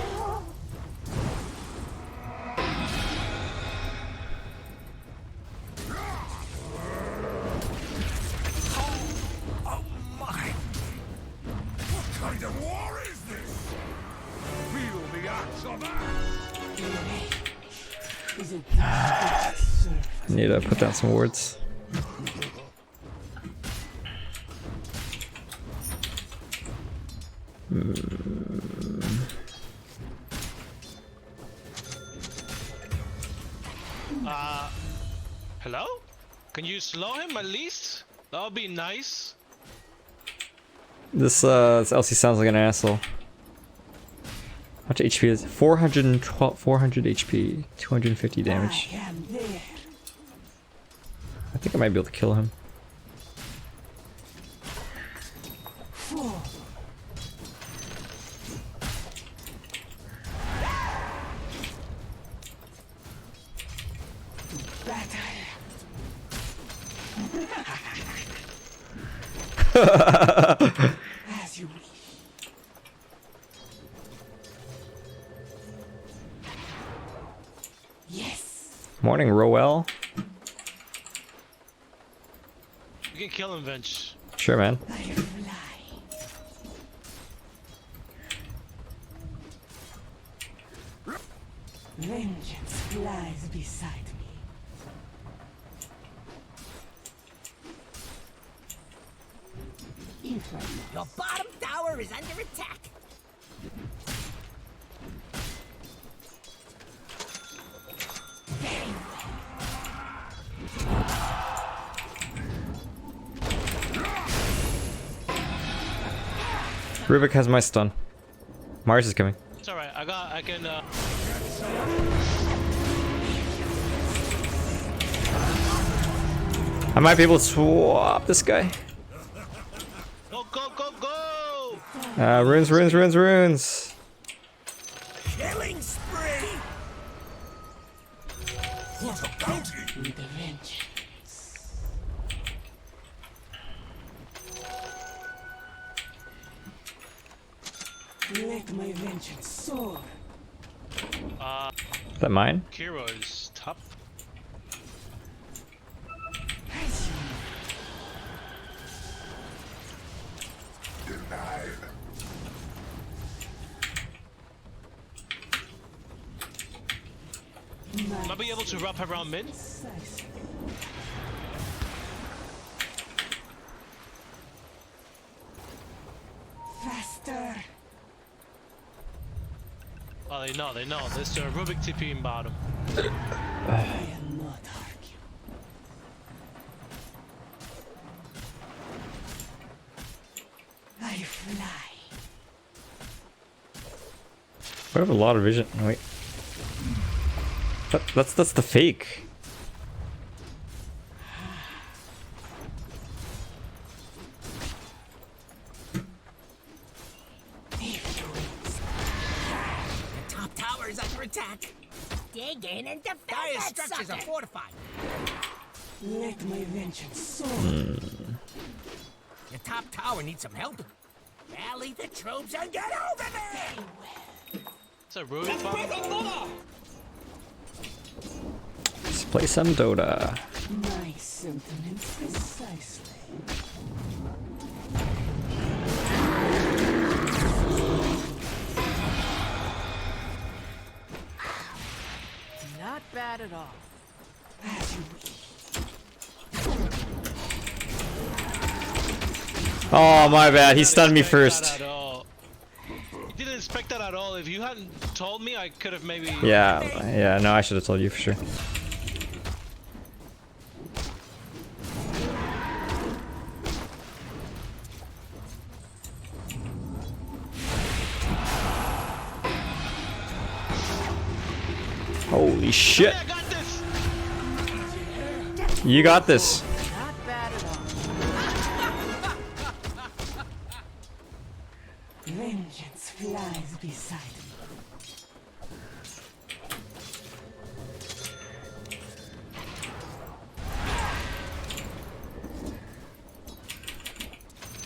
kind of war is this? Feel the axe of axe. Need to put down some wards. Hello? Can you slow him at least? That would be nice. This LC sounds like an asshole. How much HP is it? 412, 400 HP, 250 damage. I think I might be able to kill him. As you wish. Yes. Morning, Roel. You can kill him, Vince. Sure, man. I fly. Vengeance flies beside me. Your bottom tower is under attack. Very Rubik has my stun. Mars is coming. It's alright. I can. I might be able to swap this guy. Go, go, go, go! Runes, runes, runes, runes. killing spree. What a bounty! With a vengeance. Let my vengeance soar. Is that mine? Kiro is top. As you Denied. Might be able to wrap around mid. precisely. Faster. Oh, they know, they know. There's a Rubik TP in bottom. I am not arguing. I fly. I have a lot of vision. Oh, wait. That's the fake. The top tower is under attack. Dig in and defend Dire structures are fortified. Let my vengeance soar. The top tower needs some help. Rally the troops and get over me! It's a Rubik bomb. Let's play some Dota. My sentiments precisely. Not bad at all. As you wish. Oh, my bad. He stunned me first. That at all. Didn't expect that at all. If you hadn't told me, I could have maybe. Yeah, no, I should have told you for sure. Holy shit. I got this. You got this. Not bad at all. Vengeance flies beside me.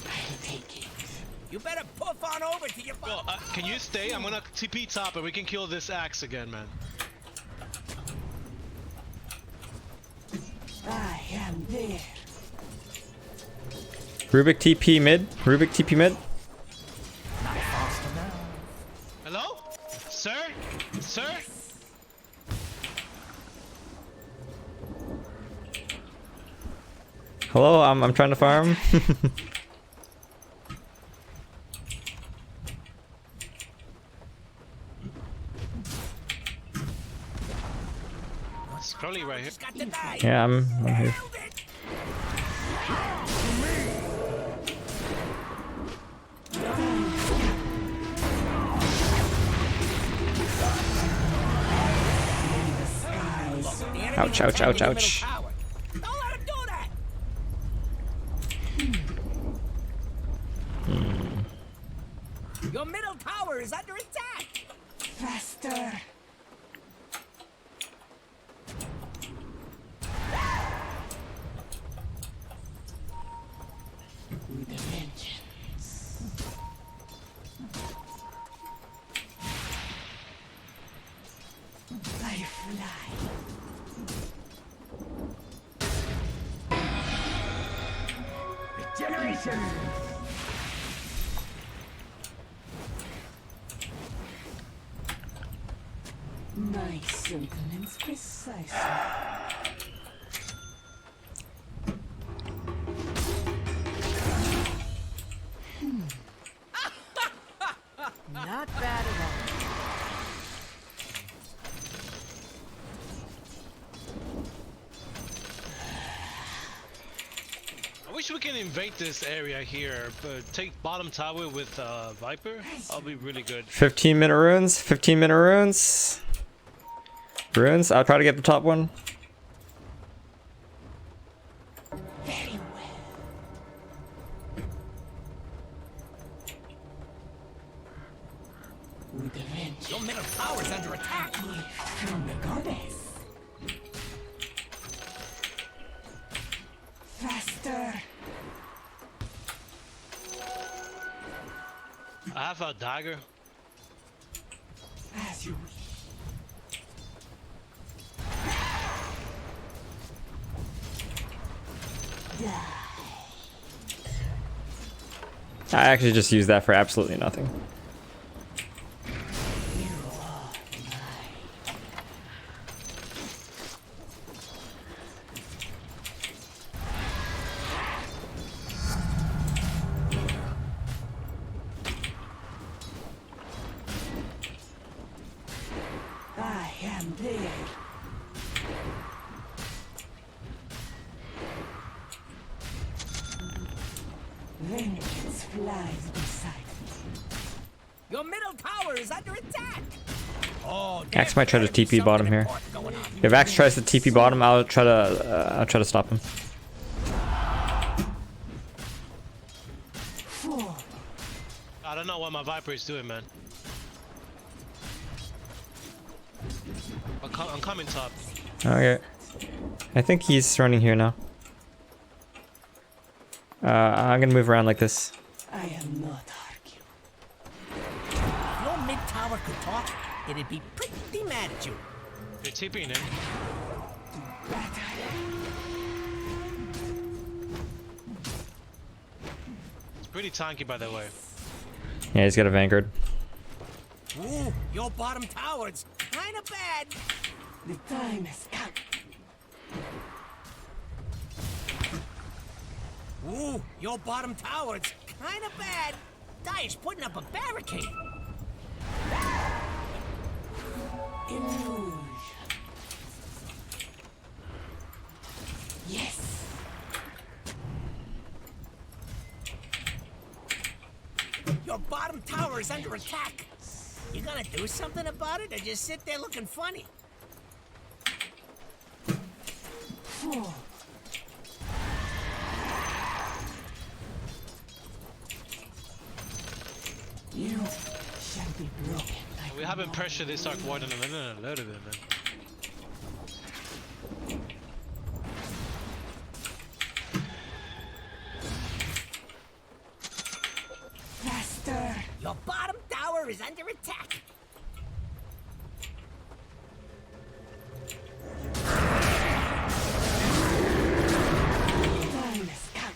I'll take it. You better puff on over to your Bro, can you stay? I'm gonna TP top and we can kill this axe again, man. I am there. Rubik TP mid. Rubik TP mid. Sir? Sir? Hello, I'm trying to farm. It's Crowley right here. Got to die. Yeah, I'm here. Nailed it. Look, the enemy Ouch, ouch, attacked ouch, your middle ouch. tower. Don't let him do that. Your middle tower is under attack. Faster. With a vengeance. I fly. Regeneration. My sentiments precisely. Not bad at all. I wish we can invade this area here, but take bottom tower with Viper. I'll be really good. 15-minute runes. 15-minute runes. Runes. I'll try to get the top one. Very well. With the vengeance. Your middle tower's under attack. From the goddess. Faster. I have a dagger. As you wish. I actually just used that for absolutely nothing. I am there. Vengeance flies beside me. Your middle tower is under attack. Oh, Axe might try to TP bottom here. If Axe tries to TP bottom, I'll try to stop him. I don't know what my Viper is doing, man. I'm coming top. Okay. I think he's running here now. I'm gonna move around like this. I am not arguing. If your mid tower could talk, it'd be pretty mad at you. You're TPing in. It's pretty tanky, by the way. Yeah, he's got a Vanguard. Ooh, your bottom tower's kind of bad. The time has come. Ooh, your bottom tower's kind of bad. Dire's putting up a barricade. Illusion. Yes. Your bottom tower is under attack. You gonna do something about it, or just sit there looking funny? You shall be broken. We haven't pressured this Arc Warden in a little bit, man. Faster! Your bottom tower is under attack. Time has come.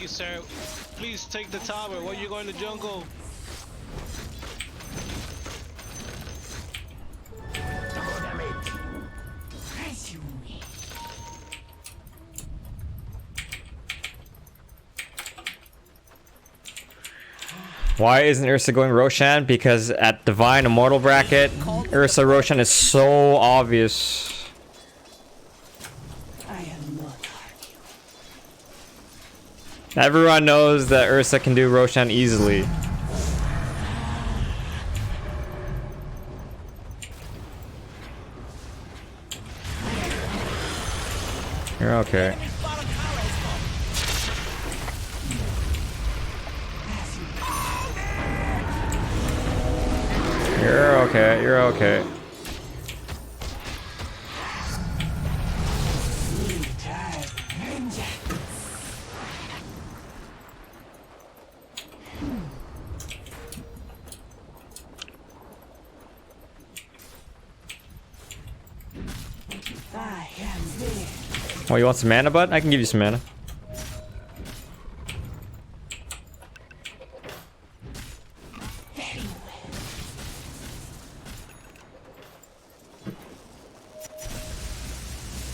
you, sir. Please take the tower. Why are you going to jungle? Why isn't Ursa going Roshan? Because at Divine Immortal bracket, Ursa Roshan is so obvious. Everyone knows that Ursa can do Roshan easily. You're okay. You're okay, you're okay. Oh, you want some mana, bud? I can give you some mana.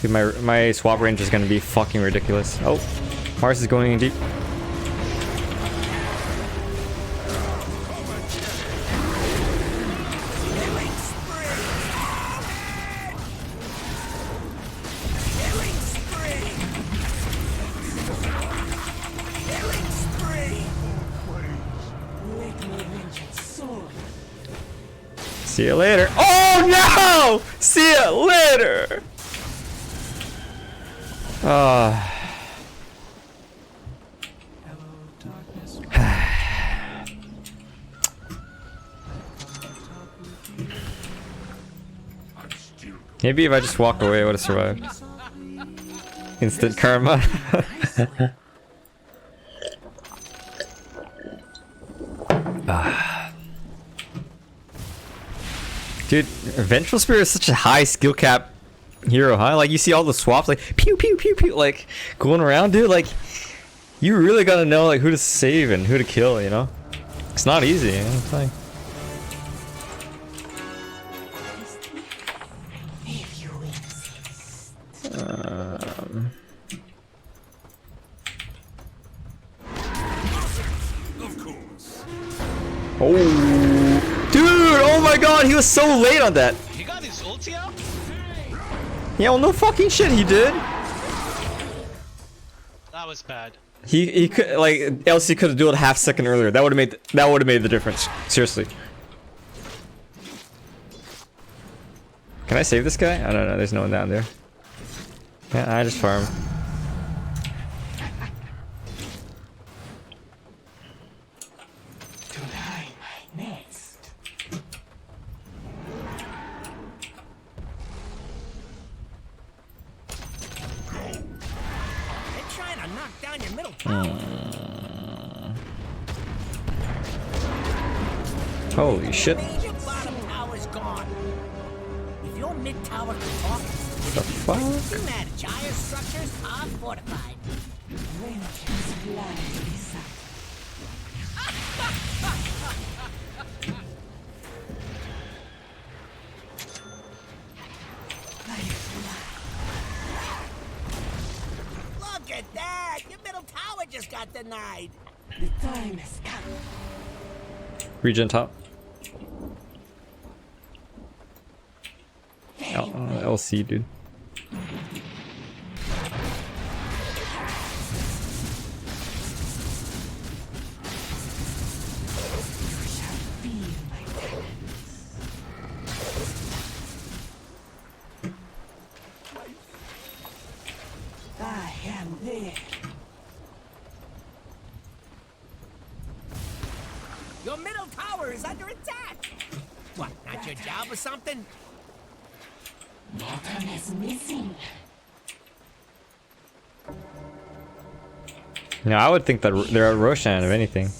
Dude, my swap range is gonna be fucking ridiculous. Oh, Mars is going in deep. See you later. Oh no! See you later! Maybe if I just walked away, I would have survived. Instant karma. Dude, Vengeful Spirit is such a high skill cap hero, huh? Like, you see all the swaps, like, pew, pew, pew, pew, like, going around, dude, like, you really gotta know, like, who to save and who to kill, you know? It's not easy, you know what I'm saying? Oh, dude! Oh my God, he was so late on that. He got his ulti out? Yeah, well, no fucking shit, he did. That was bad. He could, like, LC could have done it a half second earlier. That would have made the difference. Seriously. Can I save this guy? I don't know. There's no one down there. Yeah, I just farm. Holy shit. Your bottom tower's gone. If your mid tower can talk, The fuck? the matter. Giant structures are fortified. Look at that! Your middle tower just got denied. The time has come. Regen top. LC, dude. I am there. Your middle tower is under attack. What, not your job or something? Bottom is missing. No, I would think that they're a Roshan, if anything.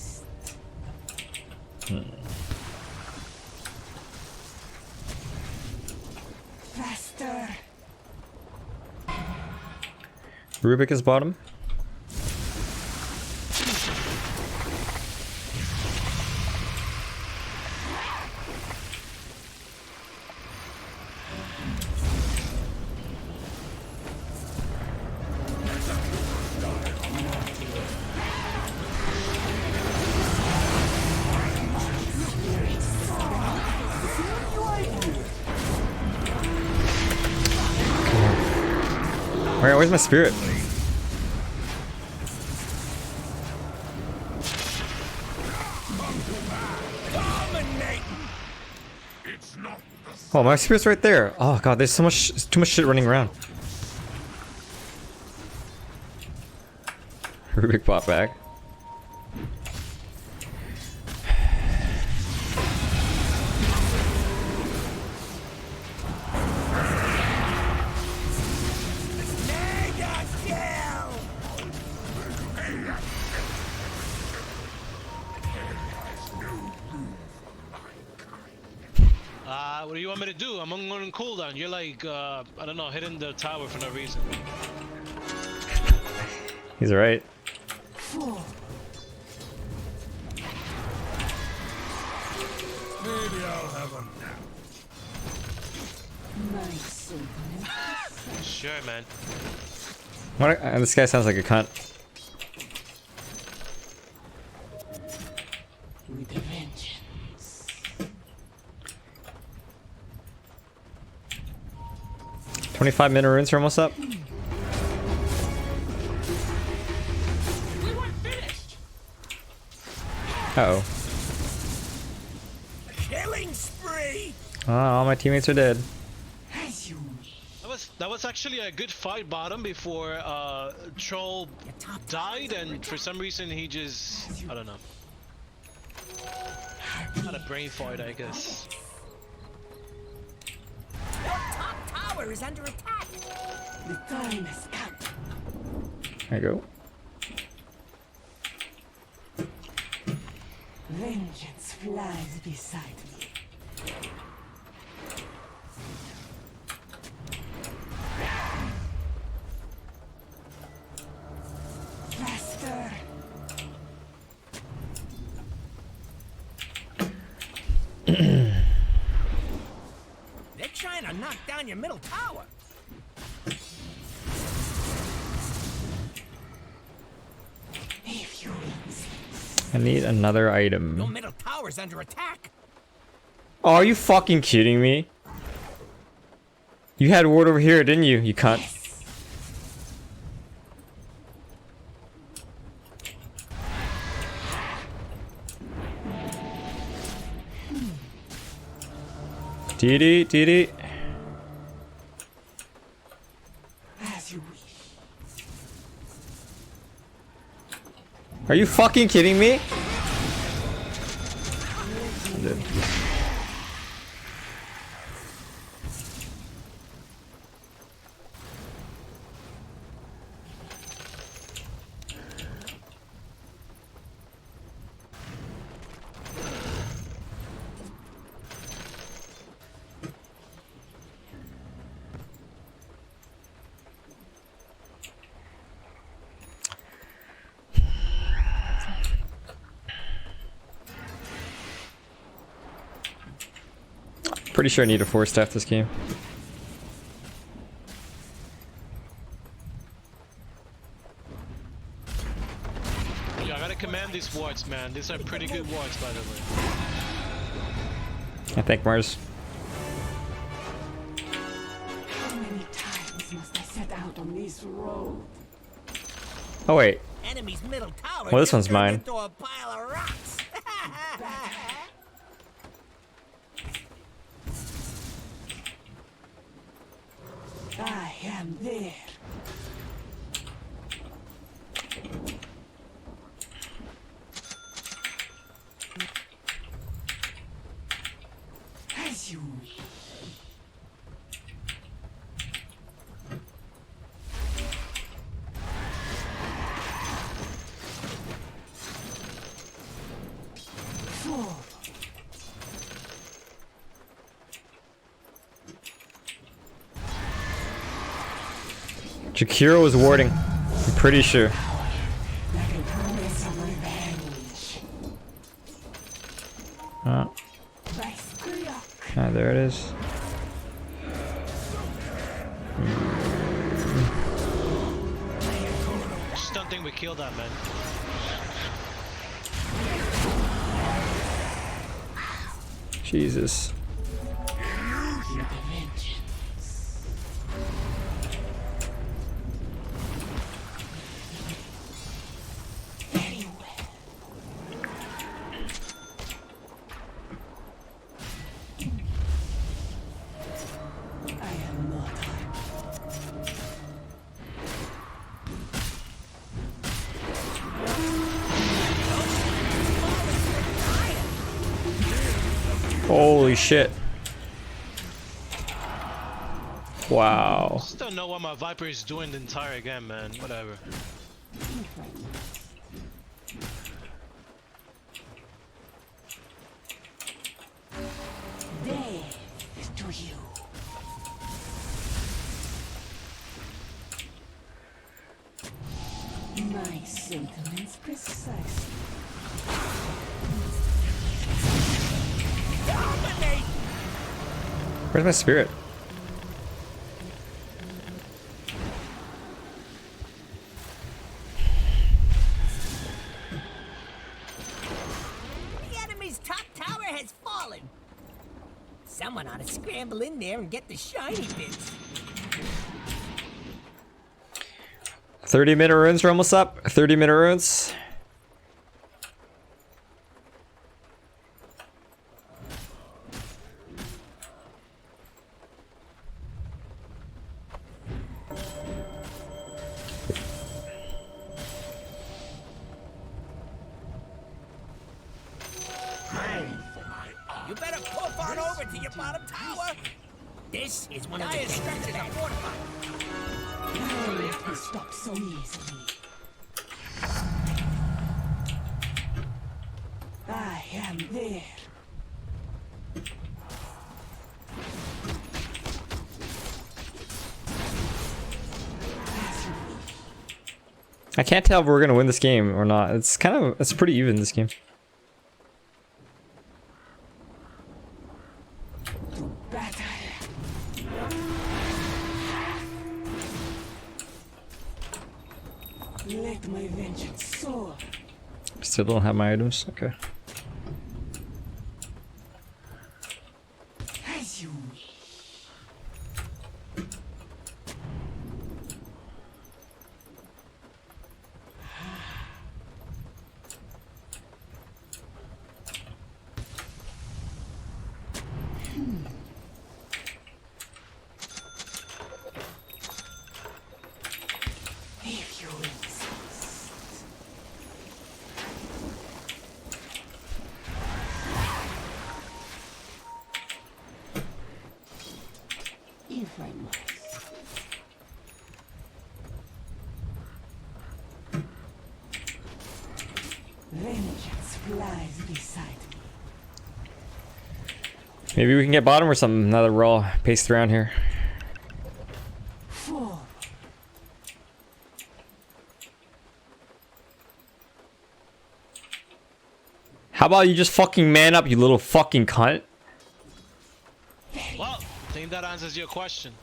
Faster. Rubik is bottom. Where's my spirit? Oh, my spirit's right there. Oh god, there's so much, too much shit running around. Rubik bot back. Mega kill! What do you want me to do? I'm on cooldown. You're like, I don't know, hitting the tower for no reason. He's right. Maybe I'll have a nap. Sure, man. What? This guy sounds like a cunt. With a vengeance. 25-minute runes are almost up. We weren't finished. Uh oh. Killing spree. Oh, all my teammates are dead. That was actually a good fight bottom before Troll died, and for some reason he just, I don't know, had a brain fart, I guess. Your top tower is under attack. The time has come. There you go. Vengeance flies beside me. Faster. They're trying to knock down your middle tower. If you I need another Your item. middle tower's under attack. Oh, are you fucking kidding me? You had ward over here, didn't you? You cunt. DD, DD. As you wish. Are you fucking kidding me? I'm dead. Pretty sure I need a 4-staff this game. Yeah, I gotta command these wards, man. These are pretty good wards, by the way. I think Mars. How many times must I set out on this road? Oh wait. Enemy's middle tower. Well, this just one's turned mine. Into a pile of rocks. I am there. As you wish. Forward. Jakiro was warding. I'm pretty sure. Like a promise of revenge. Ah, By Skriok. there it is. Just don't think we killed that, man. Jesus. Holy shit. Wow. Just don't know what my Viper is doing the entire game, man. Whatever. Death to you. My sentiments precisely. Dominate! Where's my spirit? The enemy's top tower has fallen. Someone ought to scramble in there and get the shiny bits. 30-minute runes are almost up. 30-minute runes. You better poof on over to your bottom tower. This is one of the structures are fortified. No, stop so easily. I am there. I can't tell if we're gonna win this game or not. It's pretty even, this game. Let my vengeance soar. Still don't have my items. Okay. As you wish. If you insist. If I must. Vengeance flies beside me. Maybe we can get bottom or something now that we're all paced around here. Fall. How about you just fucking man up, you little fucking cunt? Well, I think that answers your question.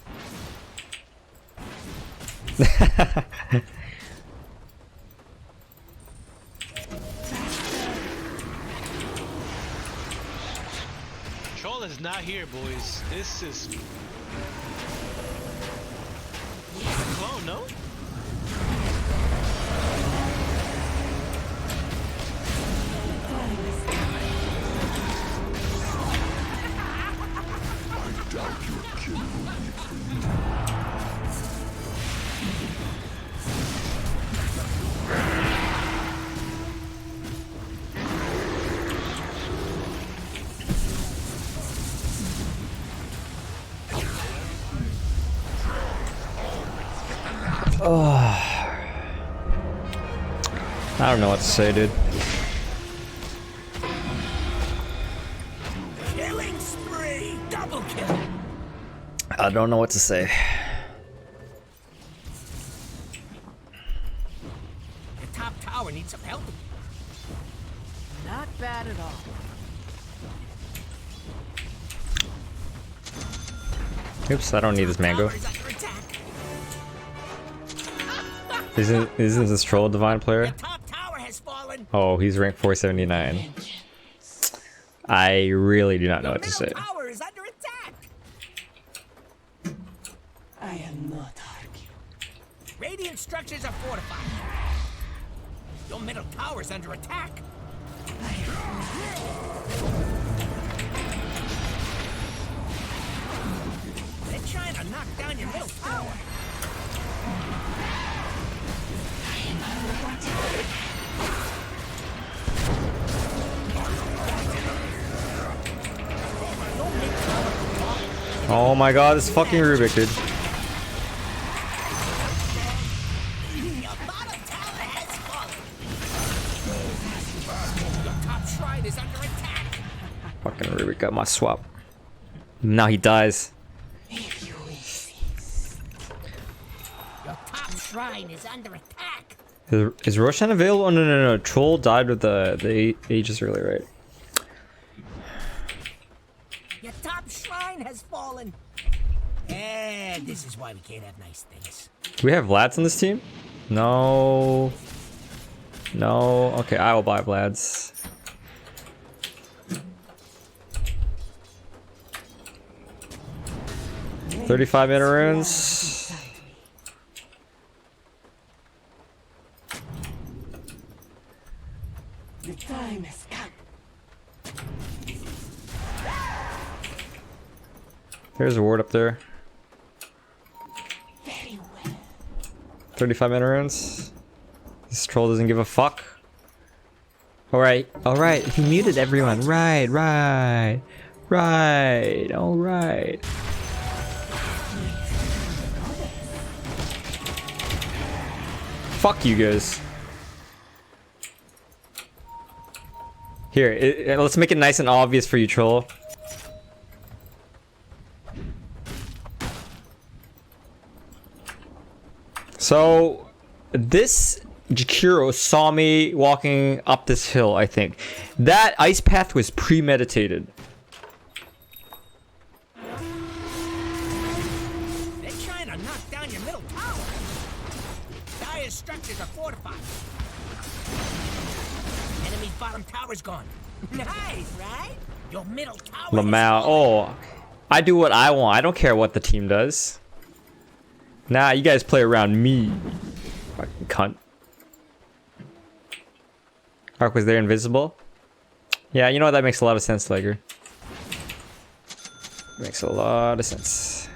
Troll is not here, boys. This is... Oh, no? I don't know what to say, dude. Killing spree! Double kill! I don't know what to say. The top tower needs some help. Not bad at all. Oops, I don't need this mango. Tower's under attack. Isn't this troll a divine player? The top tower has fallen. Oh, he's ranked 479. I really do not know The what to say. middle tower is under attack. I am not arguing. Radiant structures are fortified. Your middle tower is under attack. They're trying to knock down your middle tower. Oh my god, this fucking Rubik, dude. Your bottom tower has fallen. Your top shrine is under attack. Fucking Rubik got my swap. Now he dies. Your top shrine is under attack. Is Roshan available? Oh, no. Troll died with the Aegis earlier, right? Your top shrine has fallen. And this is why we can't have nice things. Do we have Vlads on this team? No. No. Okay, I will buy Vlads. $35 runes. The time has come. There's a ward up there. Very well. 35 runes. This troll doesn't give a fuck. Alright, he muted everyone. Right. Alright. Fuck you guys. Here, let's make it nice and obvious for you, troll. So, this Jakiro saw me walking up this hill, I think. That ice path was premeditated. They're trying to knock down your middle tower. Dire's structures are fortified. Enemy's bottom tower's gone. Nice, right? Your middle tower. Lamau. Oh, I do what I want. I don't care what the team does. Nah, you guys play around me. Fucking cunt. Ark was there invisible? Yeah, you know what? That makes a lot of sense, Liger. Makes a lot of sense.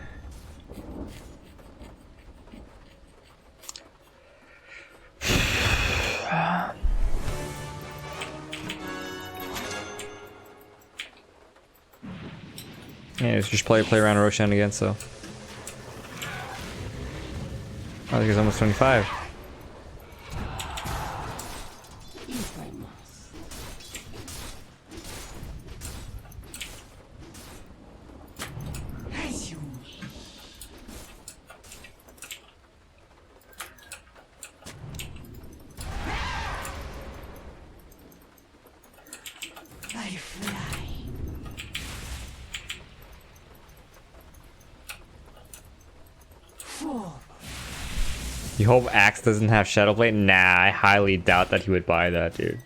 Yeah, just play around Roshan again, so. I think it's almost 25. You hope Axe doesn't have Shadowblade? Nah, I highly doubt that he would buy that, dude.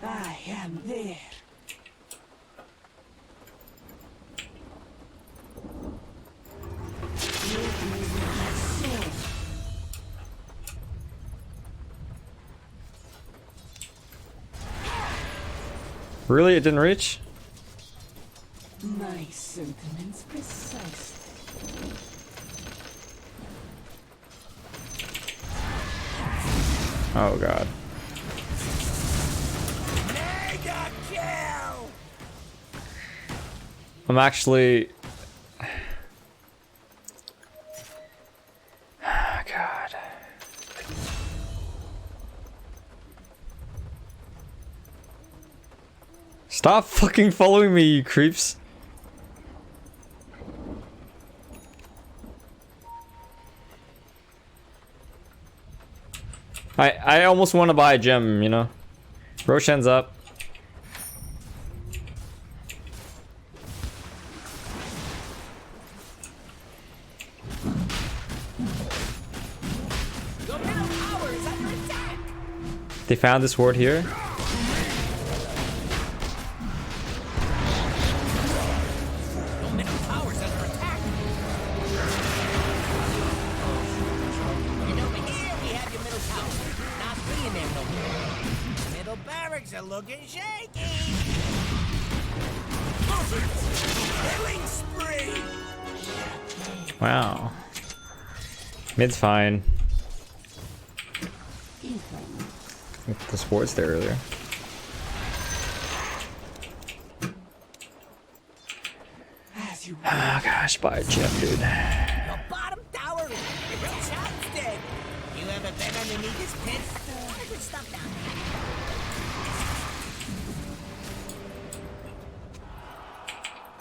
I am there. Really? It didn't reach? My sentiments precisely. Oh god. Mega kill! I'm actually... God. Stop fucking following me, you creeps. I almost want to buy a gem, you know. Roshan's up. Your middle tower is under attack! They found this ward here. Your middle tower's under attack! And over here we have your middle tower. Not being there no more. Middle barracks are looking shaky! Killing spree! Wow. Mid's fine. The sport's there earlier. As you Oh gosh, buy a gem, dude. Your bottom tower is dead. You ever been underneath this pit? A lot of good stuff down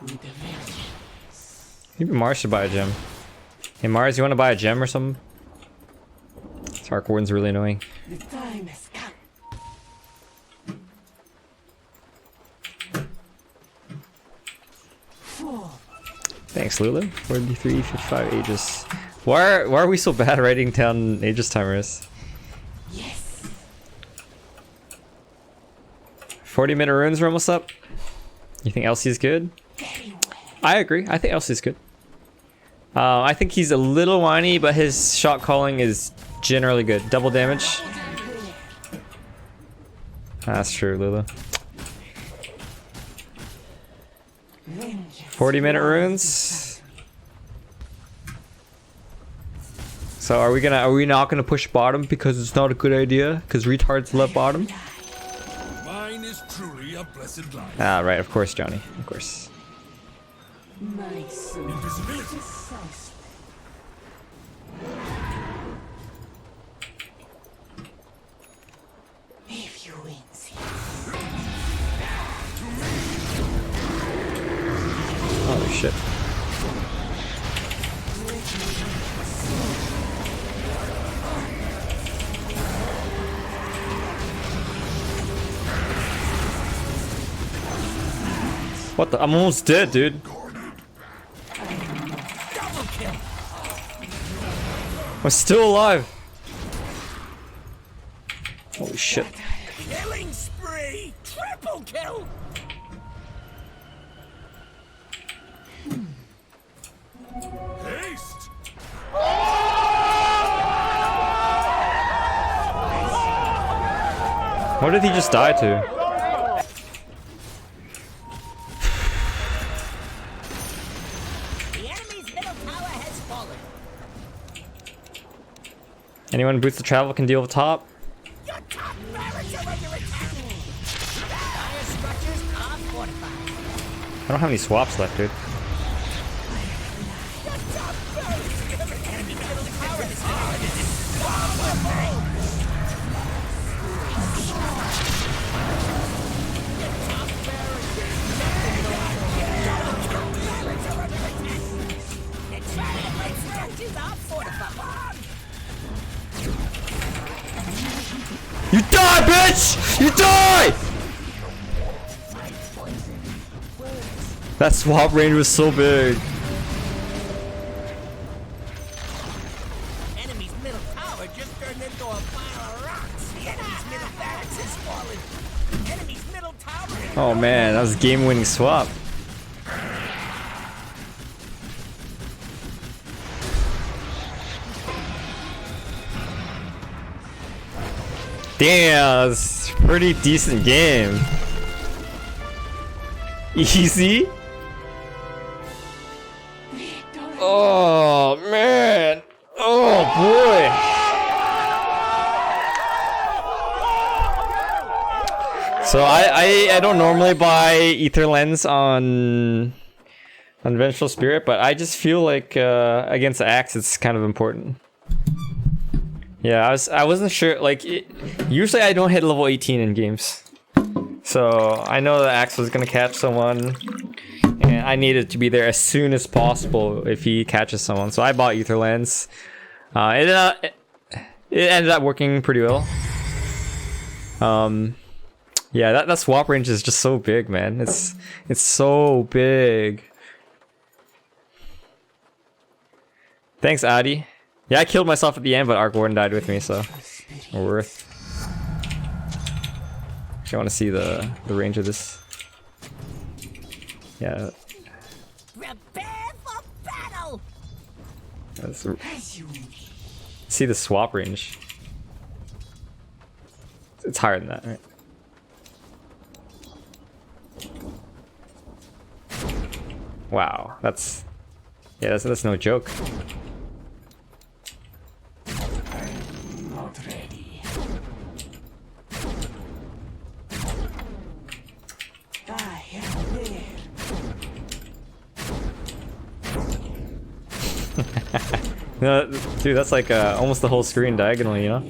there. Maybe Mars should buy a gem. Hey Mars, you want to buy a gem or something? This Arc Warden's really annoying. The time has come. Thanks, Lulu. 43, 55 Aegis. Why are we so bad at writing down Aegis timers? Yes. 40-minute runes are almost up. You think Elsie's good? Very well. I agree. I think Elsie's good. I think he's a little whiny, but his shot calling is generally good. Double damage. That's true, Lulu. 40-minute runes. So are we not gonna push bottom because it's not a good idea? Because retards love bottom? Mine is truly a blessed life. Ah, right, of course, Johnny. Of course. My soul. Invisibility. If you insist. Holy shit. What the? I'm almost dead, dude. I'm still alive. Holy shit. Killing spree! Triple kill! Haste. What did he just die to? The enemy's middle tower has fallen. Anyone boots the travel can deal with top? Your top barracks are under attack. Dire structures are fortified. I don't have any swaps left, dude. Your top barracks. Enemy middle tower is fallen. You die, bitch! You die! That swap range was so big. Enemy's middle tower just turned into a pile of rocks. The enemy's middle barracks has fallen. Enemy's middle tower is Oh man, that was a game-winning swap. Damn, that's a pretty decent game. Easy? Oh man. Oh boy. So I don't normally buy Ether Lens on Vengeful Spirit, but I just feel like against the Axe it's kind of important. Yeah, I wasn't sure, like, usually I don't hit level 18 in games. So, I know the Axe was gonna catch someone, and I needed to be there as soon as possible if he catches someone. So I bought Ether Lens. It ended up working pretty well. Yeah, that swap range is just so big, man. It's so big. Thanks, Adi. Yeah, I killed myself at the end, but Arc Warden died with me, so worth. Actually, I want to see the range of this. Yeah. prepare for battle. Let's see the swap range. It's higher than that, right? Wow, that's no joke. Not ready. I am there. No, dude, that's like almost the whole screen diagonally, you know?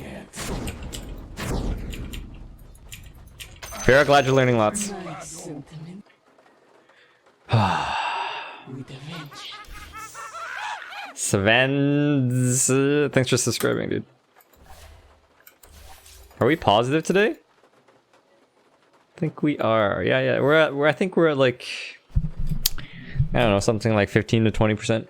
Vera, glad you're learning lots. Savans, thanks for subscribing, dude. Are we positive today? I think we are. Yeah. I think we're at like, I don't know, something like 15 to 20%.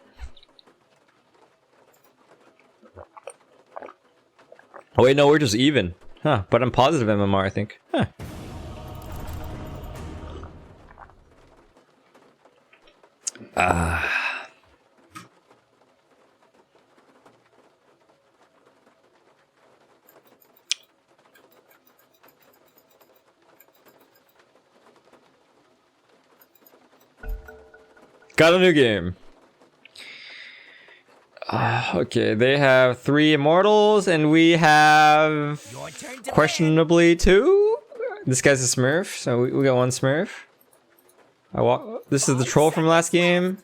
Oh wait, no, we're just even. Huh, but I'm positive MMR, I think. Huh. Got a new game. Okay, they have 3 immortals and we have Your turn to questionably 2. This guy's a Smurf, so we got 1 Smurf. This is the troll from last game.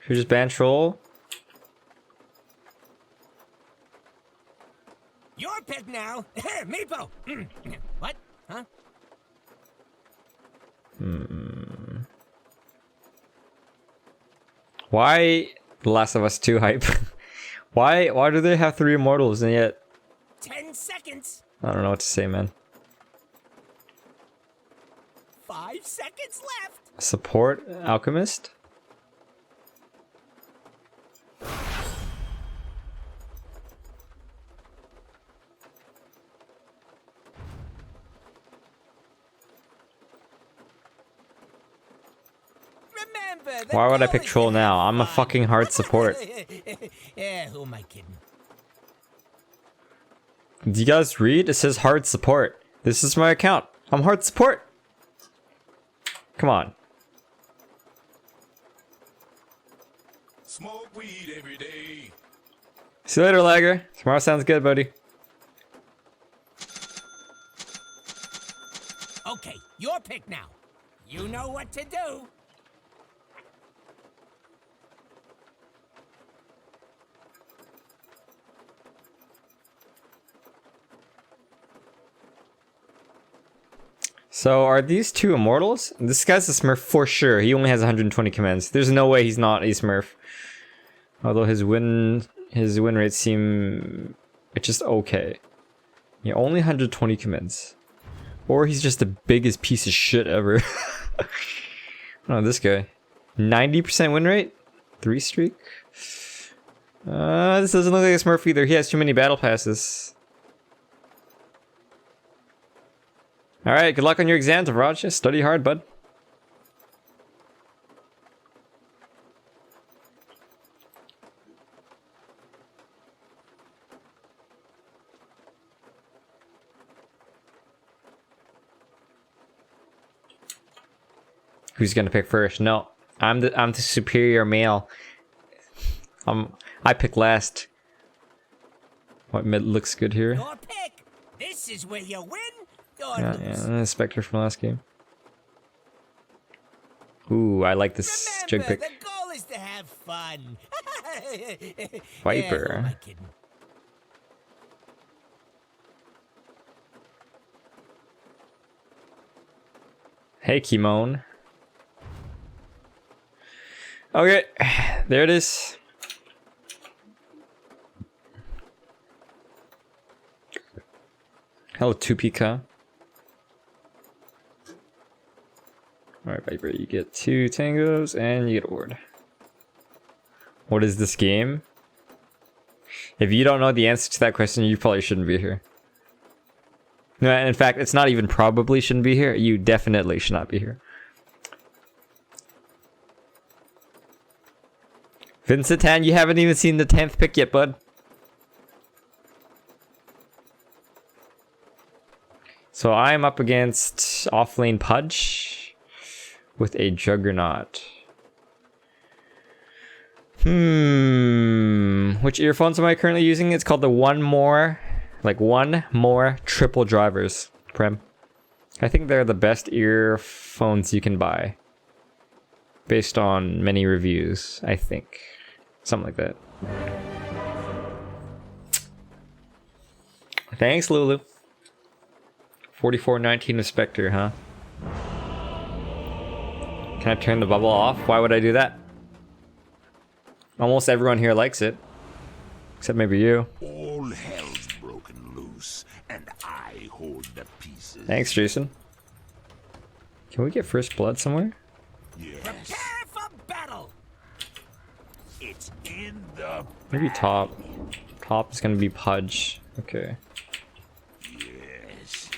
Should we just ban troll? Your pick now. Meepo. What? Huh? Why The Last of Us 2 hype? Why do they have 3 immortals and yet 10 seconds. I don't know what to say, man. 5 seconds left. Support alchemist? Remember, Why would I pick troll now? I'm a fucking hard support. Yeah, who am I kidding? Do you guys read? It says hard support. This is my account. I'm hard support. Come on. Smoke weed every day. See you later, Lagger. Tomorrow sounds good, buddy. Okay, your pick now. You know what to do. So are these 2 immortals? This guy's a Smurf for sure. He only has 120 commands. There's no way he's not a Smurf. Although his win rates seem just okay. Yeah, only 120 commands. Or he's just the biggest piece of shit ever. Oh, this guy. 90% win rate? 3 streak? This doesn't look like a Smurf either. He has too many battle passes. Alright, good luck on your exams, Raj. Just study hard, bud. Who's gonna pick first? No, I'm the superior male. I pick last. What mid looks good here? Your pick. This is where you win. Yeah, Spectre from last game. Ooh, I like this jug Remember, pick. the goal is to have fun. Viper. Yeah, who am I kidding? Hey, Kimon. Okay, there it is. Hello, 2PK. Alright, Viper, you get 2 tangos and you get a ward. What is this game? If you don't know the answer to that question, you probably shouldn't be here. No, and in fact, it's not even probably shouldn't be here. You definitely should not be here. Vincitan, you haven't even seen the 10th pick yet, bud. So I'm up against offlane Pudge with a Juggernaut. Which earphones am I currently using? It's called the One More Triple Drivers, Prem. I think they're the best earphones you can buy. Based on many reviews, I think. Something like that. Thanks, Lulu. 4419 with Spectre, huh? Can I turn the bubble off? Why would I do that? Almost everyone here likes it. Except maybe you. All hell's broken loose, and I hold the pieces. Thanks, Jason. Can we get first blood somewhere? Yes, Prepare for battle. it's in the Maybe top. Top is gonna be Pudge. Okay. yes.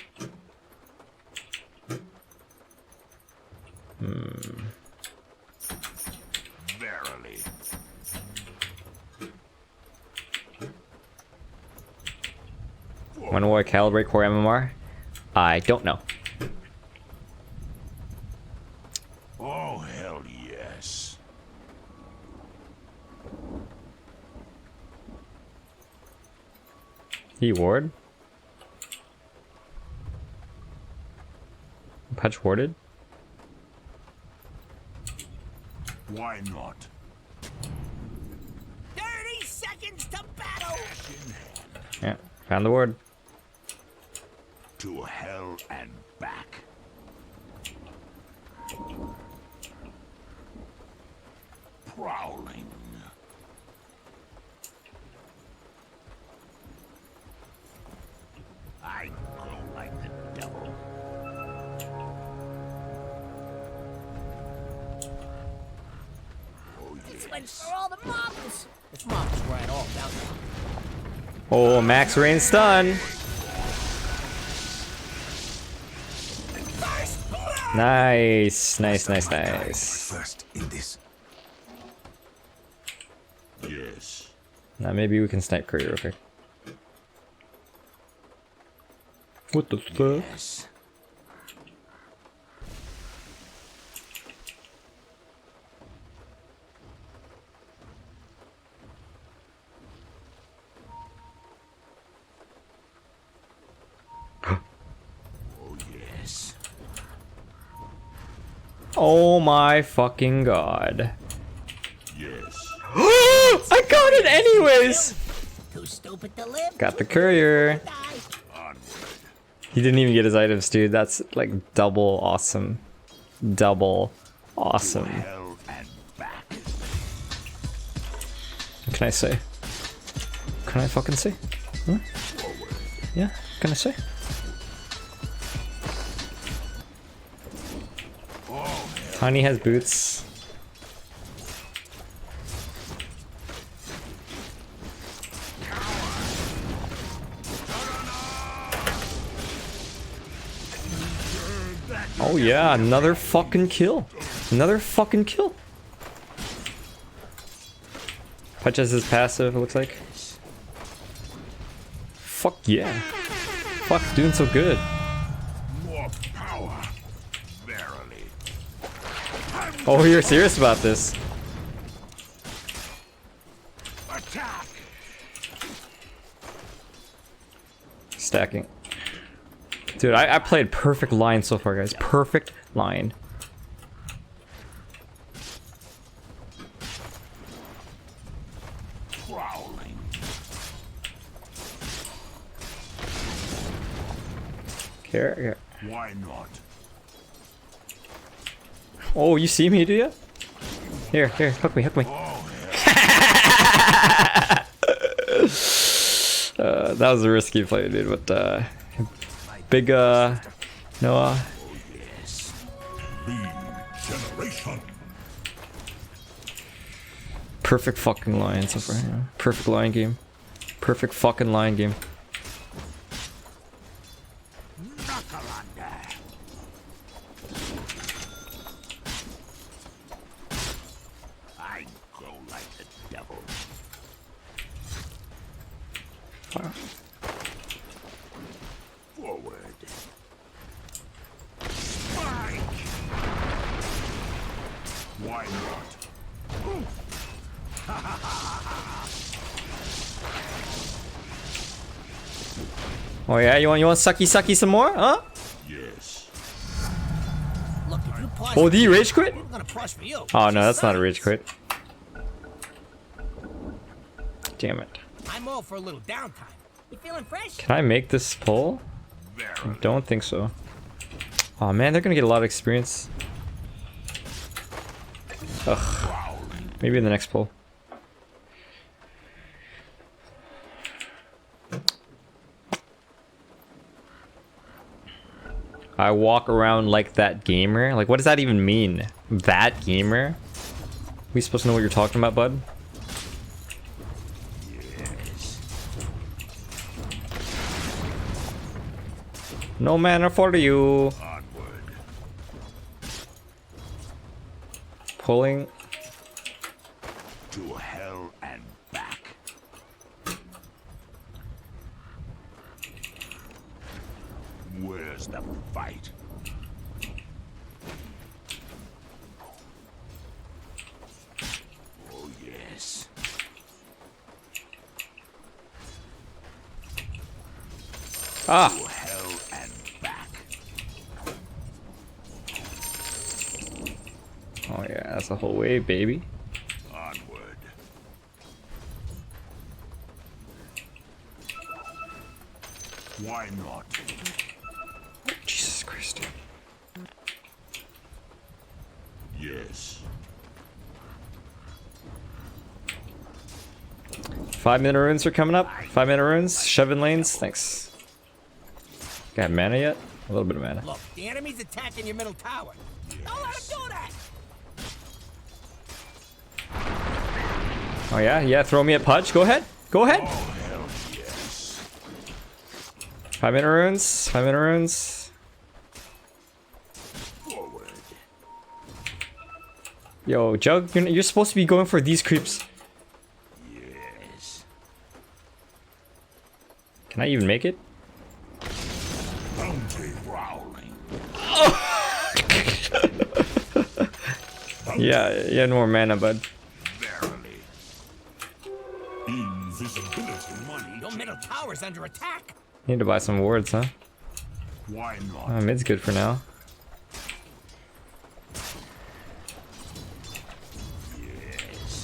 Verily. When will I calibrate core MMR? I don't know. Oh hell yes. He ward? Pudge warded? Why not? 30 seconds to battle. Yeah, found the ward. To hell and back. Prowling. I glow like the devil. Oh This went yes. for all the marbles. If marbles were at all valuable. Oh, Max Rain stun. First blood. Nice, nice, nice, nice. First in this. Yes. Now maybe we can snipe Curry real quick. What the fuck? Yes. Oh yes. Oh my fucking god. Yes. I got it anyways! Too stupid to live. Got the courier. Die. Onward. He didn't even get his items, dude. That's like double awesome. Double awesome. Hell and back. What can I say? Can I fucking say? Huh? Yeah, what can I say? Tiny has boots. Oh yeah, another fucking kill. Another fucking kill. Pudge has his passive, it looks like. Fuck yeah. Fuck, doing so good. More power. Verily. Oh, you're serious about this. Attack. Stacking. Dude, I played perfect line so far, guys. Perfect line. Prowling. Here. Why not? Oh, you see me, do you? Here, hook me. That was a risky play, dude, but big Noah. Yes. Lead generation. Perfect fucking line so far, yeah. Perfect line game. Perfect fucking line game. Nakalanda. I go like the devil. Forward. Spike. Why not? Oh yeah, you want sucky some more, huh? Yes. Look, if you pause Oh, did he rage quit? I'm gonna pause for you. Oh no, that's not a rage quit. Damn it. I'm all for a little downtime, You feeling fresh? Can I make this pull? I don't think so. Oh man, they're gonna get a lot of experience. Ugh. Maybe in the next pull. I walk around like that gamer? Like, what does that even mean? That gamer? We supposed to know what you're talking about, bud? No mana for you. Pulling. To hell and back. Where's the fight? Oh yes. Ah! To hell and back. Oh yeah, that's the whole way, baby. Onward. Why not? Jesus Christ. Yes. 5-minute runes are coming up. 5-minute runes. Shove-in lanes. Thanks. Got mana yet? A little bit of mana. Look, the enemy's attacking your middle tower. Don't let him do that! Oh yeah? Yeah, throw me at Pudge. Go ahead. Go ahead. 5-minute runes. 5-minute runes. Forward. Yo, Jug, you're supposed to be going for these creeps. Yes. Can I even make it? Bounty prowling. Yeah, no more mana, bud. Verily. Invisibility money. Your middle tower's under attack. Need to buy some wards, huh? Why not? Mid's good for now. Yes.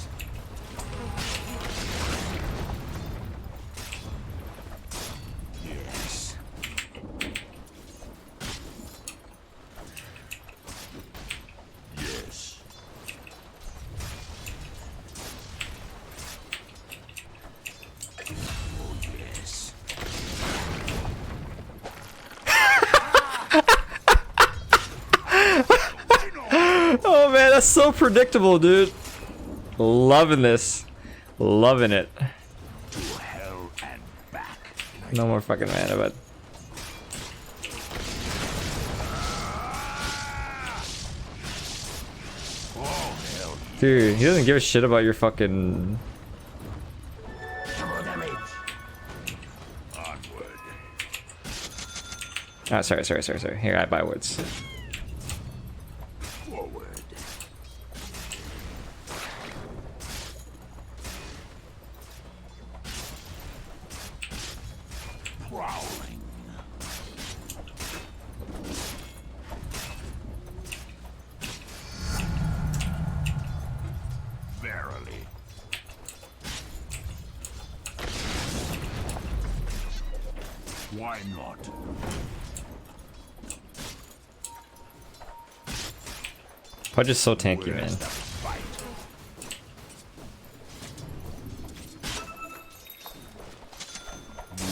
Yes. Yes. Oh yes. Oh man, that's so predictable, dude. Loving this. Loving it. To hell and back. No more fucking mana, bud. Oh hell. Dude, he doesn't give a shit about your fucking... Onward. Ah, sorry. Here, I buy wards. Forward. Prowling. Verily. Why not? Pudge is so tanky, man. Where's the fight?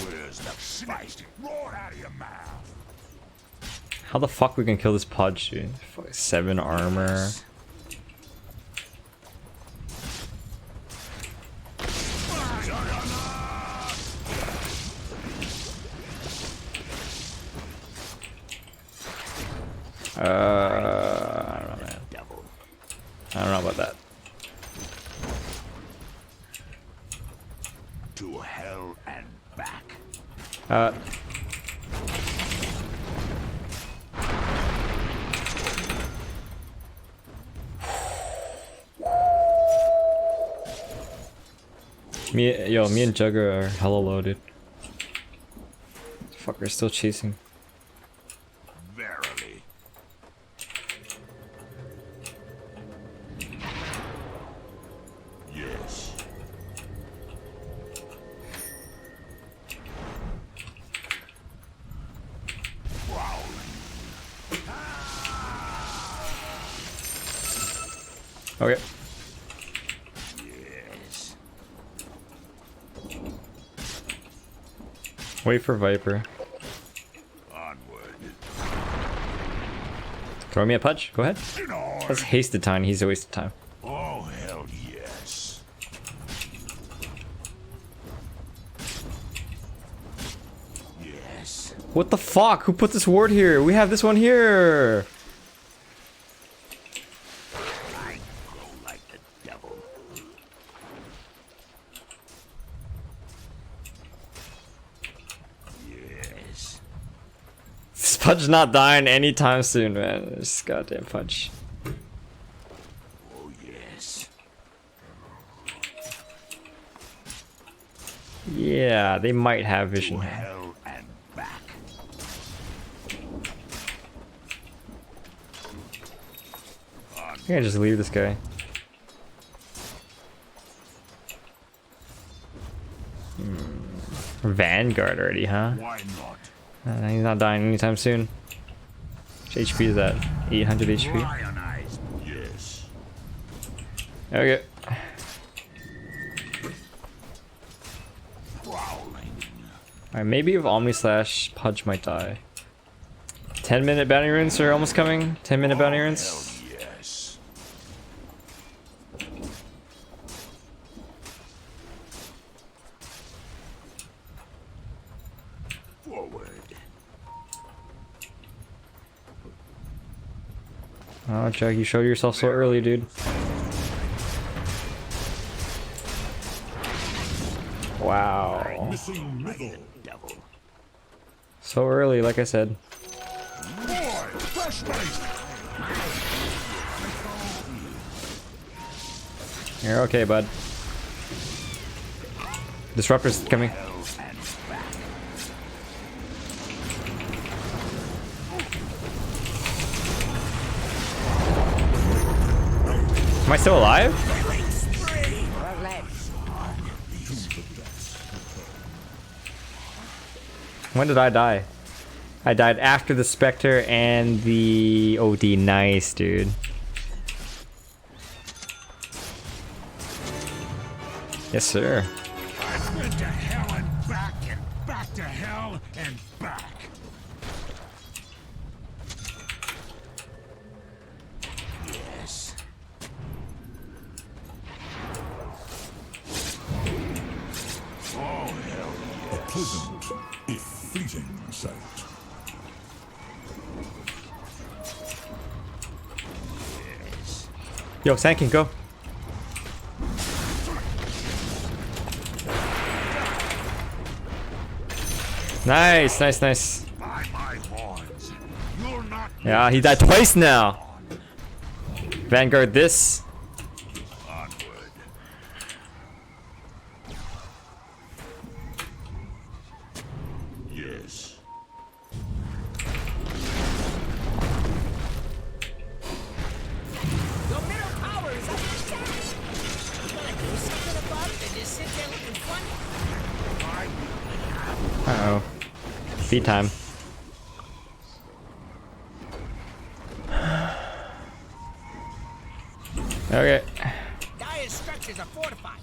Where's the fight? Roar out of your mouth. How the fuck we can kill this Pudge, dude? 7 armor. I don't know, man. I don't know about that. To hell and back. Me and Jugger are hella loaded. Fucker's still chasing. Verily. Yes. Okay. Wait for Viper. Throw me a punch. Go ahead. That's hasted time. He's a waste of time. Oh, hell yes. Yes. What the fuck? Who put this ward here? We have this one here. I grow like the devil. Yes. This Pudge not dying anytime soon, man. This goddamn Pudge. Oh, yes. Yeah, they might have vision. To hell and back. I think I just leave this guy. Vanguard already, huh? Why not? He's not dying anytime soon. Which HP is that? 800 HP. Lionized. Yes. Okay. Prowling. Alright, maybe if Omni Slash, Pudge might die. 10-minute bounty runes are almost coming. 10-minute bounty runes. Hell yes. Forward. Oh, Jack, you showed yourself so early, dude. Wow. Missing middle. Devil. So early, like I said. Boy, flashlight. You're okay, bud. Disruptor's coming. Am I still alive? When did I die? I died after the Spectre and the OD. Nice, dude. Yes, sir. I've been to hell and back to hell and back. Yes. Oh, hell yeah. A pleasant, if fleeting sight. Yo, Sankin, go. Nice, nice, nice. By my horns, you're not Yeah, he died twice now. Vanguard this. onward. Yes. Your middle tower is under attack. You gonna do something about it and just sit there looking funny? Uh oh. Feed time. Okay. Dire's structures are fortified.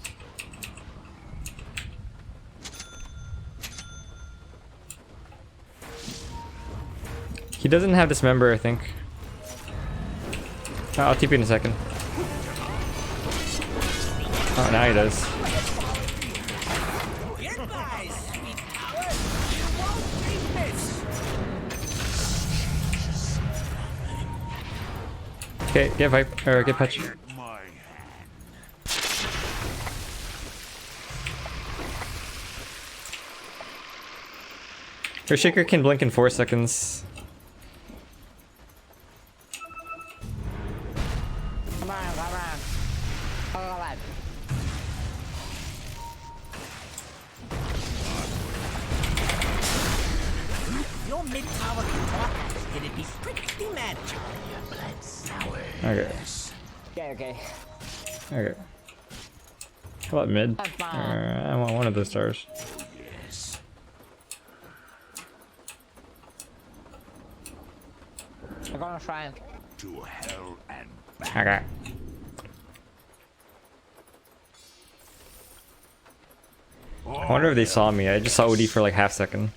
He doesn't have Dismember, I think. Oh, I'll TP in a second. Oh, now he does. Goodbye, sweet tower. You won't be missed. Okay, get Vipe, or get Pudge. My Your Shaker can blink in 4 seconds. Come on, come on. Come on. Your mid tower can talk, it'd be pretty manageable. Your blood sour. Okay. Okay. Okay. How about mid? That's fine. I want one of those stars. yes. I'm gonna try and To hell and Okay. I wonder if they saw me. I just saw Udi for like half second.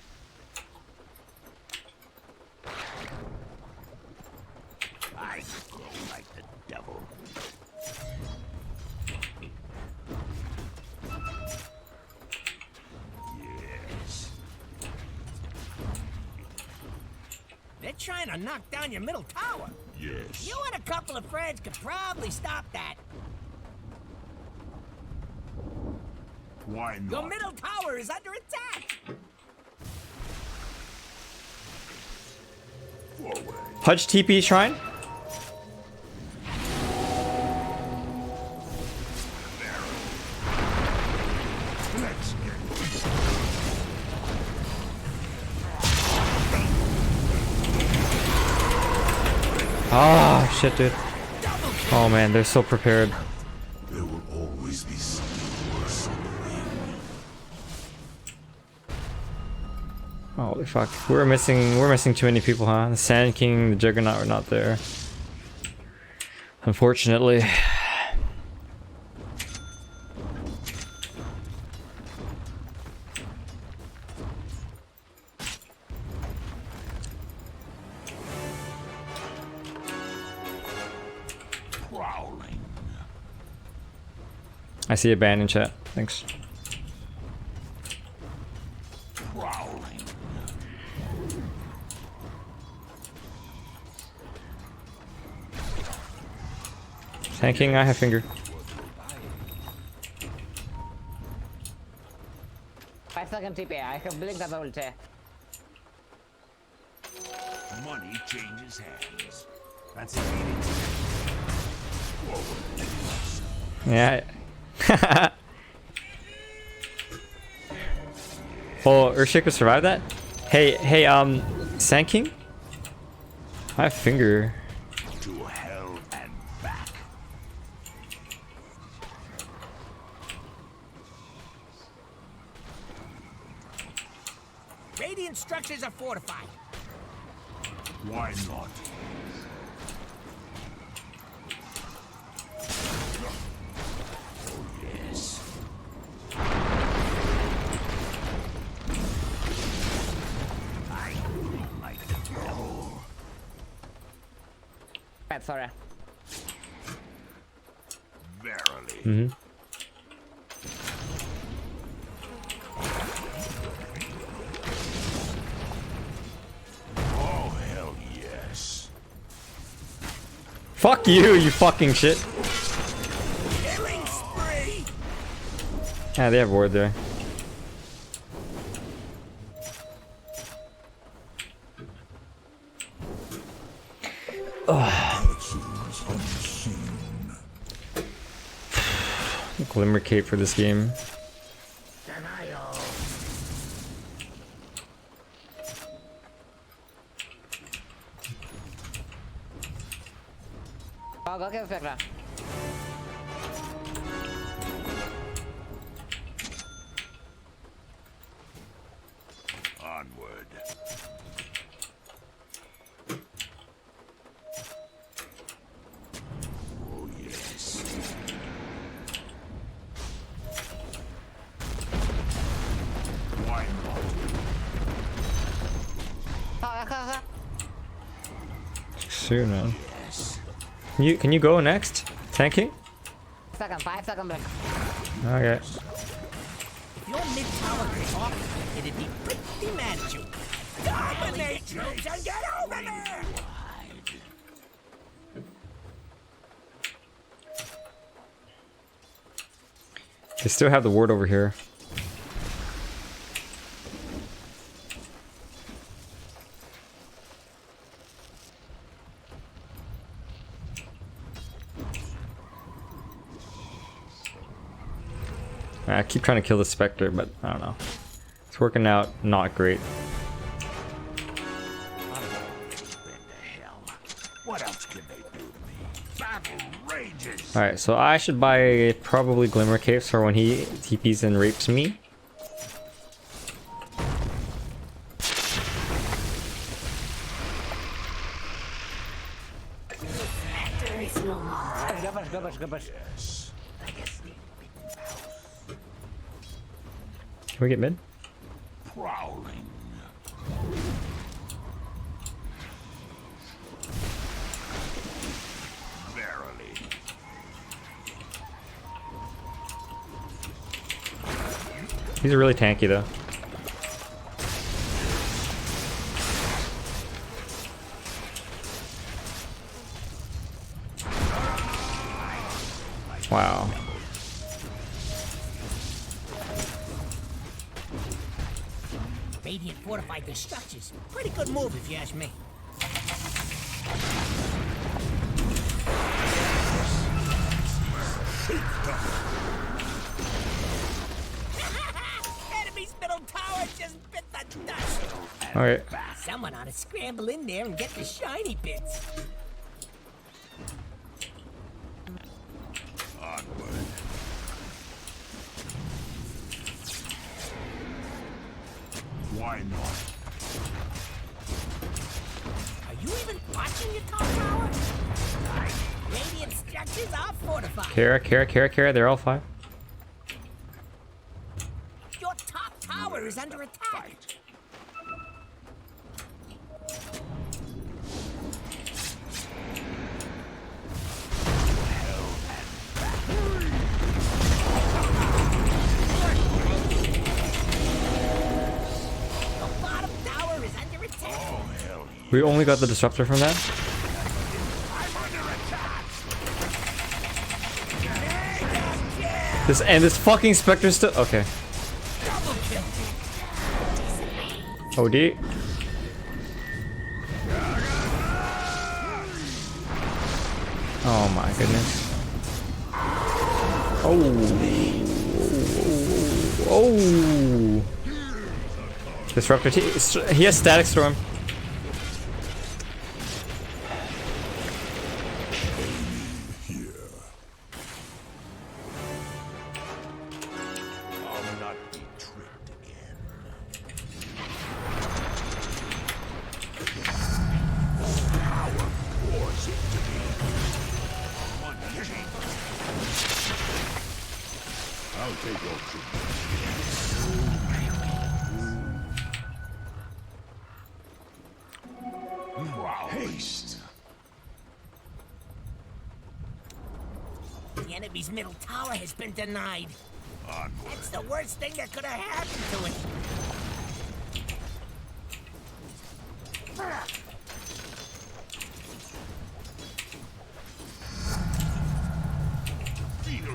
I grow like the devil. Yes. They're trying to knock down your middle tower. Yes. You and a couple of friends could probably stop that. Why Your not? middle tower is under attack. Forward. Hutch TP shrine. Let's get Ah, shit, dude. Oh man, they're so prepared. There will always be something worse on the way. Holy fuck. We're missing too many people, huh? The Sand King, the Juggernaut are not there. Unfortunately. Prowling. I see a ban in chat. Thanks. Prowling. Sand King, I have finger. 5-second TP. I have blink that ulti. Money changes hands. That's easy. Yeah. Oh, Urshik could survive that? Hey, Sand King? I have finger. To hell and back. Radiant structures are fortified. Why not? Oh yes. I grow like the devil. Bad, sorry. Verily. Mm-hmm. Oh hell yes. Fuck you, you fucking shit. Killing spree. Yeah, they have ward there. Galaxies unseen. Glimmer Cape for this game. Denial. Go kill Spectra. Onward. Oh yes. Why not? Soon, man. Can you go next? Sand King? 5-second blink. Okay. If your mid tower is off, it'd be pretty mad at you. Dominate troops and get over there! They still have the ward over here. I keep trying to kill the Spectre, but I don't know. It's working out not great. What else can they do to me? Battle rages. Alright, so I should buy probably Glimmer Caves for when he TPs and rapes me. Yes. Can we get mid? Prowling. Verily. He's really tanky though. Wow. Radiant fortified the structures. Pretty good move if you ask me. Enemy's middle tower just bit the dust. Alright. Someone ought to scramble in there and get the shiny bits. Onward. Why not? Are you even watching your top tower? Radiant structures are fortified. Kara, they're all 5. Your top tower is under attack. The bottom tower is under attack. We only got the disruptor from that? This fucking Spectre still okay. OD. Oh my goodness. Oh. Disruptor T. He has Static Storm. I'll not be tricked again. Power pours into me. One hit. I'll take your treatment. Haste. The enemy's middle tower has been denied. Onward. That's the worst thing that could have happened to it.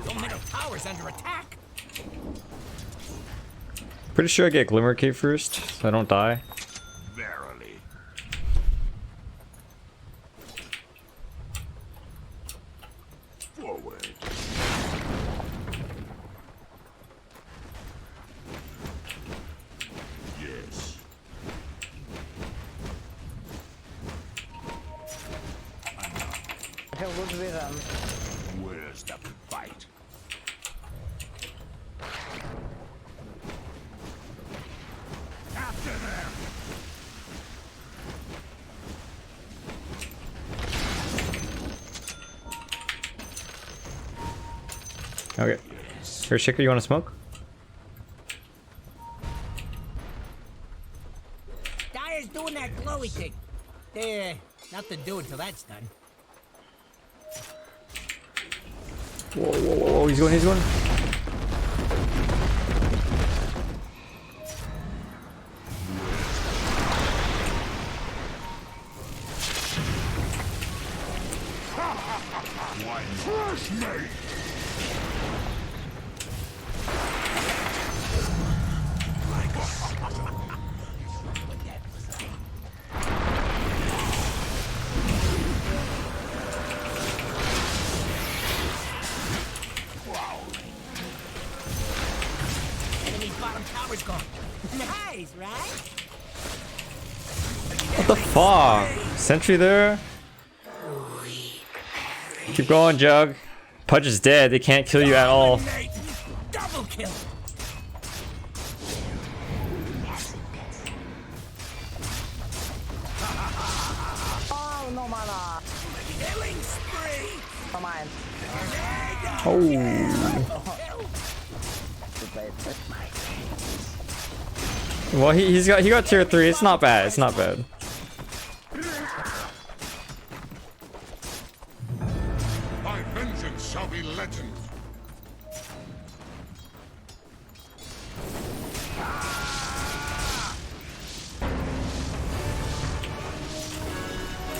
Your middle tower's under attack. Pretty sure I get Glimmer Cape first, so I don't die. Verily. Forward. Yes. Where's the fight? After them! Okay. Here, Shaker, you want to smoke? Dyer's doing that glowy thing. Nothing to do until that's done. Whoa, he's going. Why crush me? Enemy's bottom tower's gone. Nice, right? What the fuck? Sentry there? Keep going, Jug. Pudge is dead. They can't kill you at all. Double kill. Oh, no mana. Killing spree. Come on. Oh. Good play. Well, he got tier 3. It's not bad. It's not bad. My vengeance shall be legend.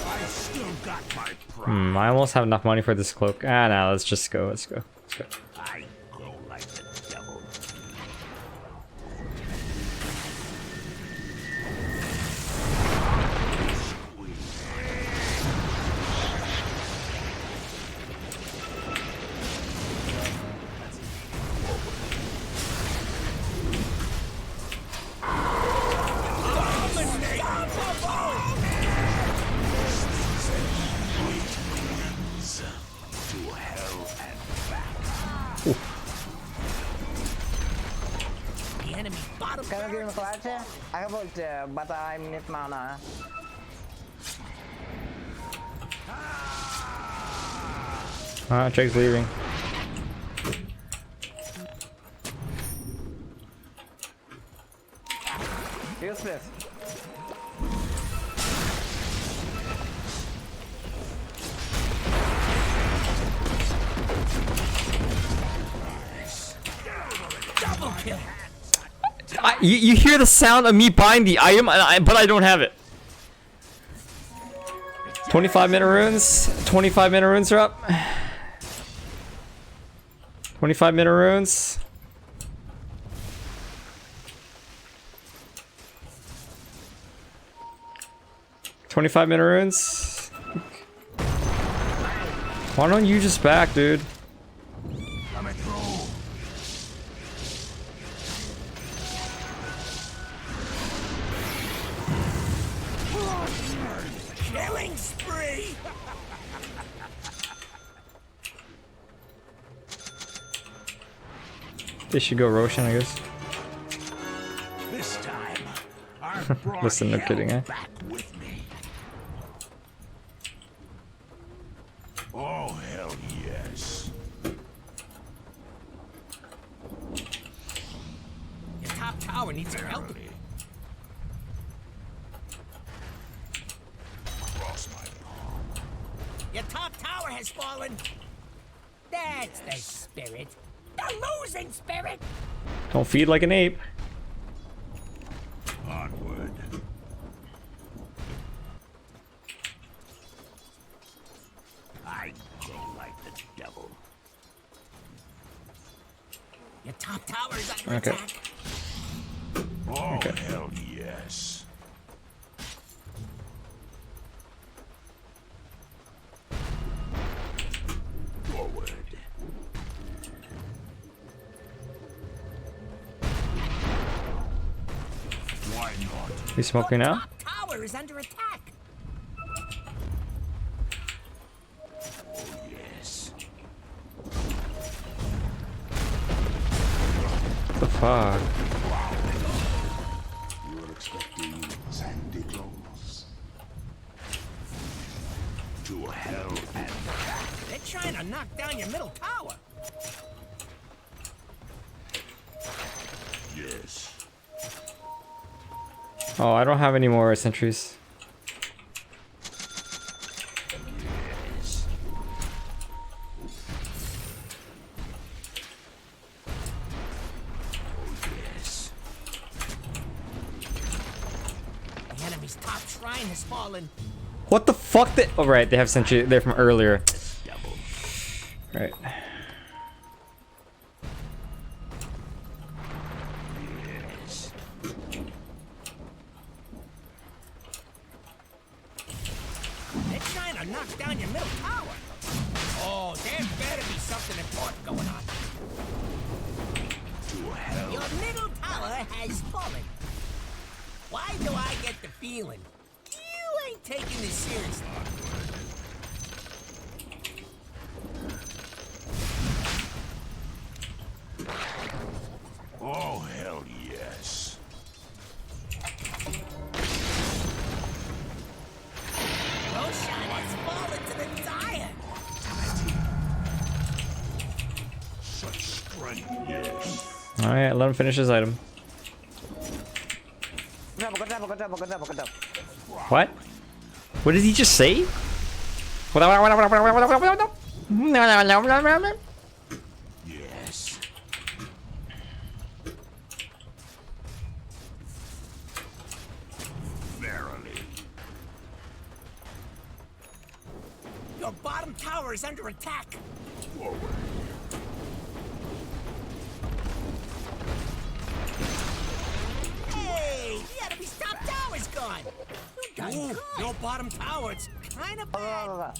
I still got my pride. I almost have enough money for this cloak. Ah, no, let's just go. Let's go. Let's go. I go like the devil. The enemy bottom Can you give me barracks is clutch? I have ult, but I need mana. Jake's leaving. Use this. double kill. You hear the sound of me buying the item, but I don't have it. 25-minute runes. 25-minute runes are up. 25-minute runes. $25-minute runes. Why don't you just back, dude? Coming through. Killing spree. They should go Roshan, I guess. This time, I've brought Listen, no hell kidding, eh? back with me. Oh, hell yes. Your top tower needs some help. Cross my palm. Your top tower has fallen. That's the spirit. The losing spirit. Don't feed like an ape. Onward. I go like the devil. Your top tower is under Okay. attack. Oh, hell yes. Forward. Why not? You smoking now? Top tower is under attack. Yes. What the fuck? You were expecting Sandy Claus. To hell and back. They're trying to knock down your middle tower. Yes. Oh, I don't have any more sentries. Yes. Oh, yes. The enemy's top shrine has fallen. What the fuck? Oh, right, they have sentry. They're from earlier. Devil. Right. Yes. They're trying to knock down your middle tower. Oh, there better be something important going on. To hell. Your middle tower has fallen. Why do I get the feeling you ain't taking this seriously? Oh, hell yes. Roshan has fallen to the Zion. Such strength, yes. Alright, let him finish his item. What? What did he just say? Yes. Verily. Your bottom tower is under attack. Forward. Hey, the enemy's top tower's gone. Ooh, your bottom tower, it's kind of bad.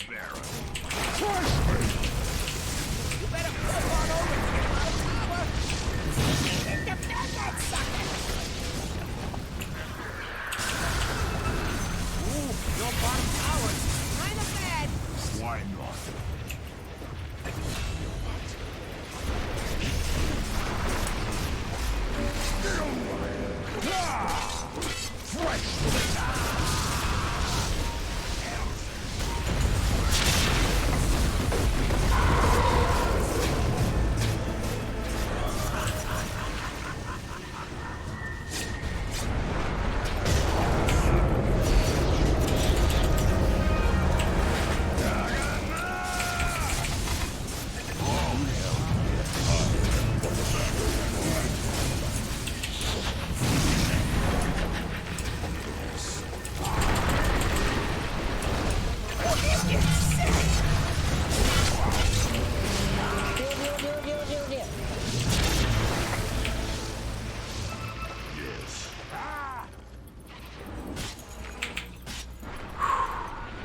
Verily. You better pull on over to your bottom tower. And defend that sucker. Ooh, your bottom tower's kind of bad. Why not?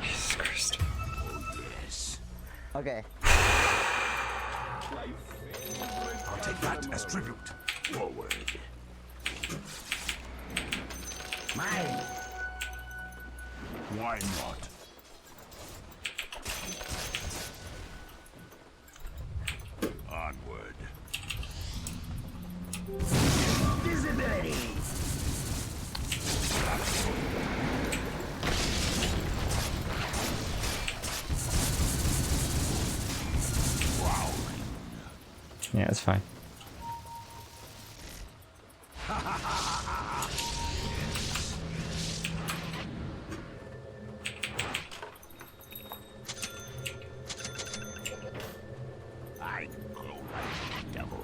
Jesus Christ. Okay. I'll take that as tribute. Forward. Mine. Why not? Onward. Visibility. Yeah, it's fine. I glow like the devil.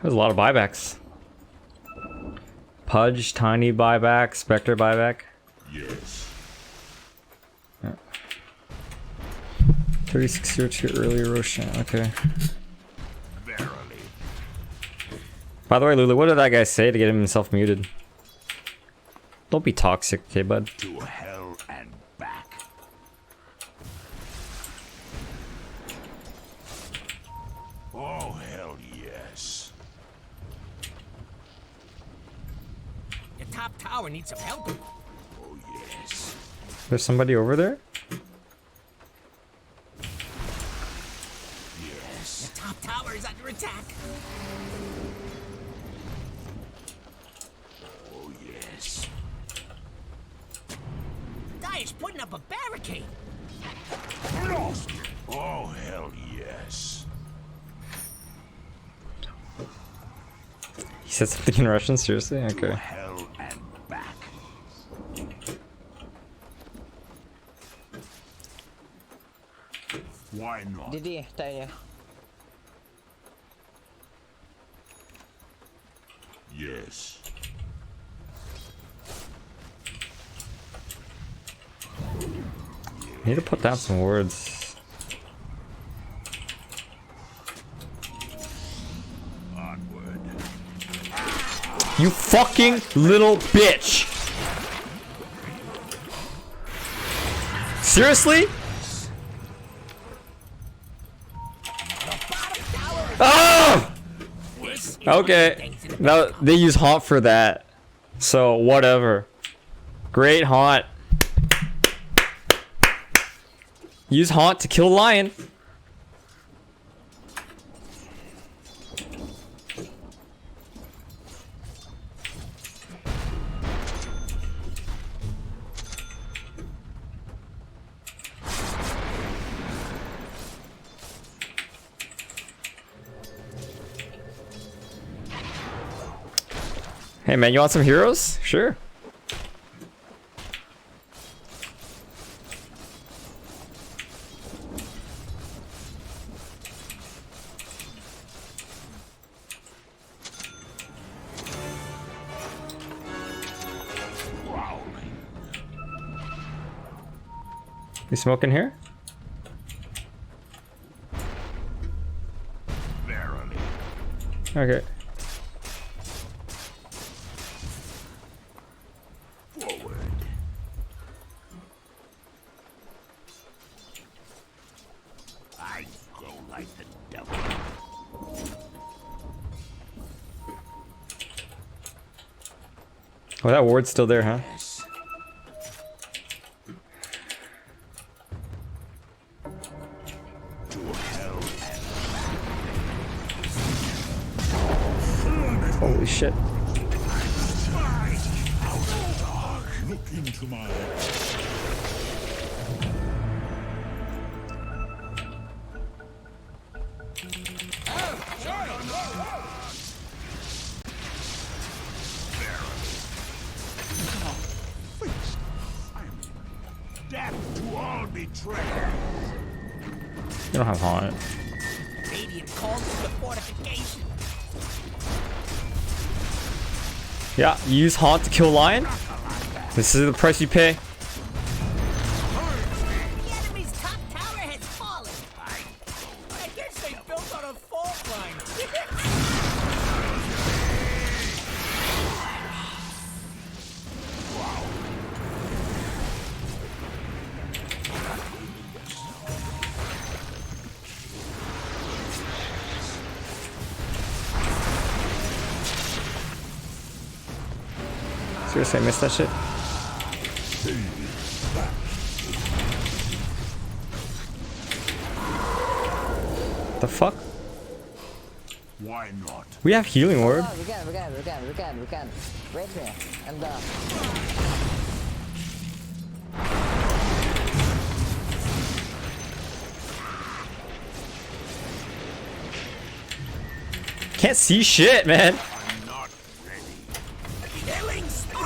There's a lot of buybacks. Pudge, Tiny buyback, Spectre buyback. Yes. 36 year to earlier Roshan. Okay. Verily. By the way, Lulu, what did that guy say to get himself muted? Don't be toxic, okay, bud? To hell and back. Oh, hell yes. Your top tower needs some help. Oh, yes. There's somebody over there? Yes. Your top tower is under attack. Oh, yes. Dire's putting up a barricade. Lost. Oh, hell yes. He said something in Russian? Seriously? To Okay. hell and back. Why not? Didi, tanya. Yes. Need to put down some words. Onward. You fucking little bitch! Seriously? Oh! Okay. Now they use haunt for that. So whatever. Great haunt. Use haunt to kill lion. Hey man, you want some heroes? Sure. You smoking here? Okay. I go like the devil. Oh, that ward's still there, huh? Holy shit. Look into my Death to all betrayers. You don't have haunt. Radiant calls to the fortification. Yeah, you use haunt to kill lion. This is the price you pay. The enemy's top tower has fallen. I guess they built on a fault line. Seriously, I missed that shit. The fuck? why not? We have healing word. We can. Wait here. And Can't see shit, man. I'm not ready. Killing spree.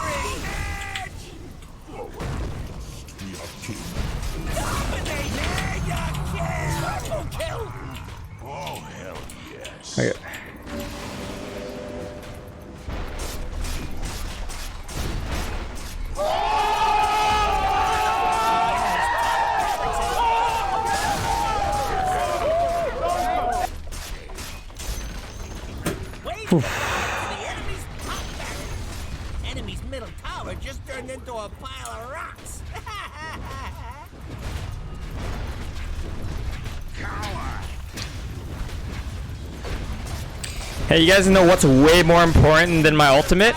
We are king. Dominate. Mega kill. Triple kill. Oh hell yes. Okay. Wait. The enemy's top barrel. Enemy's middle tower just turned into a pile of rocks. Hey, you guys know what's way more important than my ultimate?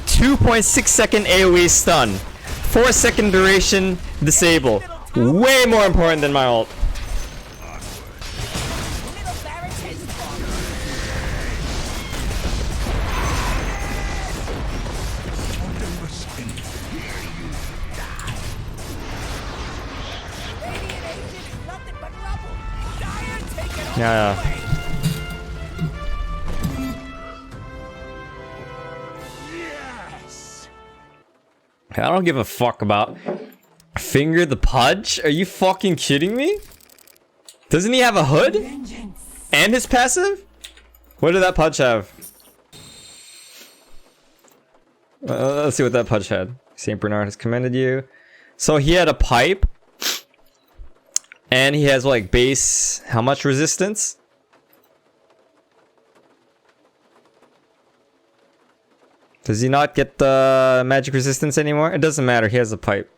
2.6 second AoE stun. 4 second duration disable. Way more important than my ult. Middle barracks has fallen. Radiant agent is nothing but rubble. Dire taken all Yeah. the way. I don't give a fuck about Finger the Pudge. Are you fucking kidding me? Doesn't he have a hood? And his passive? What did that Pudge have? Let's see what that Pudge had. St. Bernard has commended you. So he had a pipe. And he has like base, how much resistance? Does he not get the magic resistance anymore? It doesn't matter, he has a pipe.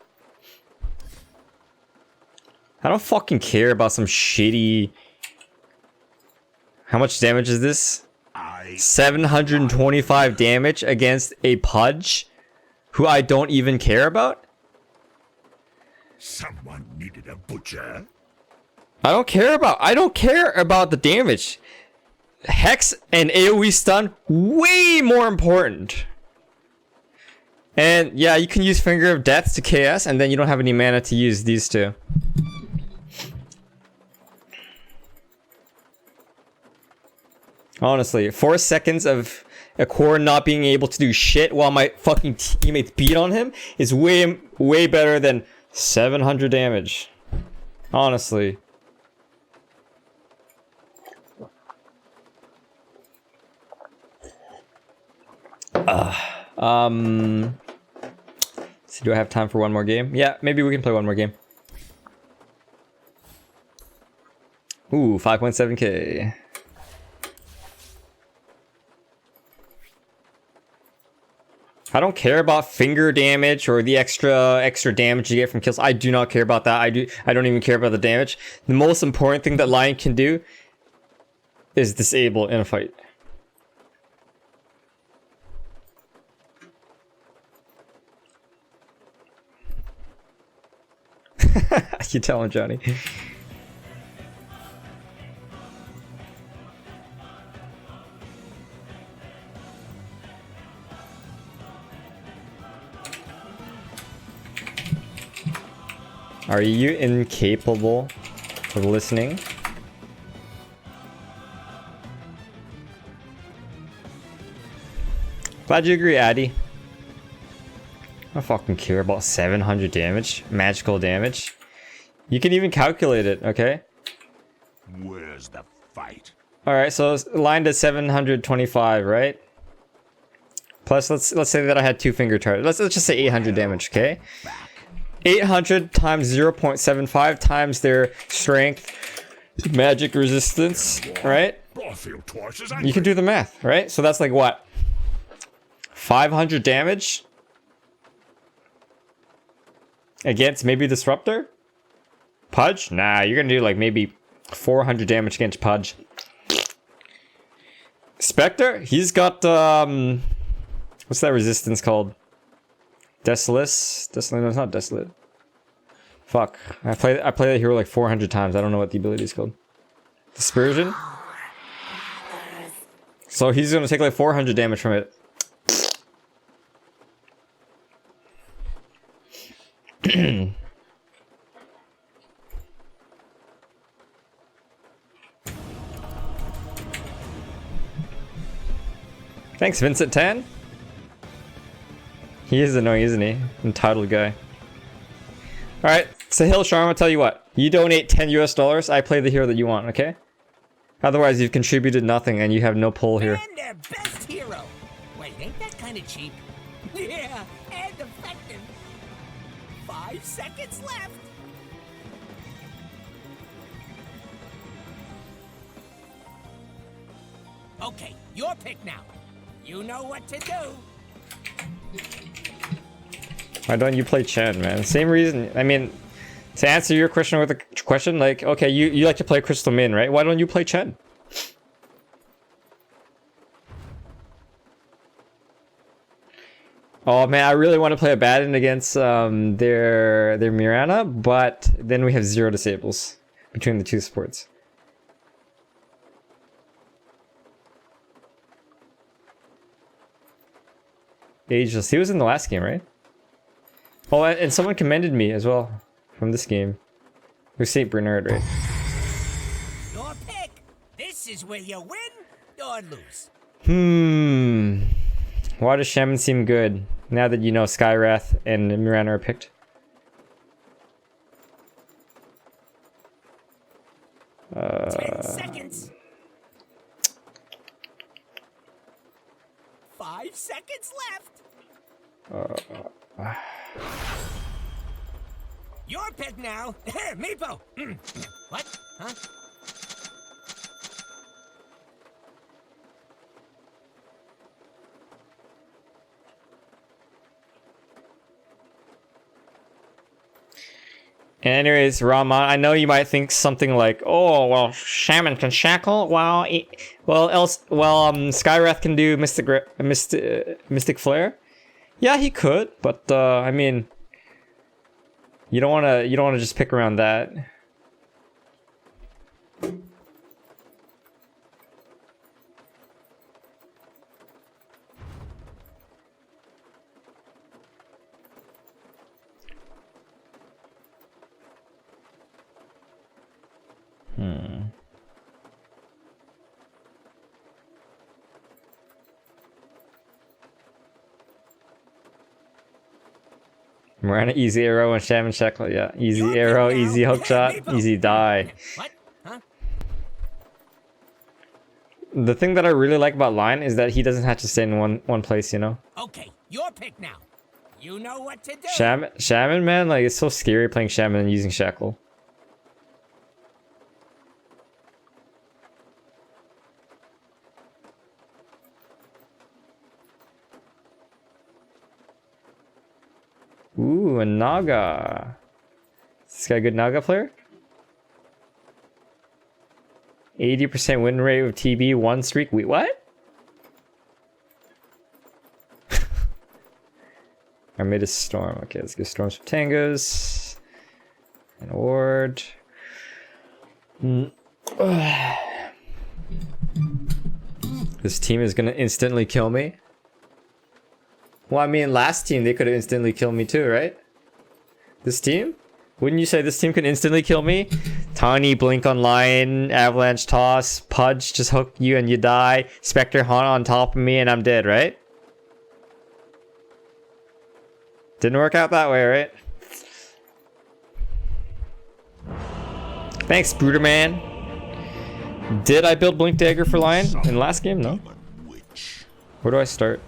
I don't fucking care about some shitty... How much damage is this? 725 damage against a Pudge who I don't even care about? Someone needed a butcher. I don't care about the damage. Hex and AoE stun, way more important. And yeah, you can use Finger of Death to KS, and then you don't have any mana to use these two. Honestly, 4 seconds of a core not being able to do shit while my fucking teammates beat on him is way better than 700 damage. Honestly. So do I have time for one more game? Yeah, maybe we can play one more game. Ooh, 5.7k. I don't care about finger damage or the extra damage you get from kills. I do not care about that. I don't even care about the damage. The most important thing that Lion can do is disable in a fight. You tell him, Johnny. Are you incapable of listening? Glad you agree, Addy. I don't fucking care about 700 damage, magical damage. You can even calculate it, okay? Where's the fight? Alright, so it's lined at 725, right? Plus, let's say that I had 2 finger targets. Let's just say 800 damage, okay? 800 times 0.75 times their strength, magic resistance, right? You can do the math, right? So that's like what? 500 damage? Against maybe Disruptor? Pudge? Nah, you're gonna do like maybe 400 damage against Pudge. Spectre? He's got, what's that resistance called? Desolate? No, it's not Desolate. Fuck. I play that hero like 400 times. I don't know what the ability is called. Dispersion? So he's gonna take like 400 damage from it. Thanks, Vincent Tan. He is annoying, isn't he? Entitled guy. Alright, Sahil Sharma, tell you what. You donate $10 US, I play the hero that you want, okay? Otherwise, you've contributed nothing and you have no pull here. And their best hero. Wait, ain't that kind of cheap? Yeah, and effective. 5 seconds left. Okay, your pick now. You know what to do. Why don't you play Chen, man? Same reason. I mean, to answer your question with a question, like, okay, you like to play Crystal Min, right? Why don't you play Chen? Oh man, I really want to play a Baden against their Mirana, but then we have 0 disables between the two sports. Ageless. He was in the last game, right? Oh, and someone commended me as well from this game. It was St. Bernard, right? Your pick. This is where you win or lose. Why does Shaman seem good now that you know Skywrath and Mirana are picked? 10 seconds. 5 seconds left. Your pick now. Meepo. What? Huh? Anyways, Rama, I know you might think something like, "Oh, well, Shaman can shackle. Well, Skywrath can do Mystic Flare." Yeah, he could, but I mean, you don't want to just pick around that. Mirana, easy arrow, and Shaman Shackle. Yeah, easy arrow, easy hook shot, easy die. What? Huh? The thing that I really like about Lion is that he doesn't have to stay in one place, you know? Okay, your pick now. You know what to do. Shaman, man, like, it's so scary playing Shaman and using Shackle. Ooh, a Naga. Is this guy a good Naga player? 80% win rate with TB, 1 streak. Wait, what? I made a Storm. Okay, let's get Storms for Tangos. An Ward. This team is gonna instantly kill me. Well, I mean, last team, they could have instantly killed me too, right? This team? Wouldn't you say this team can instantly kill me? Tawny, Blink on Lion, Avalanche Toss, Pudge, just hook you and you die. Spectre Haunt on top of me and I'm dead, right? Didn't work out that way, right? Thanks, Bruderman. Did I build Blink Dagger for Lion in last game? No. Where do I start?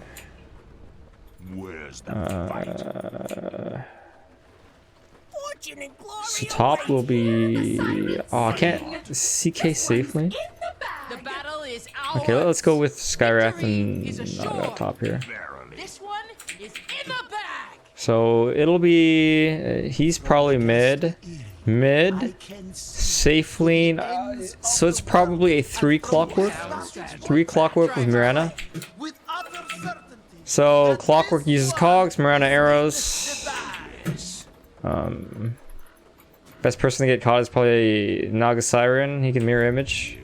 Where's the So top will be... Oh, I can't... CK safely? The battle is ours. Okay, let's go with Skywrath and Naga top here. This one is in the bag. So it'll be... he's probably mid. Safe lane. So it's probably a 3 Clockwork. 3 Clockwork with Mirana. So Clockwork uses cogs, Mirana arrows. Best person to get caught is probably Naga Siren. He can mirror image.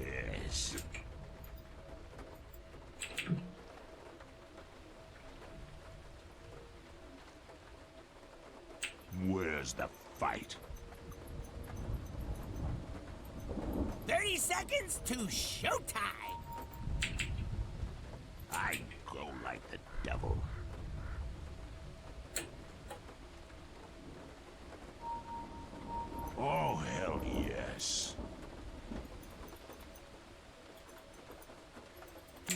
Where's the fight? 30 seconds to showtime. I go like the devil. Oh, hell yes. The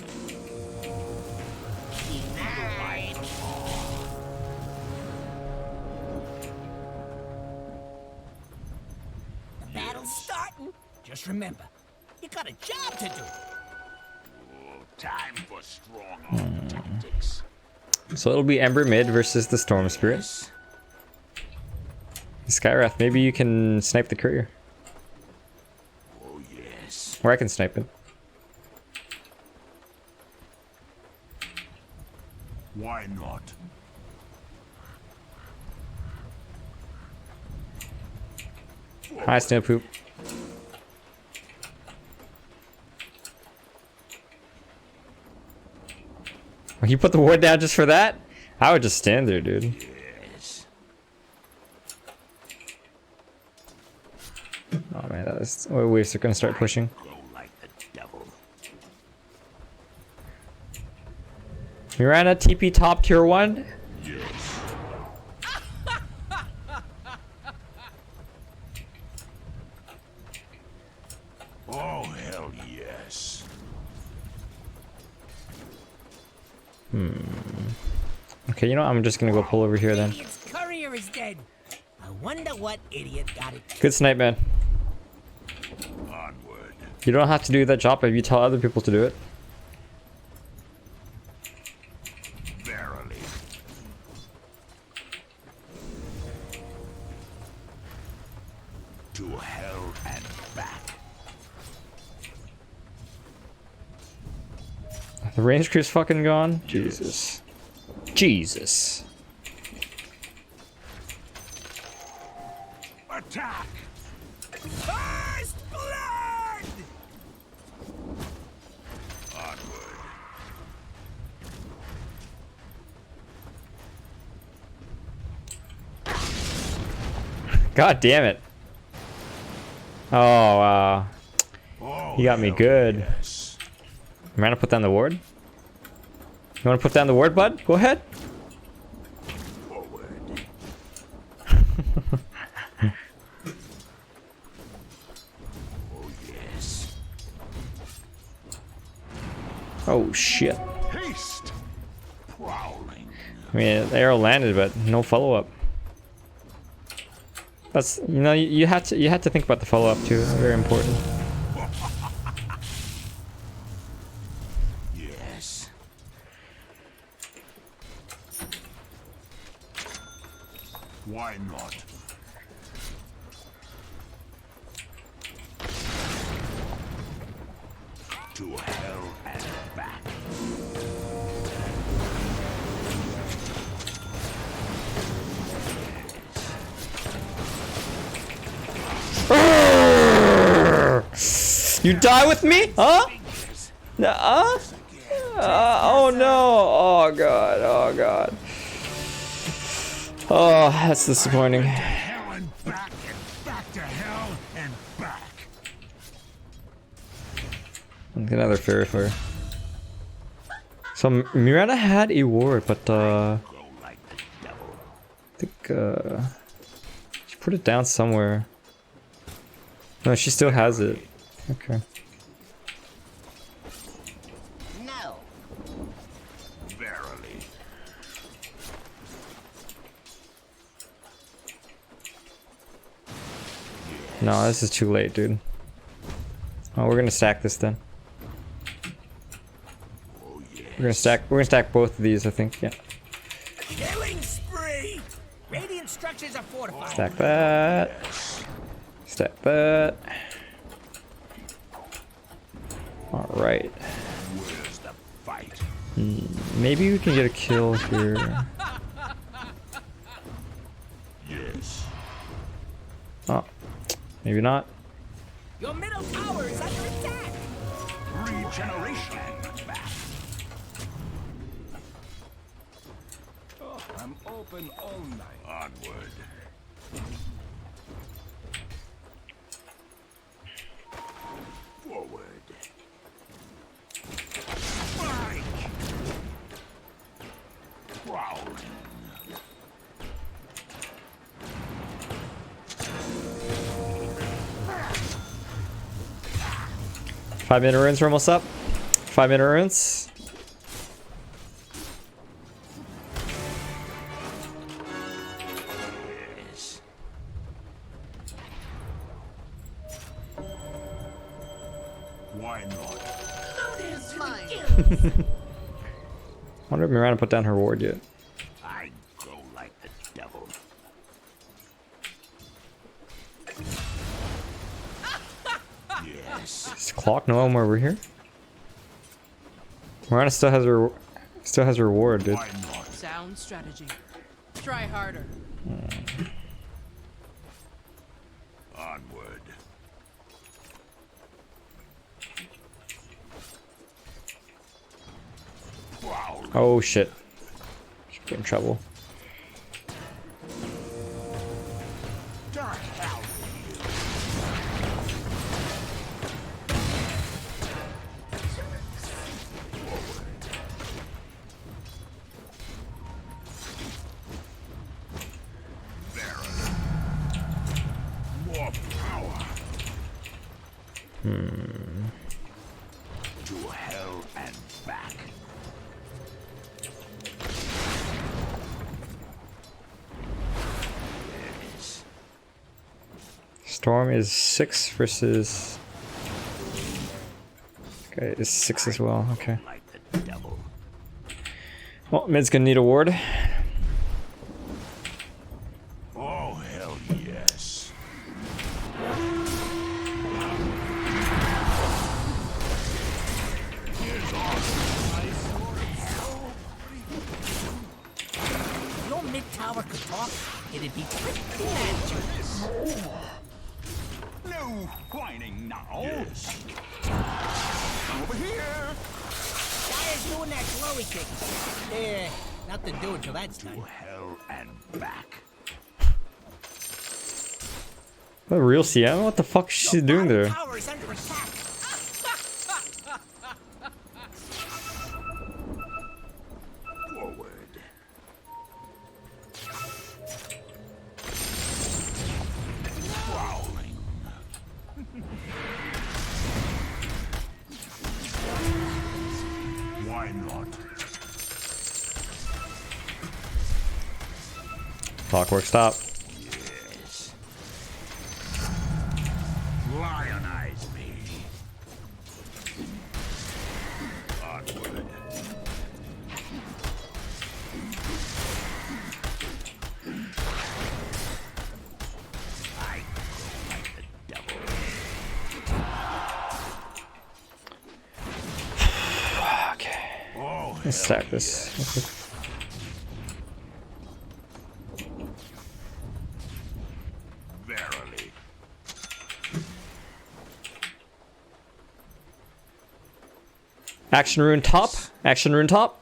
battle's starting. Just remember, you got a job to do. Time for strong tactics. So it'll be Ember mid versus the Storm Spirit. Skywrath, maybe you can snipe the courier. Oh yes. Or I can snipe him. Why not? Hi, Snail Poop. Oh, you put the ward down just for that? I would just stand there, dude. Yes. Oh man, that is... Oh, waves are gonna start pushing. Go like the devil. Mirana, TP top tier 1. Yes. Oh, hell yes. Okay, you know what? I'm just gonna go pull over here then. Idiot's courier is dead. I wonder what idiot got it. Good snipe, man. Onward. You don't have to do that job if you tell other people to do it. Verily. To hell and back. The range crew's fucking gone? Jesus. Jesus. Attack! First blood! Onward. God damn it. Oh, wow. Oh, You got me hell good. Yes. I'm gonna put down the ward. You wanna put down the ward, bud? Go ahead. Forward. Oh shit. Haste. Prowling. I mean, the arrow landed, but no follow-up. That's, you know, you had to think about the follow-up too. Very important. Yes. Why not? To hell and back. You die with me? Huh? Oh no. Oh god. Oh god. Oh, that's disappointing. Hell and back to hell and back. Another fairy fire. So Miranda had a ward, but I think she put it down somewhere. No, she still has it. Okay. No. Verily. No, this is too late, dude. Oh, we're gonna stack this then. We're gonna stack both of these, I think. Yeah. Killing spree. Radiant structures are fortified. Stack that. Stack that. All right. Where's the fight? Maybe we can get a kill here. Yes. Oh, maybe not. Your middle tower is under attack. Regeneration. Back. I'm open all night. Onward. Forward. Strike. Prowling. 5-minute runes are almost up. 5-minute runes. Yes. Why not? Wonder if Miranda put down her ward yet. I go like the devil. Yes. Is Clock no one over here? Miranda still has her ward, dude. Why not? Sound strategy. Try harder. Onward. Prowling. Oh shit. Should get in trouble. To hell with you. More power. To hell and back. Yes. Storm is 6 versus. Okay, it's 6 as well. Okay. Like the devil. Well, mid's gonna need a ward. Oh, hell yes. Your mid tower could talk. It'd be pretty magic. No whining now. Yes. Over here. Dire's doing that glowy thing. Nothing to do until that's To done. hell and back. What, real CM? What the fuck is she doing there? Tower is under attack. Forward. Prowling. Clockwork stop. Lionize me. Onward. I go like the devil. Okay. Let's stack this. Verily. Action rune top. Action rune top.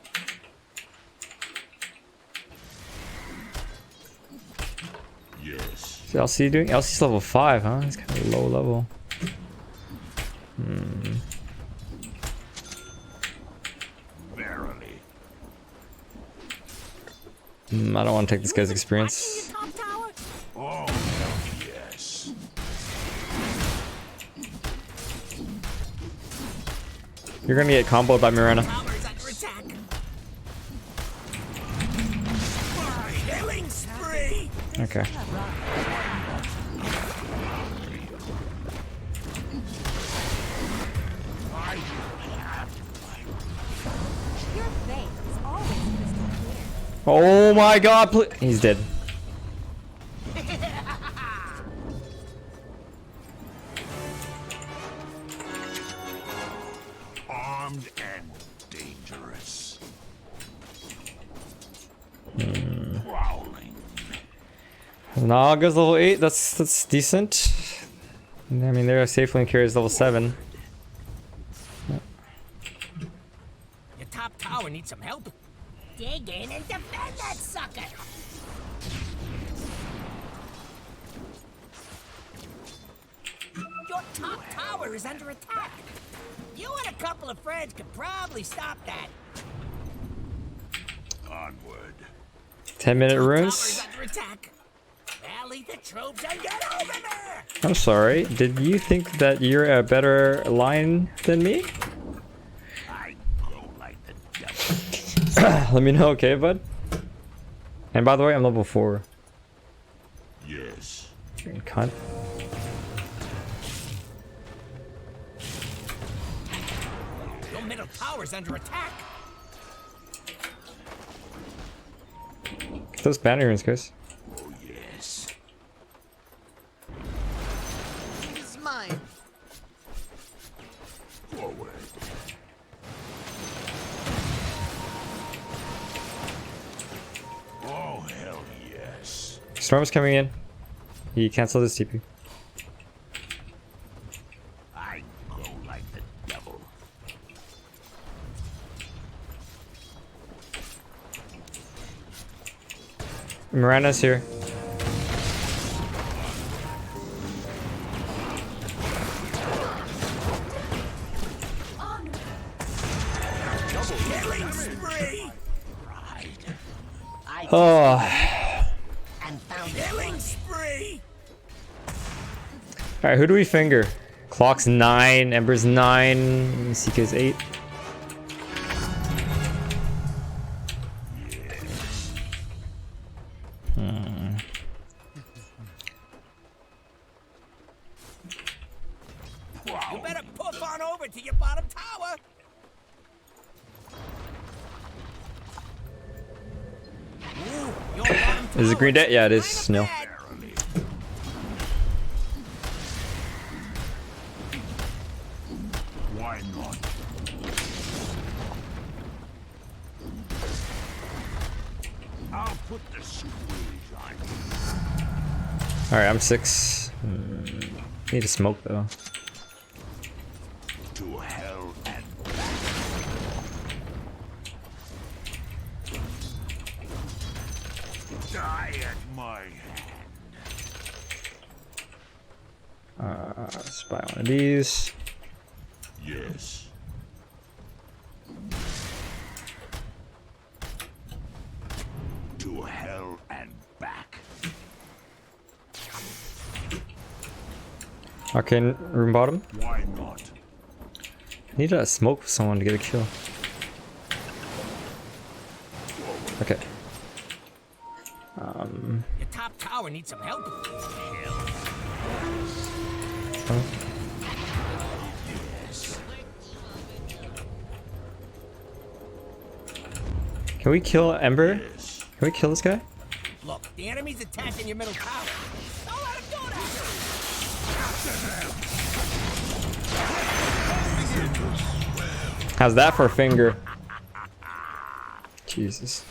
Yes. What's LC doing? LC's level 5, huh? It's kind of low level. Verily. I don't want to take this guy's experience. Top tower? Oh, yes. You're gonna get comboed by Mirana. Tower's under attack. Killing spree. Okay. Your face is always crystal clear. Oh my god, he's dead. Armed and dangerous. Prowling. Naga's level 8, that's decent. I mean, their safe lane carry is level 7. Your top tower needs some help. Dig in and defend that sucker. Your top tower is under attack. You and a couple of friends could probably stop that. Onward. 10-minute Tower's runes. under attack. Rally the troops and get over there. I'm sorry, did you think that you're a better line than me? I go like the devil. Let me know, okay, bud? And by the way, I'm level 4. Yes. Cunt. Your middle tower's under attack. Get those banner runes, guys. Oh, yes. It's mine. Forward. Oh, hell yes. Storm's coming in. He canceled his TP. I go like the devil. Miranda's here. Killing spree. Oh. And found killing spree. Alright, who do we finger? Clock's 9, Ember's 9, CK's 8. You better poof on over to your bottom tower. Ooh, your bottom Is it green tower's debt? Yeah, it is. kinda Snail. bad. Verily. Why not? I'll put the squeeze on you. Alright, I'm 6. Need to smoke though. To hell and die at my hand. Let's buy one of these. Yes. To hell and back. Arcane room bottom. Why not? Need to smoke with someone to get a kill. Okay. Your top tower needs some help. Can we kill Ember? Can we kill this guy? Look, the enemy's attacking your middle tower. Don't let him do that! How's that for a finger? Jesus.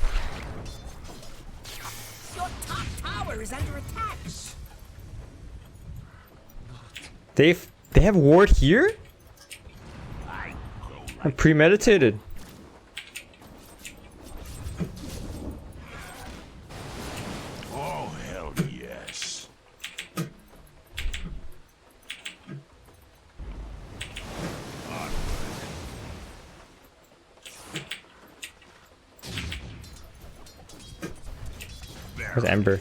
Your top tower is under attack. They have ward here? I'm premeditated. Oh, hell yes. Where's Ember?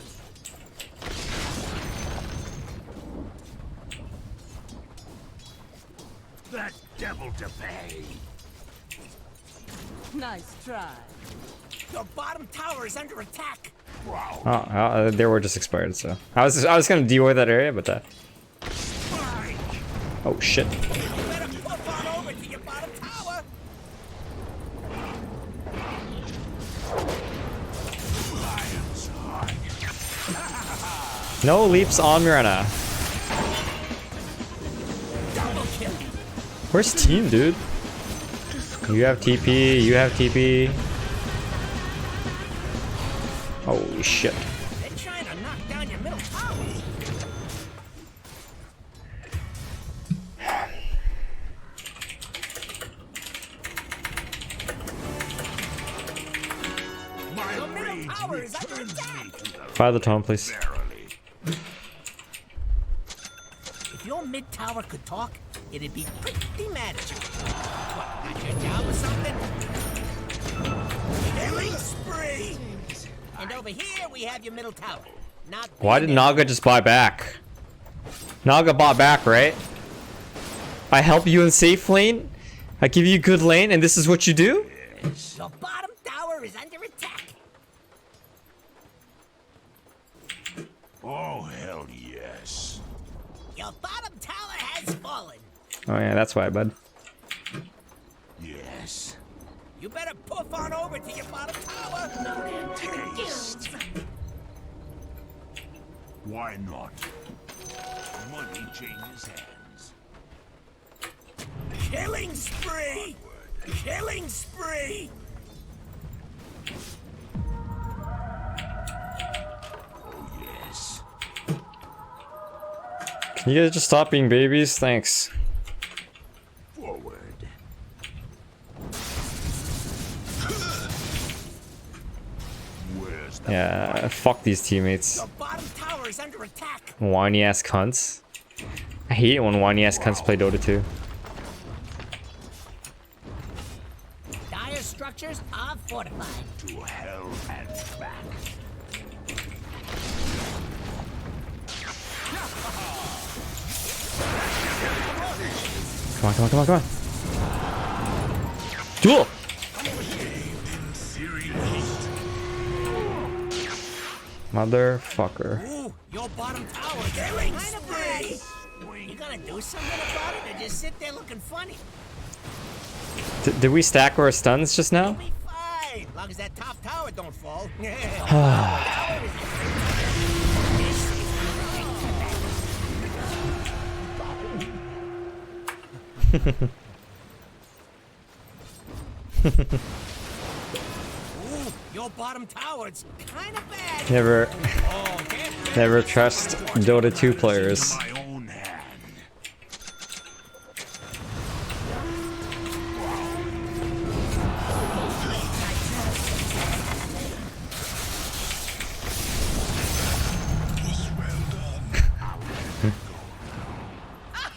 That devil to pay. Nice try. Your bottom tower is under attack. Oh, their word just expired, so I was gonna deal with that area, but that. Oh shit! You better pop on over to your bottom tower. No leaps on Mirana. Double kill. Where's team, dude? You have TP. You have TP. Holy shit! They're trying to knock down your middle tower. Your middle tower is under attack. Fire the tome, please. If your mid tower could talk, it'd be pretty mad at you. What, not your job or something? Killing spree! And over here we have your middle tower. Not Why did Naga just buy back? Naga bought back, right? I help you in safe lane. I give you good lane, and this is what you do? Your bottom tower is under attack. Oh, hell yes. Your bottom tower has fallen. Oh yeah, that's why, bud. Yes. You better poof on over to your bottom tower. Taste. Why not? Money changes hands. Killing spree! Killing spree! Oh, yes. Can you guys just stop being babies? Thanks. Forward. Where's the Yeah, fuck these teammates. Your bottom tower is under attack. Whiny ass cunts. I hate it when whiny ass cunts play Dota 2. Dire structures are fortified. to hell and back? Come on, come on, come on, come on. Duel! Motherfucker. Ooh, your bottom tower killing spree! You gonna do something about it or just sit there looking funny? Did we stack our stuns just now? You'll be fine, long as that top tower don't fall. Ooh, your bottom tower, it's kind of bad. Never trust Dota 2 players. My own hand.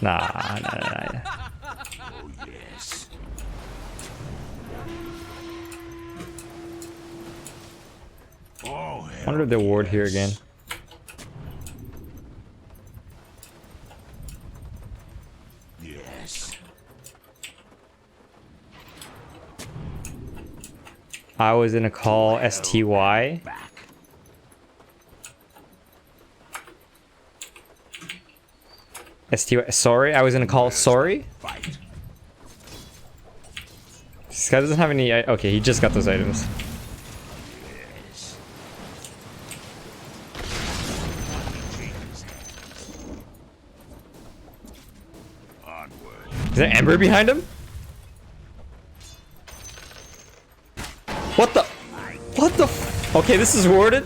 Nah. Oh, yes. Oh, hell Wonder the ward here again. yes. I was in a call STY. Back. STY. Sorry, I was gonna call sorry. This guy doesn't have any. Okay, he just got those items. Is there Ember behind him? What the? What the? Okay, this is warded.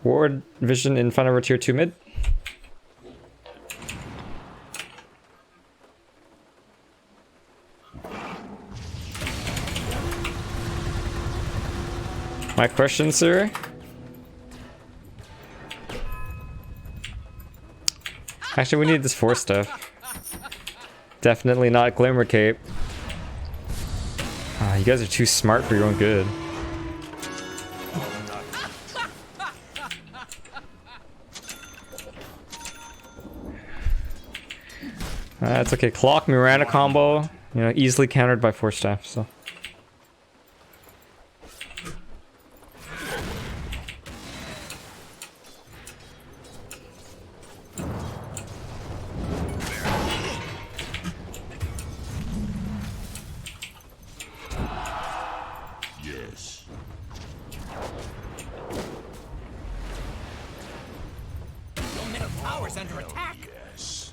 Ward vision in front of our tier 2 mid. My question, sir? Actually, we need this 4 stuff. Definitely not Glimmer Cape. Ah, you guys are too smart for your own good. That's okay. Clock Miranda combo, you know, easily countered by 4 staff. So. Yes. Your middle tower's under attack. Yes.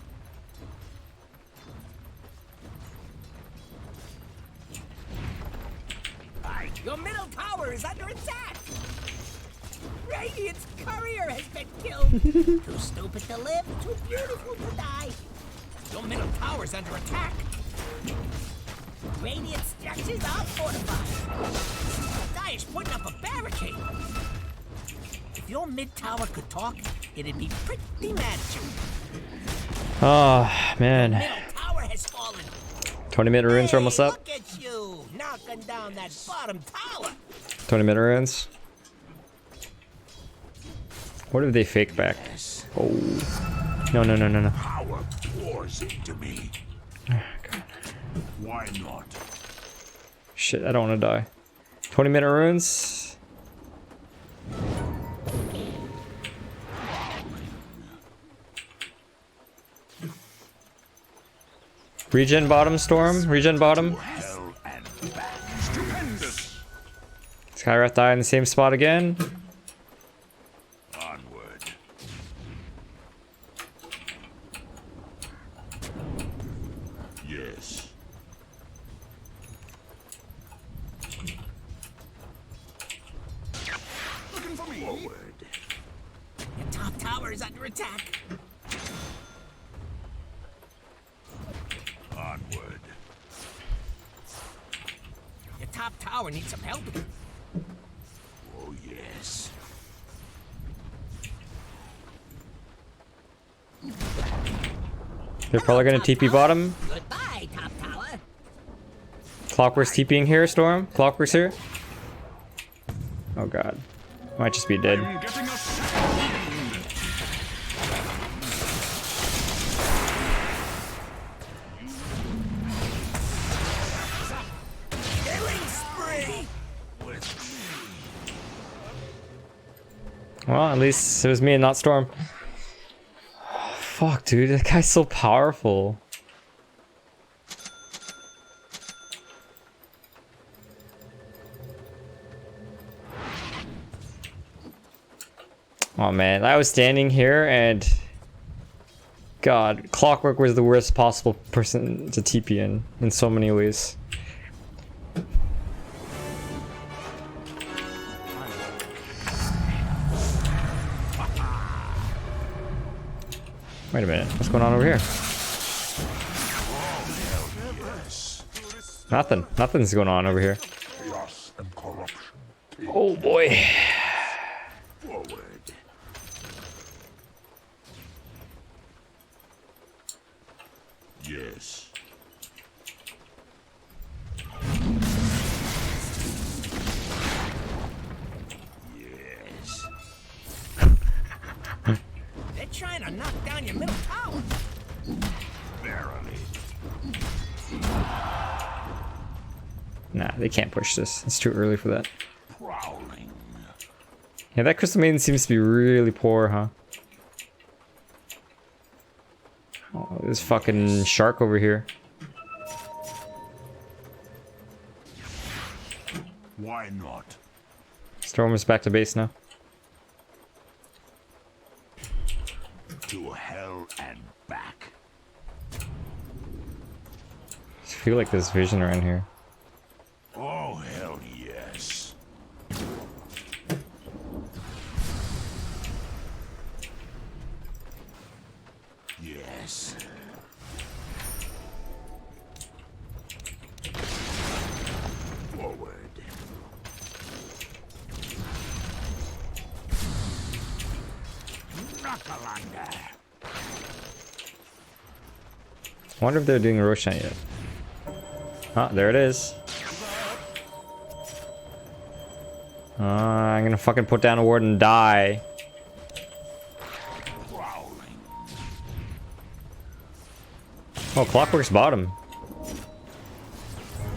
Your middle tower is under attack. Radiant's courier has been killed. Too stupid to live, too beautiful to die. Your middle tower's under attack. Radiant structures are fortified. Dire's putting up a barricade. If your mid tower could talk, it'd be pretty mad at you. Oh, man. Middle tower has fallen. 20-minute runes are almost up. Look at you, knocking down that bottom tower. 20-minute runes. What if they fake back? Oh. No, no, no, no, no. Power pours into me. Why not? Shit, I don't want to die. 20-minute runes. Regen bottom, Storm. Regen bottom. Hell and back. Stupendous. Skywrath die in the same spot again. Onward. Yes. Looking for me. Forward. Your top tower is under attack. Onward. Your top tower needs some help. Oh yes. They're probably gonna TP bottom. Goodbye, top tower. Clockwork's TPing here, Storm. Clockwork's here. Oh god. Might just be dead. Getting a Killing spree. Well, at least it was me and not Storm. Fuck, dude. That guy's so powerful. Oh man, I was standing here and God, Clockwork was the worst possible person to TP in so many ways. Wait a minute, what's going on over here? Nothing's going on over here. chaos and corruption. Oh boy. Forward. Yes. Yes. They're trying to knock down your middle tower. Barely. Nah, they can't push this. It's too early for that. Prowling. Yeah, that Crystal Maiden seems to be really poor, huh? this fucking shark over here. Why not? Storm is back to base now. To hell and back. I feel like there's vision around here. Oh, hell yes. Yes. Forward. Knuckalanda. I wonder if they're doing Roshan yet. Ah, there it is. I'm gonna fucking put down a ward and die. Oh, Clockwork's bottom.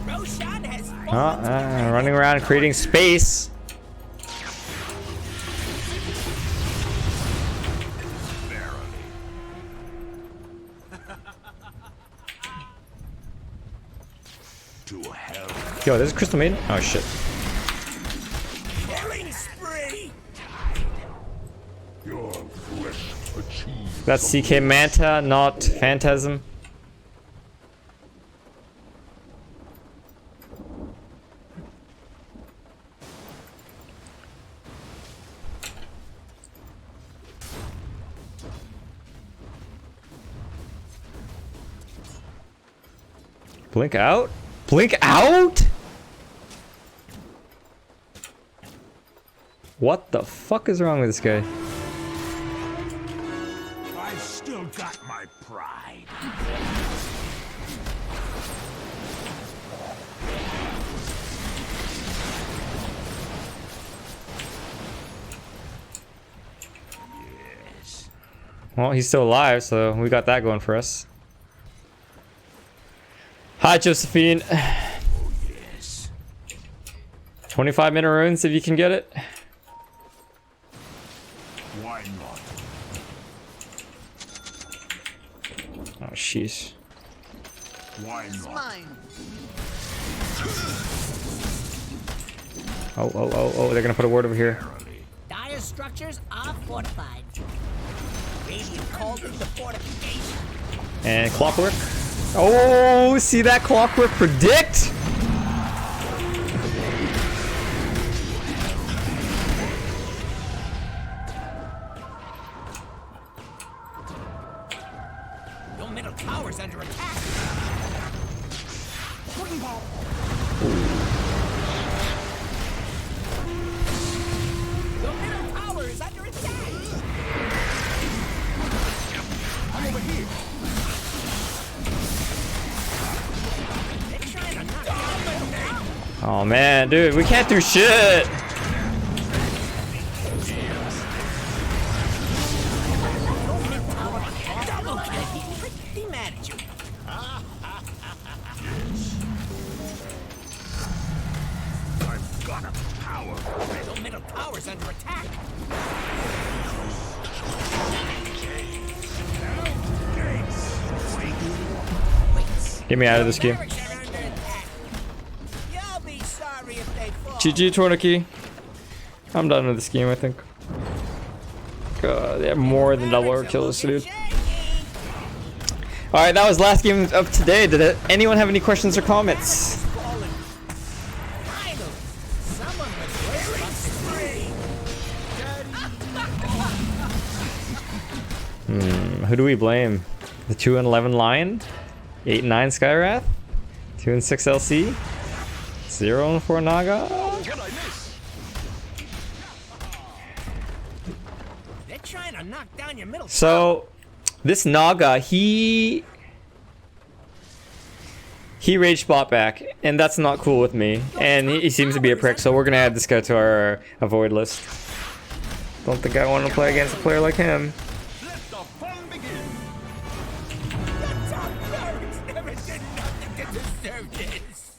Roshan has Running around creating space. To hell. Yo, there's a Crystal Maiden. Oh shit. killing spree. Your flesh achieves. That's CK Manta, not Phantasm. Blink out? Blink out? What the fuck is wrong with this guy? I've still got my pride. Yes. Well, he's still alive, so we got that going for us. Hi, Josephine. Oh, yes. 25-minute runes if you can get it. Why not? Oh, sheesh. Why not? Oh, they're gonna put a ward over here. Dire structures are fortified. Radiant called in the fortification. And Clockwork. Oh, see that Clockwork predict? Your middle tower's under attack. Your middle tower is under attack. I'm over here. They're trying to knock down. Oh man, dude, we can't do shit. Double kill. Pretty mad at you. I've got a power. Your middle tower's under attack. Get me out of this game. Barracks are under attack. You'll be sorry if they fall. GG, Torniki. I'm done with this game, I think. God, they have more than double our kills, dude. Alright, that was last game of today. Did anyone have any questions or comments? Finally, someone was spree. Who do we blame? The 2 and 11 Lion? 8 and 9 Skywrath? 2 and 6 LC? 0 and 4 Naga? They're trying to knock down your middle. So, this Naga, he rage bot back, and that's not cool with me. And he seems to be a prick, so we're gonna add this guy to our avoid list. Don't think I want to play against a player like him. Let the fun begin. The top barracks never did nothing to deserve this.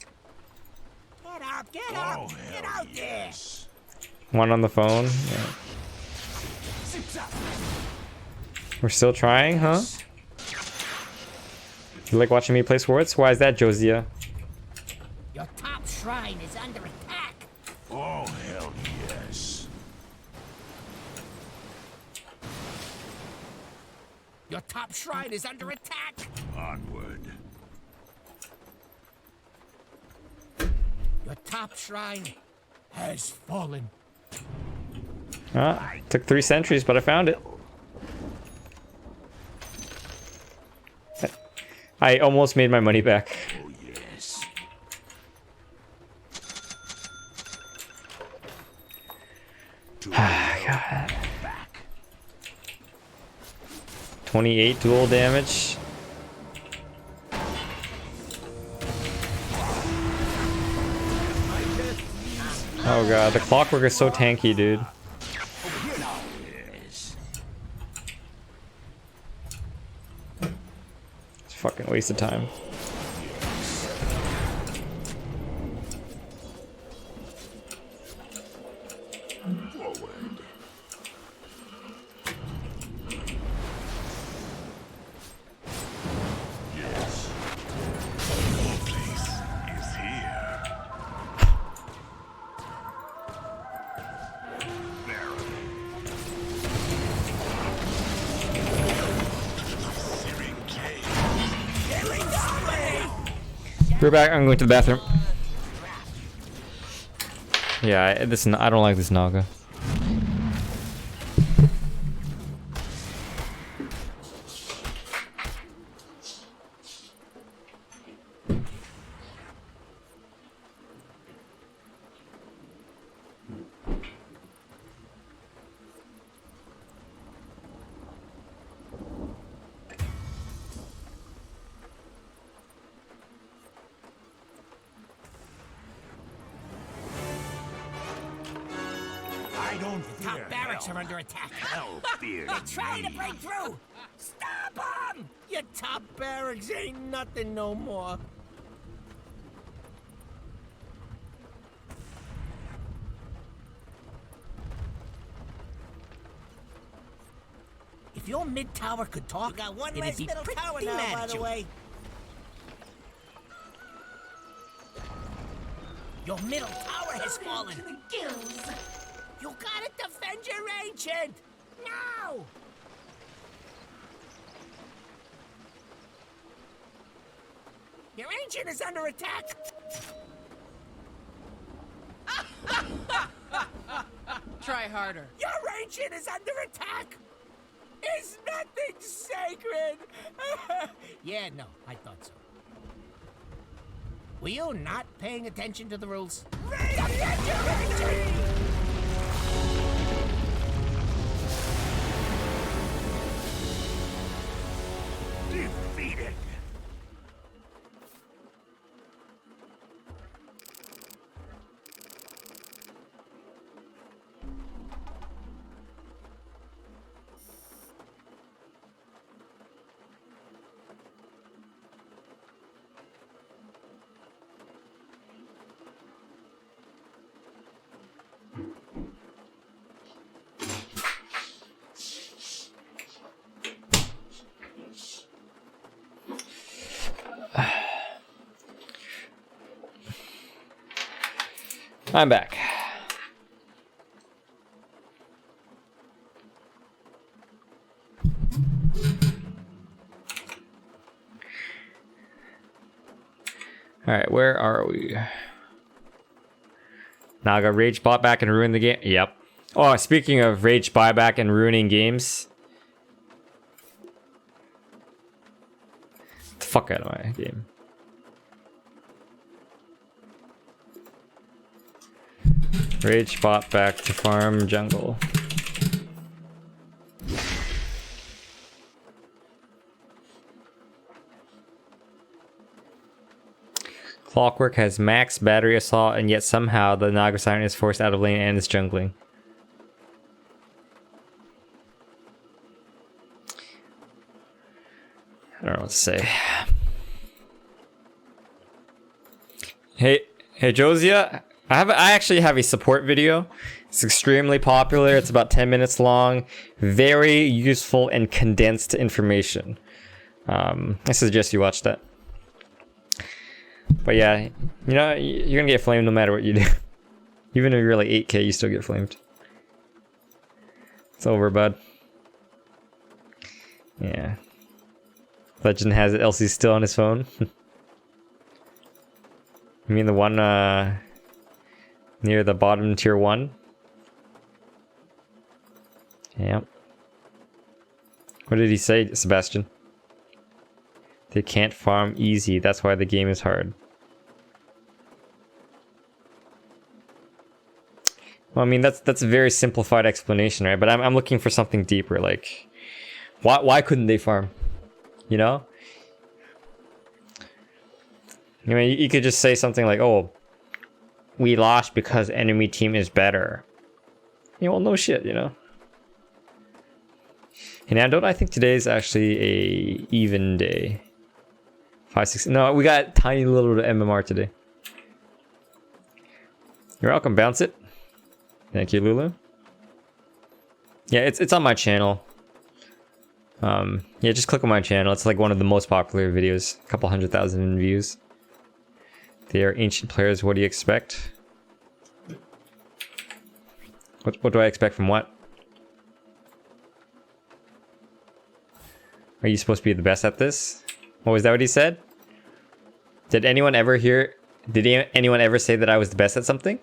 Get up, get up, Oh, get hell out there. yes. One on the phone. Yeah. We're still trying, huh? You like watching me play Swords? Why is that, Josiah? Your top shrine is under attack. Oh, hell yes. Your top shrine is under attack. Onward. Your top shrine has fallen. Ah, took 3 centuries, but I found it. I almost made my money back. Oh, yes. God. 28 dual damage. Oh god, the clockwork is so tanky, dude. It's a fucking waste of time. We're back. I'm going to the bathroom. Yeah, I don't like this Naga. Top barracks are under attack. They're trying to break through. Stop them! Your top barracks ain't nothing no more. If your mid tower could talk, you got one less middle tower now, by the way. Your middle tower has fallen. You gotta defend your ancient! Now! Your ancient is under attack! Try harder. Your ancient is under attack! Is nothing sacred! Yeah, no, I thought so. Were you not paying attention to the rules? Defend your ancient! Defeated! I'm back. Alright, where are we? Naga rage bought back and ruined the game. Yep. Oh, speaking of rage buyback and ruining games. Get the fuck out of my game. Rage bought back to farm jungle. Clockwork has max battery assault, and yet somehow the Naga Siren is forced out of lane and is jungling. I don't know what to say. Hey Josiah, I actually have a support video. It's extremely popular. It's about 10 minutes long. Very useful and condensed information. I suggest you watch that. But yeah, you know, you're gonna get flamed no matter what you do. Even if you're like 8k, you still get flamed. It's over, bud. Yeah. Legend has it. LC's still on his phone. You mean the one near the bottom tier 1? Yeah. What did he say, Sebastian? They can't farm easy. That's why the game is hard. Well, I mean, that's a very simplified explanation, right? But I'm looking for something deeper. Like, why couldn't they farm? You know? I mean, you could just say something like, "Oh, we lost because enemy team is better." You know, well, no shit, you know. And now, don't I think today is actually a even day? 5, 6. No, we got tiny little bit of MMR today. You're welcome. Bounce it. Thank you, Lulu. Yeah, it's on my channel. Yeah, just click on my channel. It's like one of the most popular videos. A couple 100,000 views. They are ancient players. What do you expect? What do I expect from what? Are you supposed to be the best at this? Oh, is that what he said? Did anyone ever hear... Did anyone ever say that I was the best at something?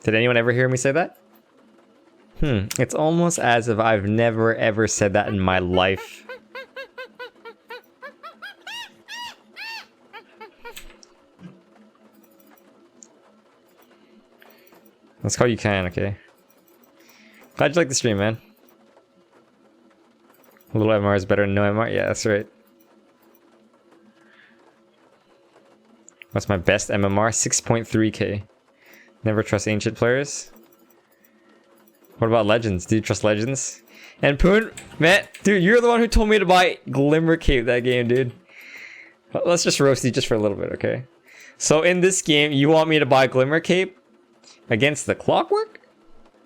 Did anyone ever hear me say that? It's almost as if I've never ever said that in my life. Let's call you Ken, okay? Glad you like the stream, man. A little MR is better than no MR? Yeah, that's right. What's my best MMR? 6.3k. Never trust ancient players. What about legends? Do you trust legends? And Poon, man, dude, you're the one who told me to buy Glimmer Cape that game, dude. Let's just roast you just for a little bit, okay? So in this game, you want me to buy Glimmer Cape against the Clockwork?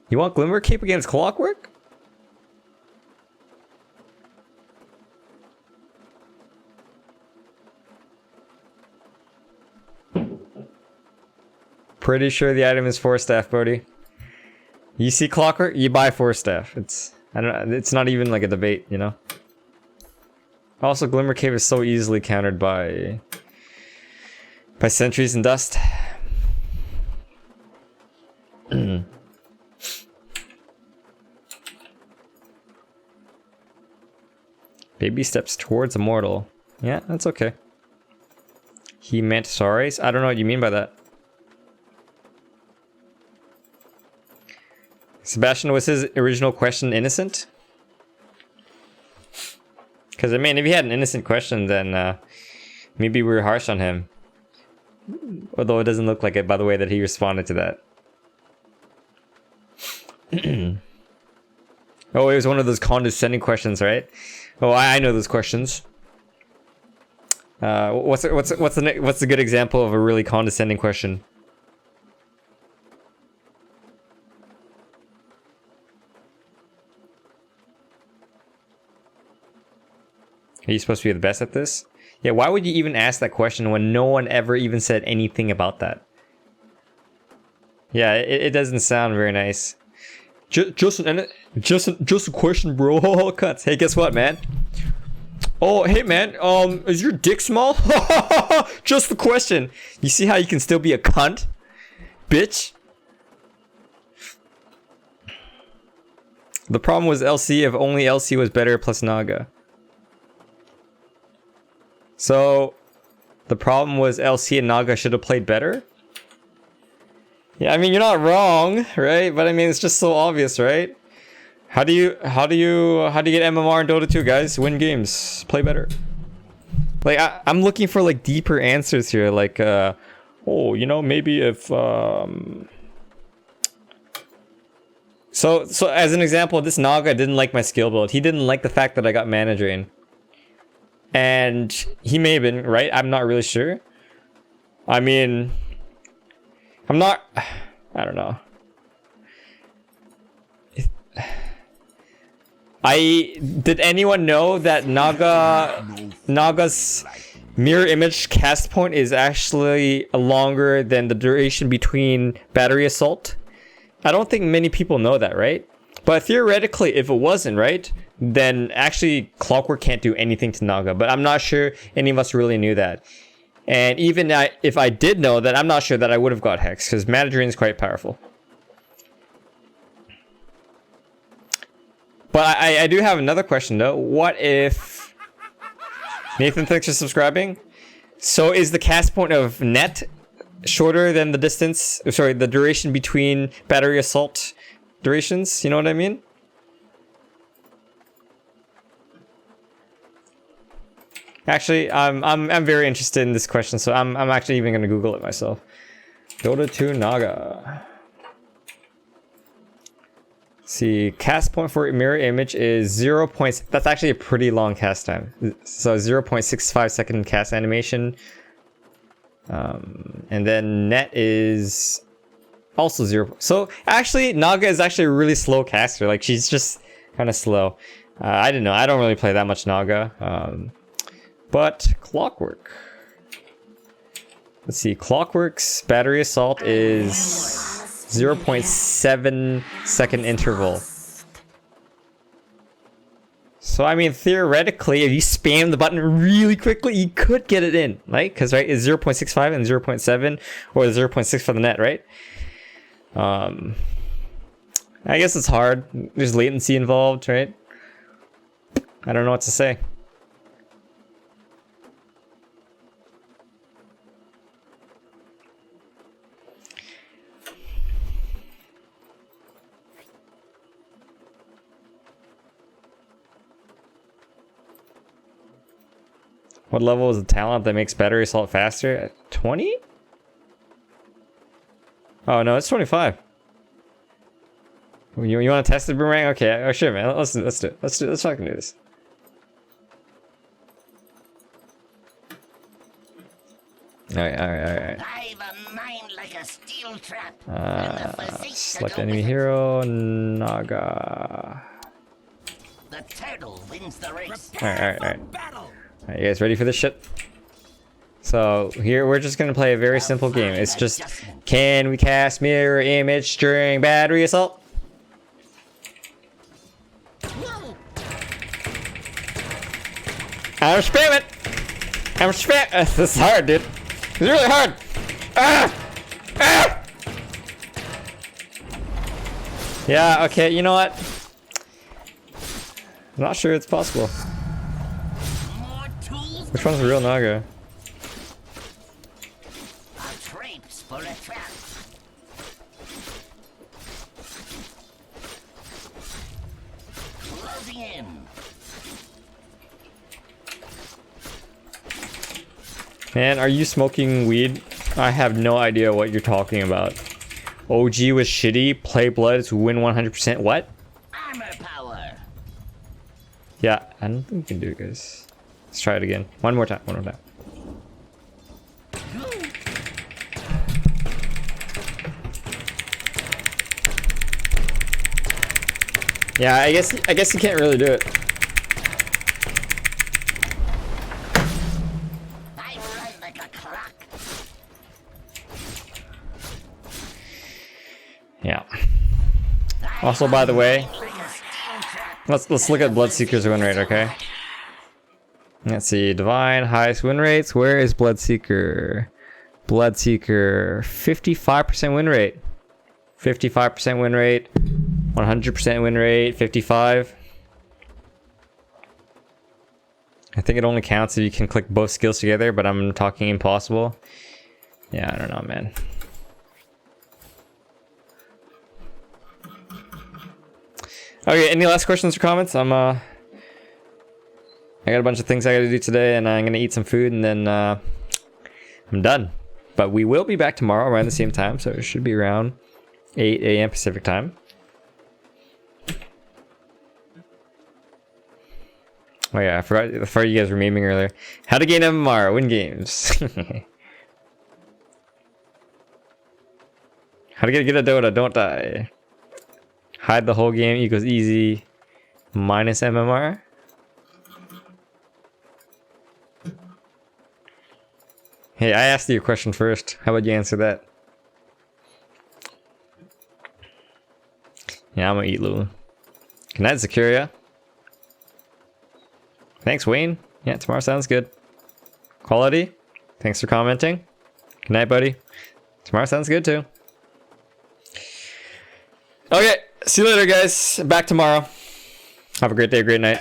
You want Glimmer Cape against Clockwork? Pretty sure the item is 4 staff, Bodhi. You see Clockwork, you buy 4 staff. It's it's not even like a debate, you know. Also, Glimmer Cave is so easily countered by sentries and dust. Baby steps towards immortal. Yeah, that's okay. He meant sorries? I don't know what you mean by that. Sebastian, was his original question innocent? Because, I mean, if he had an innocent question, then maybe we were harsh on him. Although it doesn't look like it by the way that he responded to that. Oh, it was one of those condescending questions, right? Oh, I know those questions. What's the good example of a really condescending question? Are you supposed to be the best at this? Yeah, why would you even ask that question when no one ever even said anything about that? Yeah, it doesn't sound very nice. Just a question, bro. Cuts. Hey, guess what, man? Oh, hey, man. Is your dick small? Just the question. You see how you can still be a cunt, bitch? The problem was LC. If only LC was better plus Naga. So, the problem was LC and Naga should have played better? Yeah, I mean, you're not wrong, right? But I mean, it's just so obvious, right? How do you get MMR in Dota 2, guys? Win games. Play better. Like, I'm looking for, like, deeper answers here. Like, oh, you know, maybe if, So, as an example, this Naga didn't like my skill build. He didn't like the fact that I got mana drain. And he may have been, right? I'm not really sure. I mean, I don't know. Did anyone know that Naga's mirror image cast point is actually longer than the duration between battery assault? I don't think many people know that, right? But theoretically, if it wasn't, right, then actually Clockwork can't do anything to Naga. But I'm not sure any of us really knew that. And even if I did know that, I'm not sure that I would have got Hex, because Mana Drain is quite powerful. But I do have another question though. What if... Nathan, thanks for subscribing. So is the cast point of Net shorter than the distance, sorry, the duration between battery assault durations? You know what I mean? Actually, I'm very interested in this question, so I'm actually even gonna Google it myself. Dota 2 Naga. See, cast point for mirror image is 0. That's actually a pretty long cast time. So 0.65 second cast animation. And then net is also 0. So actually, Naga is actually a really slow caster. Like, she's just kind of slow. I didn't know. I don't really play that much Naga. But Clockwork. Let's see. Clockwork's battery assault is 0.7 second interval. So I mean, theoretically, if you spam the button really quickly, you could get it in, right? Because right, it's 0.65 and 0.7, or 0.6 for the net, right? I guess it's hard. There's latency involved, right? I don't know what to say. What level is the talent that makes battery assault faster? 20? Oh no, it's 25. You want to test the boomerang? Okay, oh sure, man. Let's do it. Let's fucking do this. Alright. I've a mind like a steel trap. Select enemy hero, Naga. The turtle wins the race. Alright. Alright, you guys ready for this shit? So here we're just gonna play a very simple game. It's just, can we cast mirror image during battery assault? I'm spamming. This is hard, dude. It's really hard. Yeah. Okay. You know what? I'm not sure it's possible. Which one's the real Naga? Traps for a trap. Closing in. Man, are you smoking weed? I have no idea what you're talking about. OG was shitty. Play Bloods win 100%. What? Armor power. Yeah, I don't think we can do it, guys. Let's try it again. One more time. Yeah, I guess you can't really do it. I run like a clock. Yeah. Also, by the way, let's look at Bloodseeker's win rate, okay? Let's see, Divine, highest win rates. Where is Bloodseeker? Bloodseeker, 55% win rate. 55% win rate. 100% win rate. 55. I think it only counts if you can click both skills together, but I'm talking impossible. Yeah, I don't know, man. Okay, any last questions or comments? I got a bunch of things I gotta do today, and I'm gonna eat some food, and then I'm done. But we will be back tomorrow around the same time, so it should be around 8 a.m. Pacific time. Oh yeah, I forgot you guys were memeing earlier. How to gain MMR, win games. How to get a Dota, don't die. Hide the whole game equals easy. minus MMR. Hey, I asked you a question first. How about you answer that? Yeah, I'm gonna eat Lulu. Good night, Zakuria. Thanks, Wayne. Yeah, tomorrow sounds good. Quality, thanks for commenting. Good night, buddy. Tomorrow sounds good too. Okay, see you later, guys. Back tomorrow. Have a great day, great night.